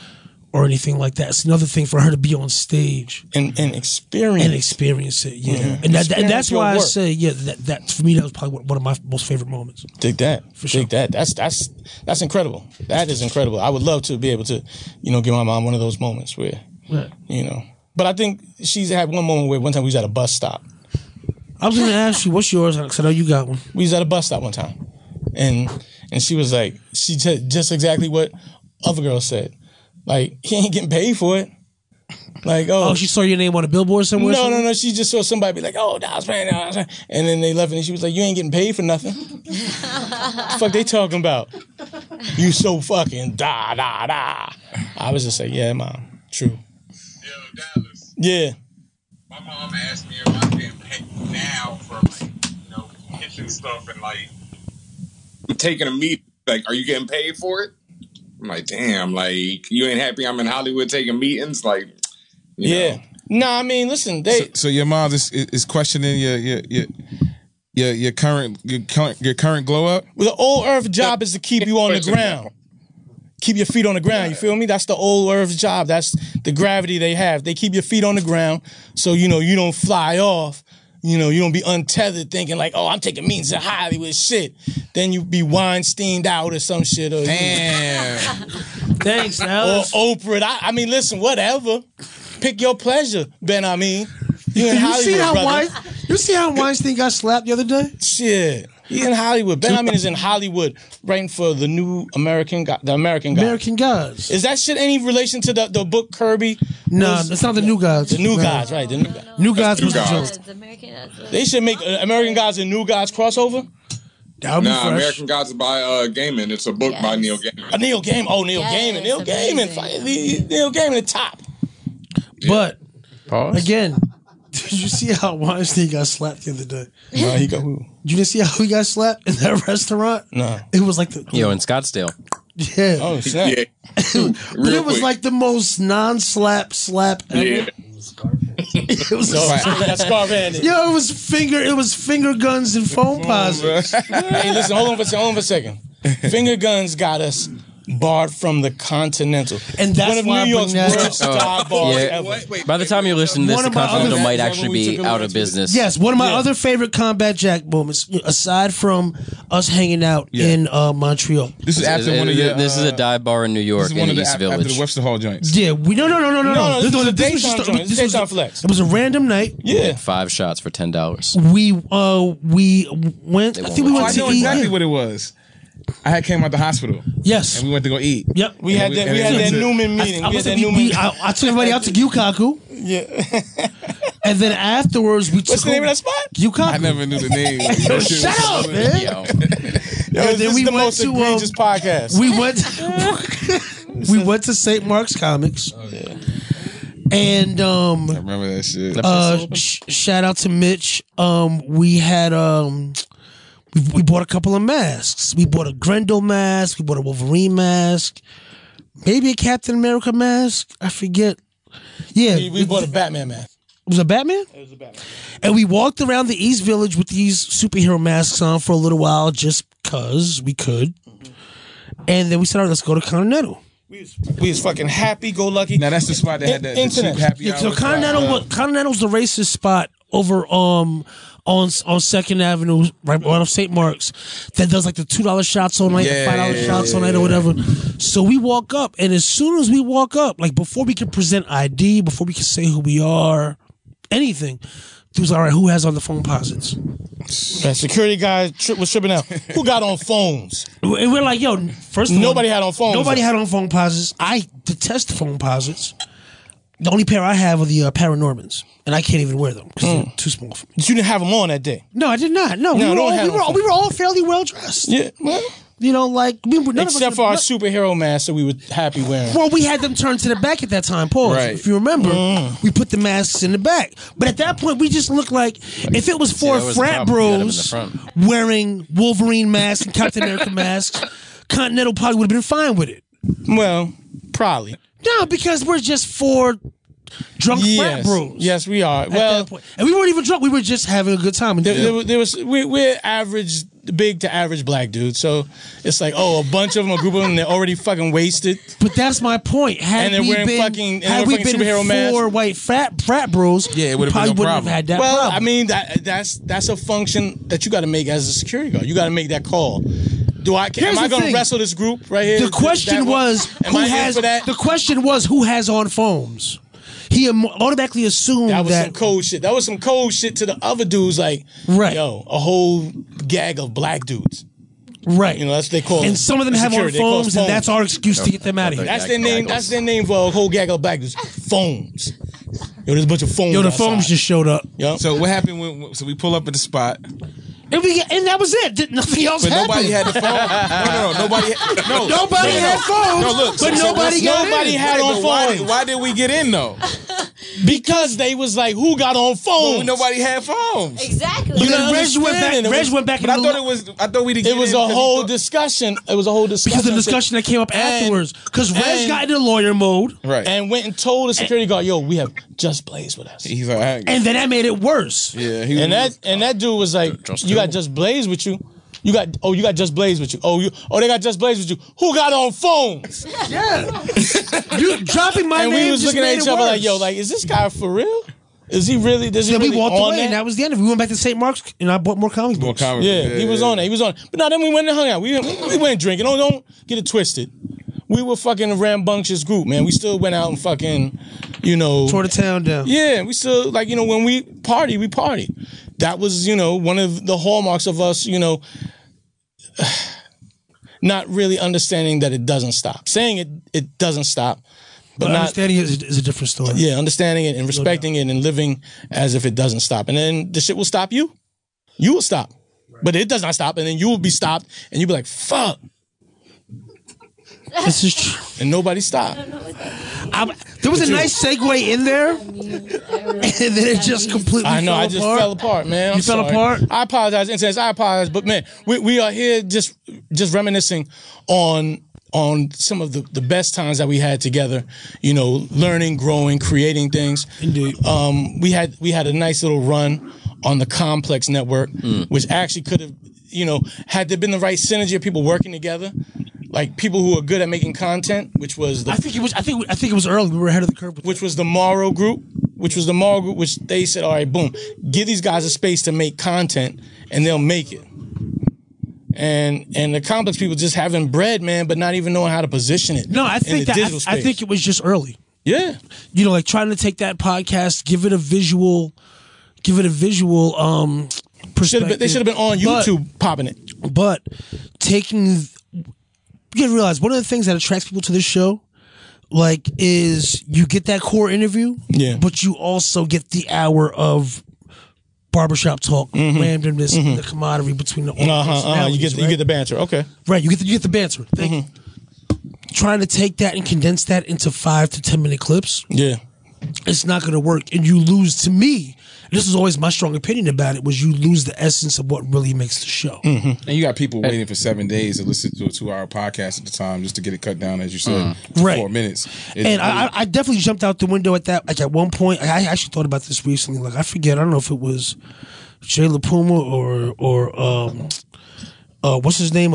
or anything like that. It's another thing for her to be on stage and experience it. Yeah, and that's why I say, yeah, that for me, that was probably one of my most favorite moments. Dig that, for sure. Dig that. That's incredible. That is incredible. I would love to be able to, you know, give my mom one of those moments where, you know. But I think she's had one moment where one time we was at a bus stop. I was going to ask you, what's yours? Because I know you got one. We was at a bus stop one time, and she was like, she said just exactly what other girls said. Like, he ain't getting paid for it. Like, oh, she saw your name on a billboard somewhere? No. She just saw somebody be like, oh, that was paying. And then they left, and she was like, you ain't getting paid for nothing. What the fuck they talking about? You so fucking da. I was just like, yeah, Mom, true. Yo, Dallas. Yeah. My mom asked me if I'm getting paid now for, like, you know, kitchen stuff and, like, taking a meet. Like, are you getting paid for it? I'm like, damn, like, you ain't happy I'm in Hollywood taking meetings? Like, you know. No, I mean, listen, So your mom is questioning your current glow up? Well, the old earth job is to keep you on the ground. Keep your feet on the ground, you feel me? That's the old earth job. That's the gravity they have. They keep your feet on the ground so, you know, you don't fly off. You know, you don't be untethered thinking like, oh, I'm taking meetings in Hollywood shit. Then you be Weinsteined out or some shit. Or, Damn. Thanks, Alex. Or Oprah. I mean, listen, whatever. Pick your pleasure, Benhameen. You in Hollywood, brother. You see how Weinstein got slapped the other day? Shit. He in Hollywood. Benhameen is in Hollywood writing for the new American Gods. American Gods. Is that shit any relation to the book Kirby? No, it's not the New Gods. The New Gods, right. The New Gods was the joke. They should make American Gods and New Gods crossover. Nah, American Gods is by Gaiman. It's a book by Neil Gaiman. Neil Gaiman. Oh, Neil Gaiman. Neil Gaiman. Neil Gaiman the top. But, again, did you see how Weinstein got slapped the other day? No, he got who? You didn't see how he got slapped in that restaurant? No. It was like the... Yo, in Scottsdale. Yeah. Oh, snap. Yeah. But it was like the most non-slap ever. Yeah. It was That's Scar-handed. Yo, it was finger guns and phone posits. Hey, listen, hold on for a second. Finger guns got us barred from the Continental. And that's one of why New York's worst star bars ever. By the time you listen to this, One the of my Continental other- might actually be out of business. Yes, one of my other favorite Combat Jack moments, aside from us hanging out in Montreal. This is after one of your... This is a dive bar in New York in East after Village. the Webster Hall joints. Yeah, we no. This was a was daytime just joint. This was daytime flex. It was a random night. Yeah. 5 shots for $10. We went. I think we went I to know eat. exactly what it was. I had came out the hospital. Yes. And we went to go eat. Yep. We had that Newman meeting. I took everybody out to Gyukaku. Yeah. And then afterwards, we took... What's the name of that spot? Gyukaku. I never knew the name. Shut up, man. Yo, And then this we is the went most to, egregious podcast. We went to St. Mark's Comics. And I remember that shit. shout out to Mitch. We had we bought a couple of masks. We bought a Grendel mask. We bought a Wolverine mask. Maybe a Captain America mask. I forget. Yeah, we bought a Batman mask. It was a Batman? It was a Batman. And we walked around the East Village with these superhero masks on for a little while just because we could. And then we said, all right, let's go to Continental. We was fucking happy-go-lucky. Now, that's the spot that had the Internet. cheap happy Yeah, hour. so Continental's the racist spot over on 2nd Avenue, right off St. Mark's, that does like the $2 shots all night, the $5 shots all night or whatever. So we walk up, and as soon as we walk up, like before we can present ID, before we can say who we are, anything, he was all right, who has on the phone posits? That security guy was tripping out. Who got on phones? And we're like, yo, first of all, Nobody had on phones. Nobody had on phone posits. I detest phone posits. The only pair I have are the Paranormans, and I can't even wear them because they're too small for me. But you didn't have them on that day. No, I did not. No, we were all fairly well dressed. Yeah, well, you know, like except for our superhero masks that we were happy wearing. Well, we had them turned to the back at that time, Paul. Right. If you remember, we put the masks in the back. But at that point, we just looked like if it was four frat bros wearing Wolverine masks and Captain America masks, Continental probably would have been fine with it. Well, probably. No, because we're just four drunk frat bros. Yes, we are. At that point. And we weren't even drunk. We were just having a good time. We're average, big to average black dudes. So it's like, oh, a bunch of them, a group of them, they're already fucking wasted. But that's my point. And they're wearing fucking superhero masks. Four white frat bros, yeah, it would have been no problem. Had that well, problem. I mean, that's a function that you got to make as a security guard. You got to make that call. Am I going to wrestle this group right here? The question was who has on phones. He automatically assumed that was some cold shit. That was some cold shit to the other dudes. Like, yo, a whole gag of black dudes. Right. You know, that's what they call it. And some of them have on Security. They call it phones, and that's our excuse to get them out of here. That's their name. That's their name for a whole gaggle of black dudes. Phones. Yo, there's a bunch of phones. Yo, the outside. phones just showed up. Yo. So what happened when? So we pull up at the spot. And that was it. Nothing else But happened. nobody had the phone. No. Nobody had phones. No, look. But nobody had on phones. Why did we get in though? Because they was like, who got on phones? Well, nobody had phones. Exactly. You know, Reg went back. But I thought we did. It was a whole discussion. It was a whole discussion. Because the discussion that came up afterwards. Because Reg got into lawyer mode. Right. And went and told the security guard, yo, we have Just Blaze with us. He's like, and then that made it worse. Yeah. And that dude was like, you got Just Blaze with you. You got Just Blaze with you. They got Just Blaze with you. Who got on phones? Yeah. You dropping my and name. We was just looking at made each it other worse. like, yo, like, is this guy for real? Is he really? Does he Then really we walked on away, that? and that was the end of it. We went back to St. Mark's, and I bought more comic books. Yeah, he was on it. He was on it. But now then we went and hung out. We went drinking. Don't get it twisted. We were fucking a rambunctious group, man. We still went out and fucking, tore the town down. Yeah, we still, like, when we party, we party. That was, one of the hallmarks of us, not really understanding that it doesn't stop. Saying it doesn't stop. But understanding it is a different story. Yeah, understanding it and respecting it and living as if it doesn't stop. And then the shit will stop you. You will stop. But it does not stop. And then you will be stopped. And you'll be like, fuck. This is true. And nobody stopped. There was a nice segue in there. And then it just completely I know, fell I just apart. fell apart, man. You fell apart? I apologize. I apologize. But, man, we are here just reminiscing on some of the best times that we had together, learning, growing, creating things. Indeed. We had a nice little run on the Complex Network, which actually could have, had there been the right synergy of people working together, like people who are good at making content, which was I think it was early. We were ahead of the curve. Which was the Morrow group, which they said, all right, boom, give these guys a space to make content, and they'll make it. And the Complex people just having bread, man, but not even knowing how to position it. No, I think I think it was just early. Yeah, like trying to take that podcast, give it a visual perspective. They should have been on YouTube popping it. But you gotta realize one of the things that attracts people to this show, is you get that core interview, but you also get the hour of barbershop talk, randomness, the camaraderie between the personalities. You get the banter. Okay, right. You get the banter. Thank you. Trying to take that and condense that into 5 to 10 minute clips. Yeah, it's not going to work, and you lose. To me, this is always my strong opinion about it. Was you lose the essence of what really makes the show. And you got people waiting for 7 days to listen to a 2-hour podcast at the time just to get it cut down, as you said, to 4 minutes. And I definitely jumped out the window at that. Like at one point, I actually thought about this recently. Like I forget, I don't know if it was Jay LaPuma or what's his name?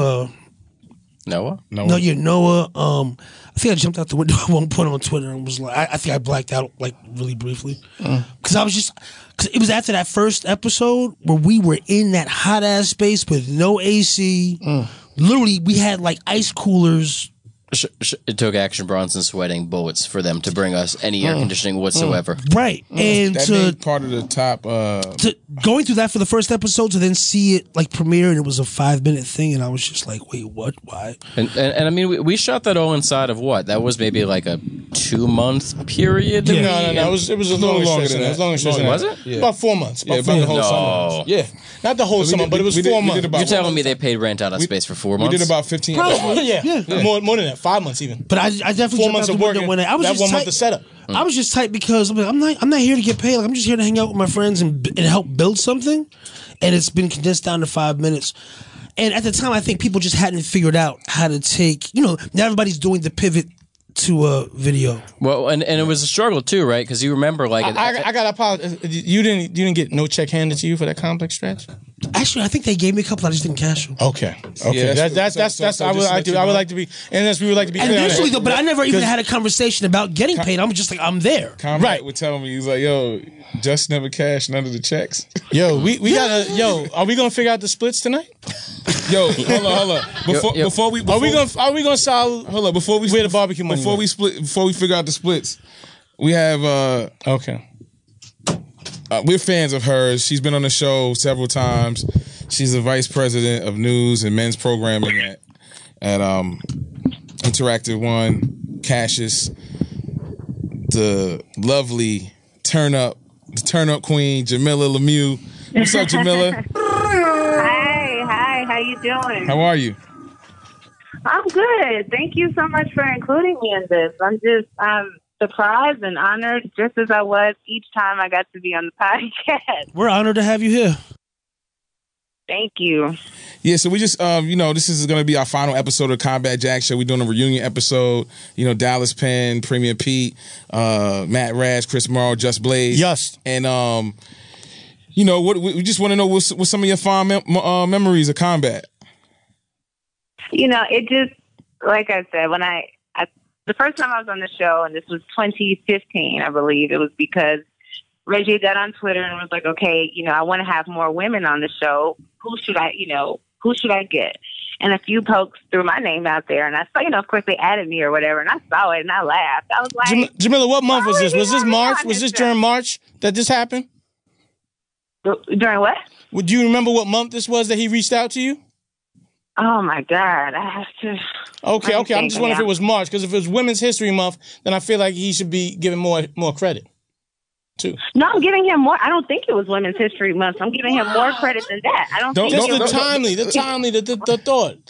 Noah. No, yeah, Noah. I think I jumped out the window at one point on Twitter and was like, I think I blacked out like really briefly because because it was after that first episode where we were in that hot ass space with no AC. Literally, we had like ice coolers. It took Action Bronson sweating bullets for them to bring us any air conditioning whatsoever. Right. And that made part of the top. Going through that for the first episode to then see it like premiere, and it was a 5-minute thing, and I was just like, wait, what? Why? And I mean, we shot that all inside of what? That was maybe like a 2-month period? No, it was a little longer than that. Was it? Yeah. About 4 months. Yeah, About the whole summer. Yeah. Not the whole summer, but it was 4 months. You're telling me they paid rent out of space for 4 months? We did about 15 Yeah. More than that. 5 months even. But I definitely 4 months of working. When I was that just 1 month tight. of setup. I was just tight because I'm not here to get paid. Like I'm just here to hang out with my friends and help build something. And it's been condensed down to 5 minutes. And at the time, I think people just hadn't figured out how to take. Now everybody's doing the pivot to a video. Well, and it was a struggle too, right? Because you remember, like, I got to apologize. You didn't get no check handed to you for that Complex stretch. Actually, I think they gave me a couple. I just didn't cash them. Okay. Yeah, that's I would like to be, and that's we would like to be. And clear on initially, that. though, but I never even had a conversation about getting paid. I'm just like, I'm there. Right. Would tell me, he's like, yo, just never cashed none of the checks. Yo, we gotta. Yo, are we gonna figure out the splits tonight? Yo, hold on. Before we gonna solve? Hold on. Before we where the barbecue money? Before we figure out the splits, we have okay. We're fans of hers. She's been on the show several times. She's the vice president of news and men's programming at Interactive One. Cassius, the lovely turn up queen, Jamiliah Lemieux. What's up, Jamiliah? Hi, how you doing? How are you? I'm good. Thank you so much for including me in this. I'm surprised and honored, just as I was each time I got to be on the podcast. We're honored to have you here. Thank you. Yeah, so we just, this is going to be our final episode of Combat Jack Show. We're doing a reunion episode. Dallas Penn, Premier Pete, Matt Rash, Chris Morrow, Just Blaze. Yes. And, we just want to know what some of your fond memories of combat. It just, like I said, when the first time I was on the show, and this was 2015, I believe, it was because Reggie got on Twitter and was like, okay, I want to have more women on the show. Who should I get? And a few folks threw my name out there, and I saw, of course they added me or whatever, and I saw it and I laughed. I was like, Jamiliah, what month was this? Was this March? Was this during March that this happened? During what? Do you remember what month this was that he reached out to you? Oh my God, I have to. Okay. I'm just wondering if it was March, because if it was Women's History Month, then I feel like he should be given more credit too. No, I'm giving him more. I don't think it was Women's History Month. I'm giving him more credit than that. I don't think the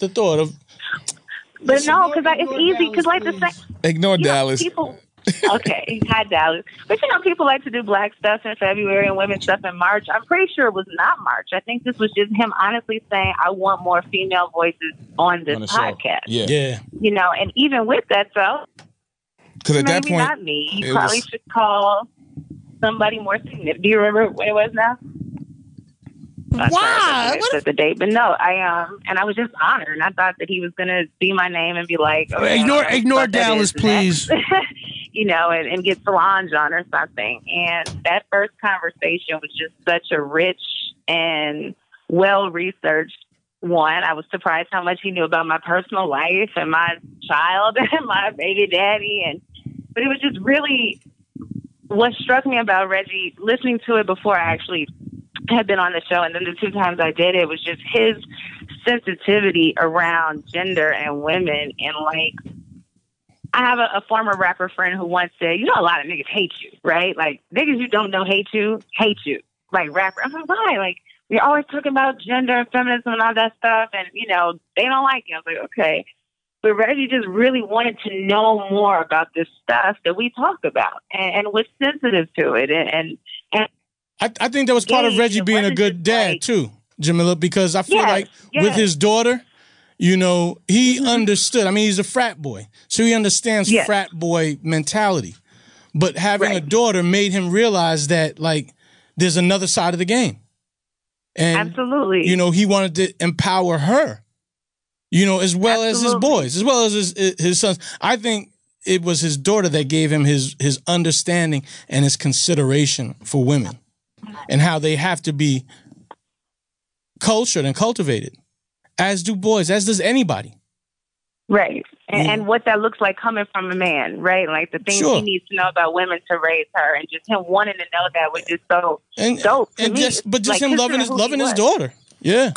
thought of. But no, because it's easy. Because like the same. Ignore Dallas. People. Okay, hi Dallas. But people like to do black stuff in February and women's stuff in March. I'm pretty sure it was not March. I think this was just him honestly saying, I want more female voices on this podcast. Yeah. And even with that, so because at that maybe point, not me. You probably should call somebody more significant. Do you remember what it was now? Why? What the date? But no, I was just honored, and I thought that he was gonna see my name and be like, ignore Dallas, please. And get Solange on or something. And that first conversation was just such a rich and well-researched one. I was surprised how much he knew about my personal life and my child and my baby daddy. But it was just really what struck me about Reggie, listening to it before I actually had been on the show, and then the two times I did it, was just his sensitivity around gender and women. And I have a former rapper friend who once said, a lot of niggas hate you, right? Like, niggas you don't know hate you. Like, rapper. I'm like, why? Like, we're always talking about gender and feminism and all that stuff, and, they don't like you. I was like, okay. But Reggie just really wanted to know more about this stuff that we talk about and was sensitive to it. And I think that was part of Reggie being a good dad, too, Jamiliah, because I feel like with his daughter, he understood. I mean, he's a frat boy, so he understands frat boy mentality. But having a daughter made him realize that, there's another side of the game. And, absolutely. He wanted to empower her, as well as his boys, as well as his sons. I think it was his daughter that gave him his understanding and his consideration for women and how they have to be cultured and cultivated, as do boys, as does anybody. Right. And what that looks like coming from a man, right? Like the things he needs to know about women to raise her, and just him wanting to know that was just so dope to me. But him loving his daughter. Yeah.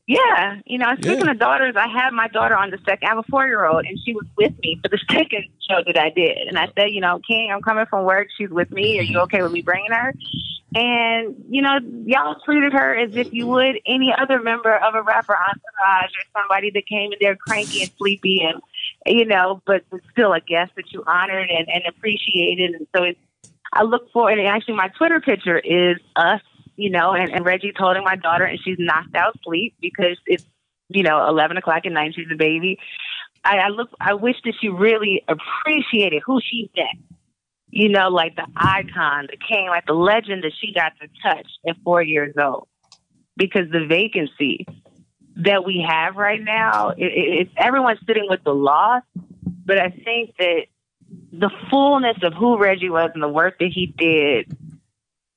Yeah. Speaking of daughters, I had my daughter on the second. I have a 4-year-old, and she was with me for the second show that I did. And I said, King, I'm coming from work. She's with me. Are you okay with me bringing her? And, y'all treated her as if you would any other member of a rapper entourage or somebody that came in there cranky and sleepy and, but still a guest that you honored and appreciated. And so I look forward, and actually my Twitter picture is us, and Reggie holding my daughter, and she's knocked out sleep because it's, 11 o'clock at night. She's a baby. I wish that she really appreciated who she's been. Like the icon, the king, like the legend that she got to touch at 4 years old. Because the vacancy that we have right now, it's everyone's sitting with the loss. But I think that the fullness of who Reggie was and the work that he did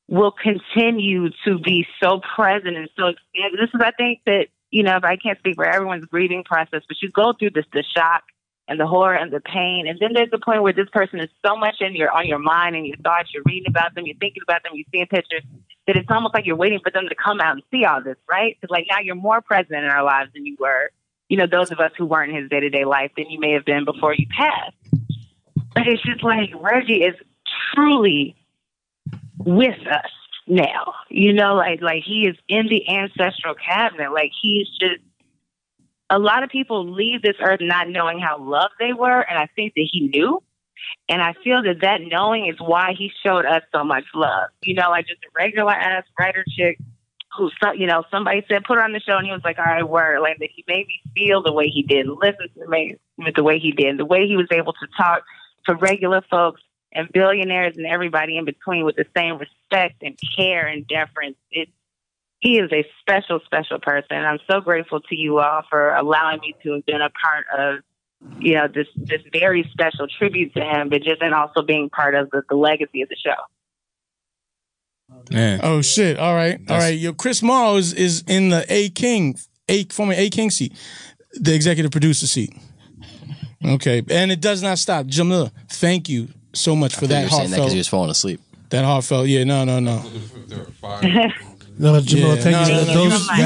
will continue to be so present and so expanded. This is, I think that, if I can't speak for everyone's grieving process, but you go through the shock and the horror and the pain. And then there's the point where this person is so much on your mind and your thoughts, you're reading about them, you're thinking about them, you're seeing pictures, that it's almost like you're waiting for them to come out and see all this, right? Because like now you're more present in our lives than you were, you know, those of us who weren't in his day-to-day life than you may have been before you passed. But it's just like Reggie is truly with us now, you know, like he is in the ancestral cabinet. Like he's just, a lot of people leave this earth not knowing how loved they were, and I think that he knew. And I feel that that knowing is why he showed us so much love. You know, like just a regular ass writer chick who, you know, somebody said put her on the show, and he was like, all right, word. Like that he made me feel the way he did, listen to me the way he did, the way he was able to talk to regular folks and billionaires and everybody in between with the same respect and care and deference. He is a special, special person. I'm so grateful to you all for allowing me to have been a part of, you know, this very special tribute to him, but just and also being part of the legacy of the show. Man. Oh shit! All right. Yo, Chris Morrow is in the former A King seat, the executive producer seat. Okay, and it does not stop. Jamila, thank you so much for that heartfelt. Because he was falling asleep. That heartfelt. Yeah. No. No, Jamila, thank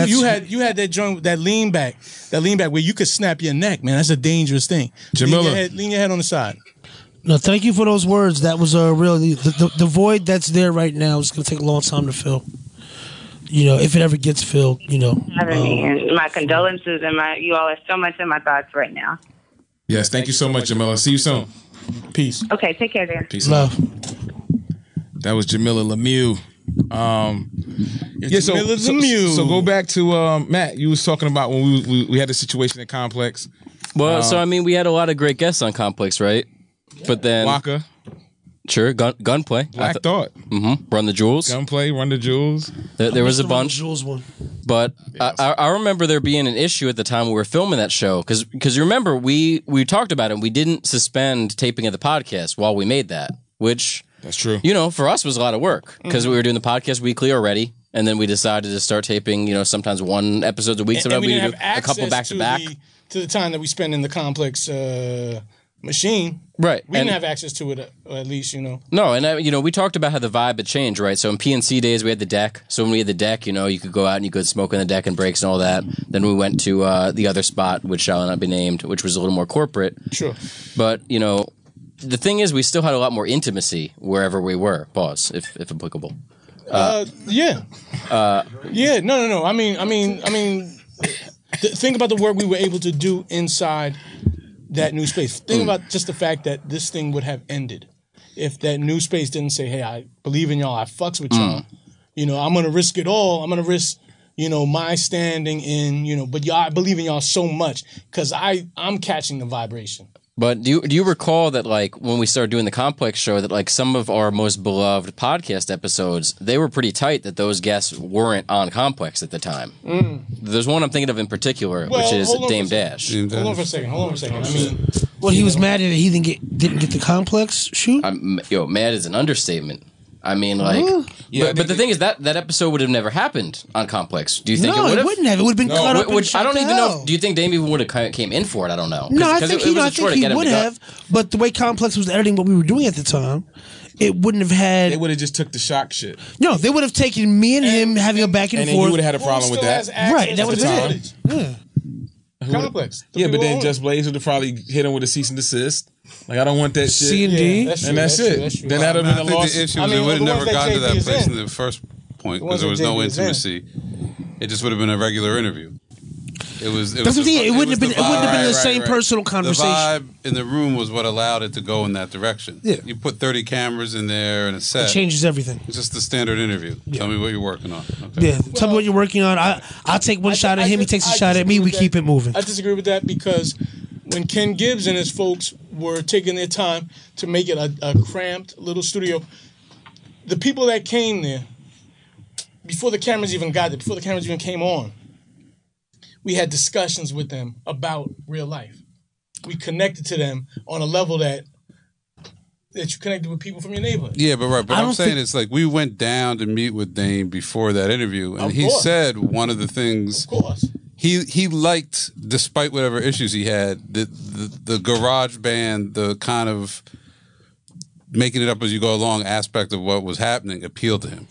you. You had that joint, that lean back where you could snap your neck, man. That's a dangerous thing. Jamila, lean your head on the side. No, thank you for those words. That was really the void that's there right now is going to take a long time to fill. You know, if it ever gets filled, you know. My condolences and you all are so much in my thoughts right now. Yes, thank you so much, Jamila. See you soon. Peace. Okay, take care, Dan. Peace. Love. That was Jamiliah Lemieux. So go back to Matt. You was talking about when we had the situation at Complex. Well, so I mean, we had a lot of great guests on Complex, right? But then Waka, sure, Gunplay, Black Thought, Run the Jewels, Gunplay, Run the Jewels. There was a bunch, Jewels one. But I remember there being an issue at the time we were filming that show because you remember we talked about it. And we didn't suspend taping of the podcast while we made that, which. That's true. You know, for us was a lot of work because we were doing the podcast weekly already, and then we decided to start taping. You know, sometimes one episode a week. Sometimes we do a couple back to back. To the time that we spend in the Complex machine, right? We didn't have access to it, at least, you know. No, and you know, we talked about how the vibe had changed, right? So in PNC days, we had the deck. So when we had the deck, you know, you could go out and you could smoke on the deck and breaks and all that. Then we went to the other spot, which shall not be named, which was a little more corporate. Sure. But you know. The thing is, we still had a lot more intimacy wherever we were. Pause, if applicable. Yeah. No. I mean, think about the work we were able to do inside that new space. Think about just the fact that this thing would have ended if that new space didn't say, "Hey, I believe in y'all. I fucks with y'all. You know, I'm gonna risk it all. I'm gonna risk." You know, my standing in, you know, but y'all, I believe in y'all so much because I'm catching the vibration. But do you recall that, like, when we started doing the Complex show, that, like, some of our most beloved podcast episodes, they were pretty tight that those guests weren't on Complex at the time. There's one I'm thinking of in particular, which is Dame Dash. Hold on for a second. I mean... Well, he was mad that he didn't get the Complex shoot? Mad is an understatement. I mean, like, but the thing is that episode would have never happened on Complex. Do you think it would have? No, it wouldn't have. It would have been cut up. I don't even know. Do you think Dame even would have came in for it? I don't know. No, I think he would have. But the way Complex was editing what we were doing at the time, it wouldn't have had. They would have just took the shock shit. No, they would have taken me and him having a back and forth. And then you would have had a problem with that. Right, that would have been it. Yeah. Complex. Yeah, but then Just Blaze would have probably hit him with a cease and desist. Like, I don't want that shit. C&D. And that's it. Then that'd have been a loss. The issue was it would have never gotten to that place in the first point because there was no intimacy. It just would have been a regular interview. It wouldn't have been the same personal conversation. The vibe in the room was what allowed it to go in that direction. Yeah. You put 30 cameras in there and a set. It changes everything. It's just the standard interview. Yeah. Tell me what you're working on. Okay. Yeah, tell me what you're working on. I'll take one shot at him. He takes a shot at me. We keep it moving. I disagree with that because when Ken Gibbs and his folks were taking their time to make it a cramped little studio, the people that came there, before the cameras even got there, before the cameras even came on, we had discussions with them about real life. We connected to them on a level that you connected with people from your neighborhood. Yeah, but I'm saying it's like we went down to meet with Dame before that interview, and he said one of the things he liked, despite whatever issues he had, the garage band, the kind of making it up as you go along aspect of what was happening appealed to him.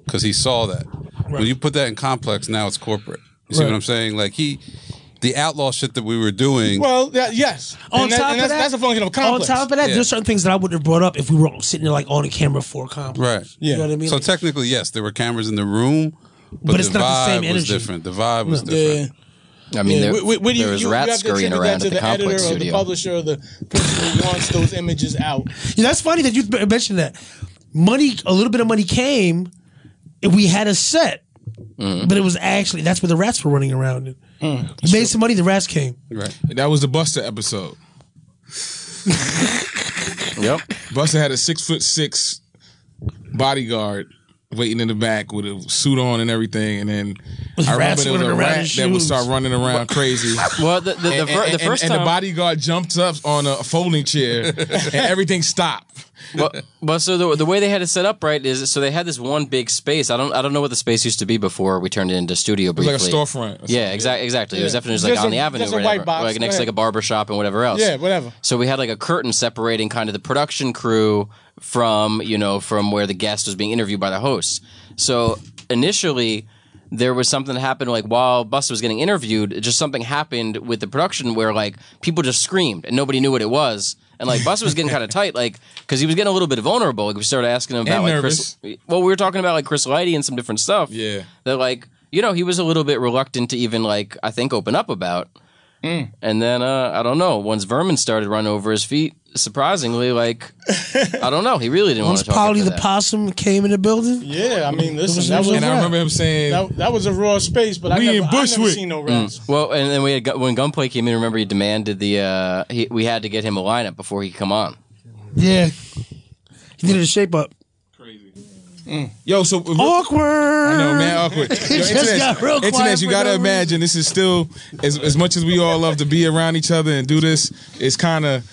because he saw that. When you put that in Complex, now it's corporate. You see what I'm saying? Like the outlaw shit that we were doing. Well, yes. That's a function of Complex. On top of that, there's certain things that I wouldn't have brought up if we were sitting there like on the camera for Complex. Right. You know what I mean? So technically, yes, there were cameras in the room, but it's the not the same vibe was energy. different. The vibe was different. I mean, there you was rats have to scurrying attribute around that at to the the editor Complex or the studio. publisher or the person who wants those images out. Yeah, that's funny that you mentioned that. A little bit of money came, and we had a set, but it was actually that's where the rats were running around. We made some money, the rats came. Right. That was the Buster episode. Yep. Buster had a 6'6" bodyguard waiting in the back with a suit on and everything, and then I remember there was a rat that would start running around crazy. Well, the first time the bodyguard jumped up on a folding chair, and everything stopped. But so the way they had it set up, right, is so they had this one big space. I don't know what the space used to be before we turned it into studio briefly. It was like a storefront. Yeah, exactly. Yeah. It was definitely just like on the avenue or a whatever, white box. like next to like a barber shop and whatever else. Yeah, whatever. So we had like a curtain separating kind of the production crew from where the guest was being interviewed by the hosts. So initially, there was something that happened like while Buster was getting interviewed. Just something happened with the production where like people just screamed and nobody knew what it was. And like Buster was getting kind of tight, like because he was getting a little bit vulnerable. Like we started asking him about like nervous. we were talking about like Chris Lighty and some different stuff. Yeah, that like he was a little bit reluctant to even like I think open up about. And then I don't know. Once Vermin started running over his feet, surprisingly, like I don't know, he really didn't want Once to talk. Polly after the that. Possum came in the building. Yeah, I mean, listen, that was and I remember him saying that was a raw space, but I never seen no rats. Well, and then we had when Gunplay came in. Remember, he demanded we had to get him a lineup before he could come on. Yeah, he needed a shape up. Yo, so awkward. I know, man, awkward. It just got real quiet Internet, you for gotta no imagine this is still as much as we all love to be around each other and do this. It's kind of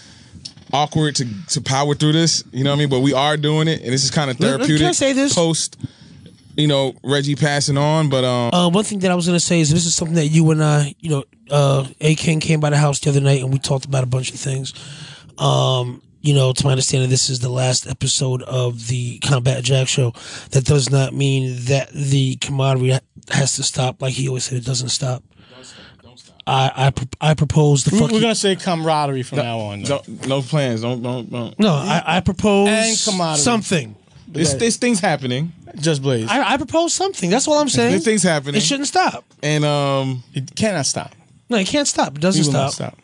awkward to power through this. You know what I mean? But we are doing it, and this is kind of therapeutic. Can I say this? Post, Reggie passing on, but one thing that I was gonna say is this is something that you and I, A King came by the house the other night and we talked about a bunch of things. To my understanding, this is the last episode of the Combat Jack show. That does not mean that the camaraderie has to stop. Like he always said, it doesn't stop. I propose the We're gonna say camaraderie from now on. No plans. Don't. No, I propose and camaraderie. something. There's things happening. Just Blaze. I propose something. That's all I'm saying. There's things happening. It shouldn't stop. And it cannot stop. No, it can't stop. It doesn't It will not stop. stop.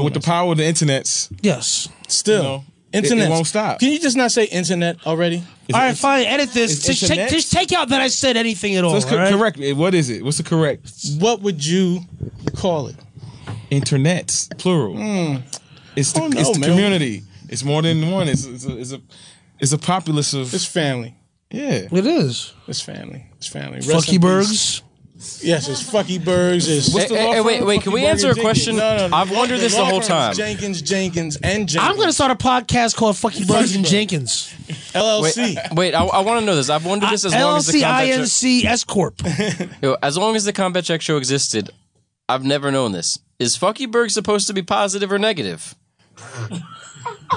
With the power of the internets. Yes. Still. It Internet won't stop. Can you just not say internet already? All right, fine. Edit this. Just take out that I said anything at all. So correct me. What is it? What's the correct? What would you call it? Internets, plural. It's the community. It's more than one. It's a populace of. It's family. Yeah, it is. It's family. It's family. Fuckybergs. Yes, it's Fuckybergs. Wait, can we answer a question? No. I've wondered this the whole time. Jenkins. I'm going to start a podcast called Fuckybergs and Jenkins. LLC. Wait, I want to know this. I've wondered this as long as the LLC S Corp. As long as the Combat Check show existed, I've never known this. Is Fuckyberg supposed to be positive or negative?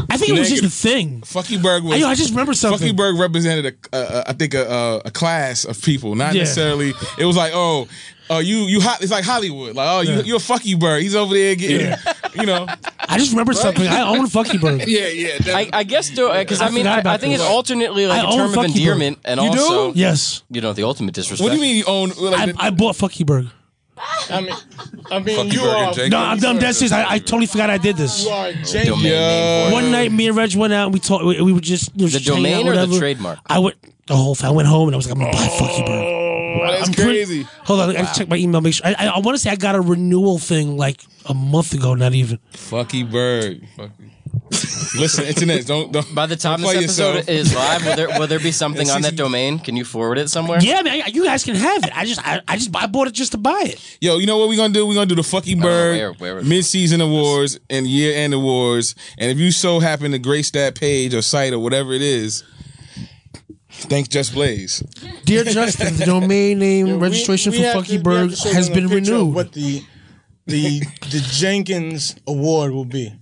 I think it was just a thing. Fuckyberg was. I just remember something. Fuckyberg represented a class of people, not necessarily. It was like, you hot. It's like Hollywood. Like, you're a Fuckybird. He's over there getting, I just remember something. I own Fuckybird. Yeah. I guess because I think it's alternately like a term of endearment, and you also do? Yes. The ultimate disrespect. What do you mean you own? I bought Fuckybird. I mean, you are. No, I'm dead serious. I totally forgot I did this. You are Jenkins. One night, me and Reg went out and we talked. We were just the domain or the trademark. I went home and I was like, I'm gonna buy Fuckybird. That's crazy. Hold on, I have to check my email. Make sure. I want to say I got a renewal thing like a month ago. Not even. Fuckybird. Listen, internet. Don't. By the time this episode is live, will there be something on that domain? Can you forward it somewhere? Yeah, man. You guys can have it. I bought it just to buy it. Yo, you know what we're gonna do? We're gonna do the Fuckybird mid-season awards and year-end awards. And if you so happen to grace that page or site or whatever it is, thanks Just Blaze. Dear Justin, the domain name registration for Fuckybird has been renewed. What the Jenkins award will be.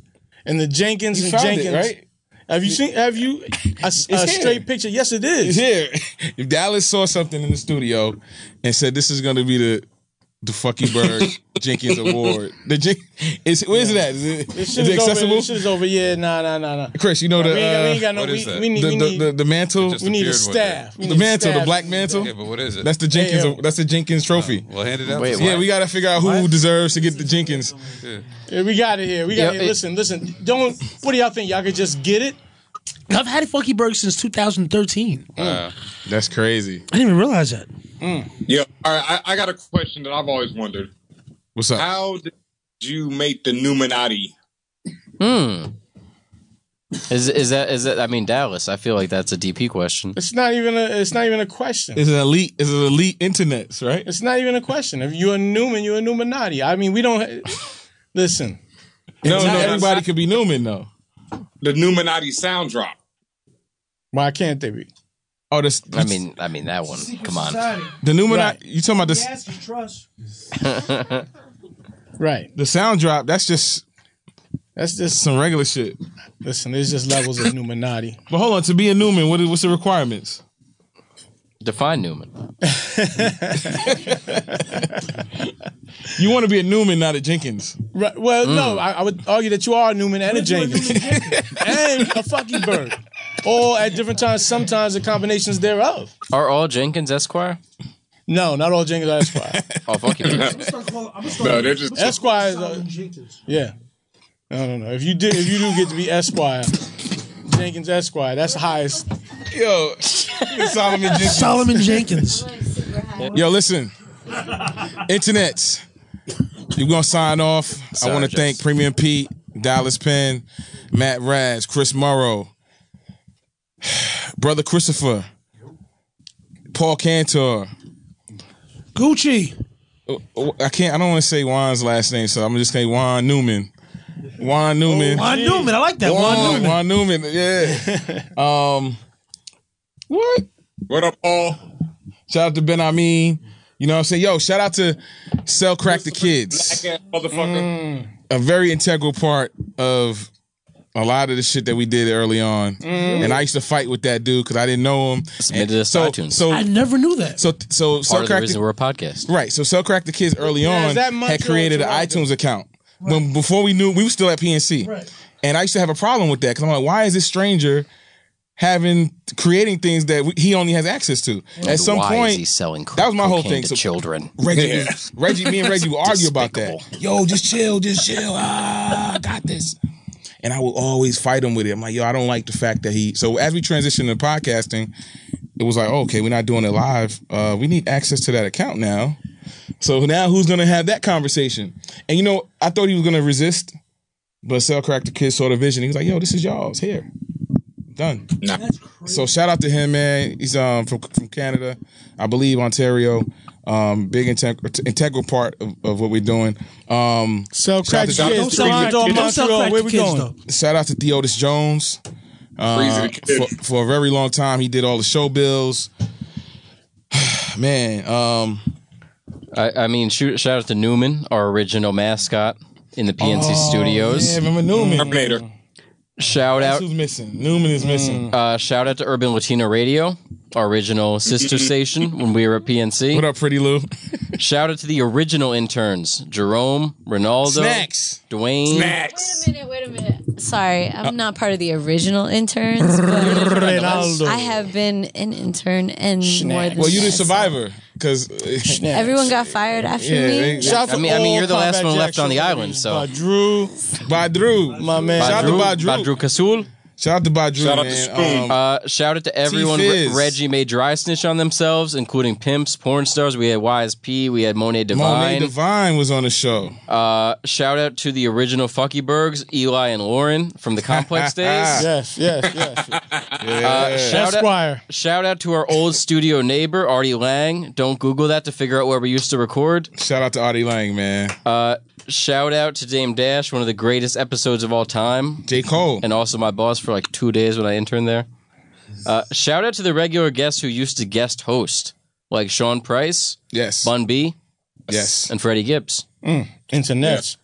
And the Jenkins You and found Jenkins, it, right? Have you a straight picture? Yes, it is. It's here. If Dallas saw something in the studio and said this is going to be the Fuckyberg Jenkins Award, where is it at? Is it accessible? This shit is over. Yeah, nah. Chris, you know we ain't got no. We need the mantle. We need a staff. The mantle, the black mantle. Yeah, but what is it? That's the Jenkins. That's the Jenkins trophy. Well, hand it out. Yeah, we got to figure out who deserves to get the Jenkins. Yeah, we got it here. Listen. Don't. What do y'all think? Y'all could just get it? I've had Funkyberg since 2013. That's crazy. I didn't even realize that. Yeah. All right. I got a question that I've always wondered. What's up? How did you make the Numinati? Is that? I mean, Dallas. I feel like that's a DP question. It's not even a question. It's an elite internets, right? It's not even a question. If you're a Newman, you're a Numinati. I mean, we don't listen. No, everybody could be Newman though. The Numinati sound drop. Why can't they be? Oh, this. I mean that one. Come on. The Numinati. Right. You talking about this? Yes, you trust. Right. The sound drop. That's just some regular shit. Listen, there's just levels of Numinati. But hold on, to be a Newman, what's the requirements? Define Newman. You want to be a Newman, not a Jenkins. Right. Well, no, I would argue that you are a Newman and a Jenkins. And a Fuckyberg. Or at different times, sometimes the combinations thereof. Are all Jenkins Esquire? No, not all Jenkins are Esquire. Oh, fuck you. No, they're just Esquire. Yeah. No. If you do get to be Esquire, Jenkins Esquire, that's the highest. Yo, Solomon Jenkins. Solomon Jenkins. Yo, listen. Internets. We're going to sign off. Sorry, I want to thank Premium Pete, Dallas Penn, Matt Raz, Chris Morrow, Brother Christopher, Paul Cantor, Gucci. I don't want to say Juan's last name, so I'm just saying Juan Newman. Juan Newman. Juan Newman. I like that. Juan Newman. Yeah. What up, Paul? Shout out to Benhameen. You know what I'm saying? Yo, shout out to Sell Crack the Kids. Black ass motherfucker. A very integral part of a lot of the shit that we did early on. And I used to fight with that dude because I didn't know him. Submitted us to iTunes. So I never knew that. So Part Sell of the Crack reason we're a podcast. Right. So Sell Crack the Kids early on had created an iTunes account. When before we knew, we were still at PNC. Right. And I used to have a problem with that because I'm like, why is this stranger creating things that he only has access to? At some point, is he selling that was my whole thing. to So children. me and Reggie would argue about that. Yo, just chill. I got this. And I will always fight him with it. I'm like, yo, I don't like the fact that so as we transitioned to podcasting, it was like, oh, okay, we're not doing it live. We need access to that account now. So now who's going to have that conversation? And you know, I thought he was going to resist, but Sell Crack the Kid saw the vision. He was like, yo, this is y'all's. Here. Done. Nah. So shout out to him, man. He's from Canada, I believe Ontario. Big integral part of what we're doing. Sell Crack the Kids. Where we going? Shout out to Theodis Jones. For a very long time, he did all the show bills. Man, I mean, shout out to Newman, our original mascot in the PNC studios. Yeah, remember Newman? Terminator. Shout out. Who's missing? Newman is missing. Shout out to Urban Latino Radio, our original sister station when we were at PNC. What up, Pretty Lou? Shout out to the original interns, Jerome, Ronaldo, Snacks, Dwayne. Snacks. Wait a minute. Sorry, I'm not part of the original interns, but I have been an intern and more than Well, you the survivor because everyone got fired after me. I mean, you're the last one left on the island, so. Badru, my man. Shout out to Badru Kasul. Shout out to Badru, Shout out man. to Spoon. Shout out to everyone. Reggie made dry snitch on themselves, including pimps, porn stars. We had YSP. We had Monet Divine. Monet Divine was on the show. Shout out to the original Fuckybergs, Eli and Lauren from the Complex days. Yes. Shout out to our old studio neighbor, Artie Lang. Don't Google that to figure out where we used to record. Shout out to Artie Lang, man. Shout out to Dame Dash, one of the greatest episodes of all time. J. Cole. And also my boss for like 2 days when I interned there. Shout out to the regular guests who used to guest host, like Sean Price, yes, Bun B, yes, and Freddie Gibbs. Internets.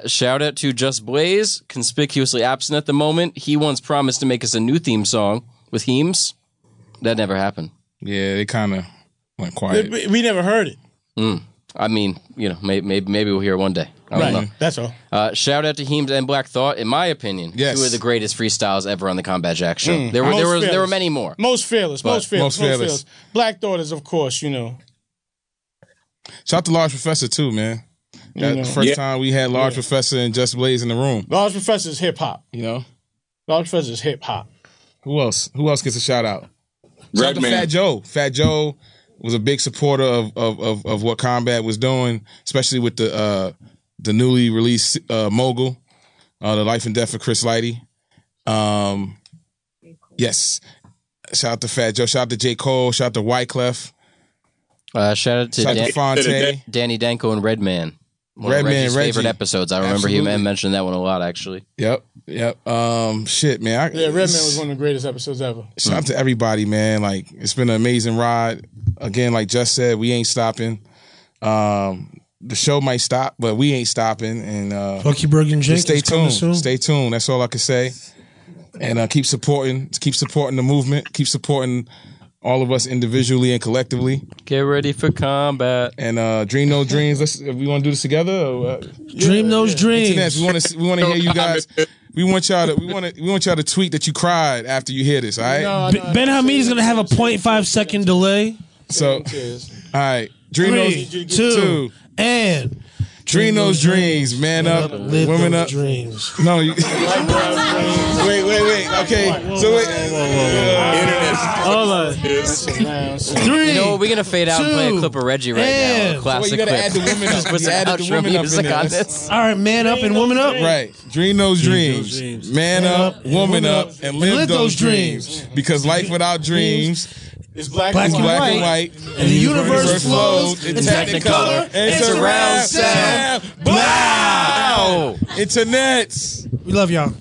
Shout out to Just Blaze, conspicuously absent at the moment. He once promised to make us a new theme song with Heems. That never happened. Yeah, it kind of went quiet. We never heard it. I mean, maybe we'll hear it one day. I don't know. That's all. Shout out to Heems and Black Thought. In my opinion, two of the greatest freestyles ever on the Combat Jack show. There were many more. Most fearless. Most fearless. Black Thought is, of course, Shout out to Large Professor too, man. That first time we had Large Professor and Just Blaze in the room. Large Professor is hip hop. Large Professor is hip hop. Who else? Who else gets a shout out? Shout out to Fat Joe. Fat Joe was a big supporter of what Combat was doing, especially with the newly released Mogul, The Life and Death of Chris Lighty. Yes. Shout out to Fat Joe. Shout out to J. Cole. Shout out to Wyclef. Shout out to Fonte. Danny Danko and Redman. One of Reggie's favorite episodes. I remember him mentioning that one a lot, actually. Yep. Shit, man. Redman was one of the greatest episodes ever. Shout out to everybody, man. Like, it's been an amazing ride. Again, like Just said, we ain't stopping. The show might stop, but we ain't stopping. And Lucky Berg and Jake, stay tuned. Stay tuned. That's all I can say. And keep supporting the movement. Keep supporting all of us individually and collectively. Get ready for combat. And dream those dreams. We want to do this together. Or, dream those dreams. Internet, we want to hear you guys. We want y'all to tweet that you cried after you hear this. All right. Benhameen is gonna have a 0.5 second delay. So, all right. Dream 3, those 2, and dream those dreams. Man up, live women those up. Dreams. No. Wait. Okay. So wait. Hold on. 3. You know, we're gonna fade out and play a clip of Reggie right now. A classic you gotta clip. add the women up. Just put some outro music on this. All right, man up and woman up. Right. Dream those dreams. Man up, woman up, and live those dreams. Because life without dreams is black and white. And the universe flows in technicolor and surround sound. Wow! Internets. We love y'all.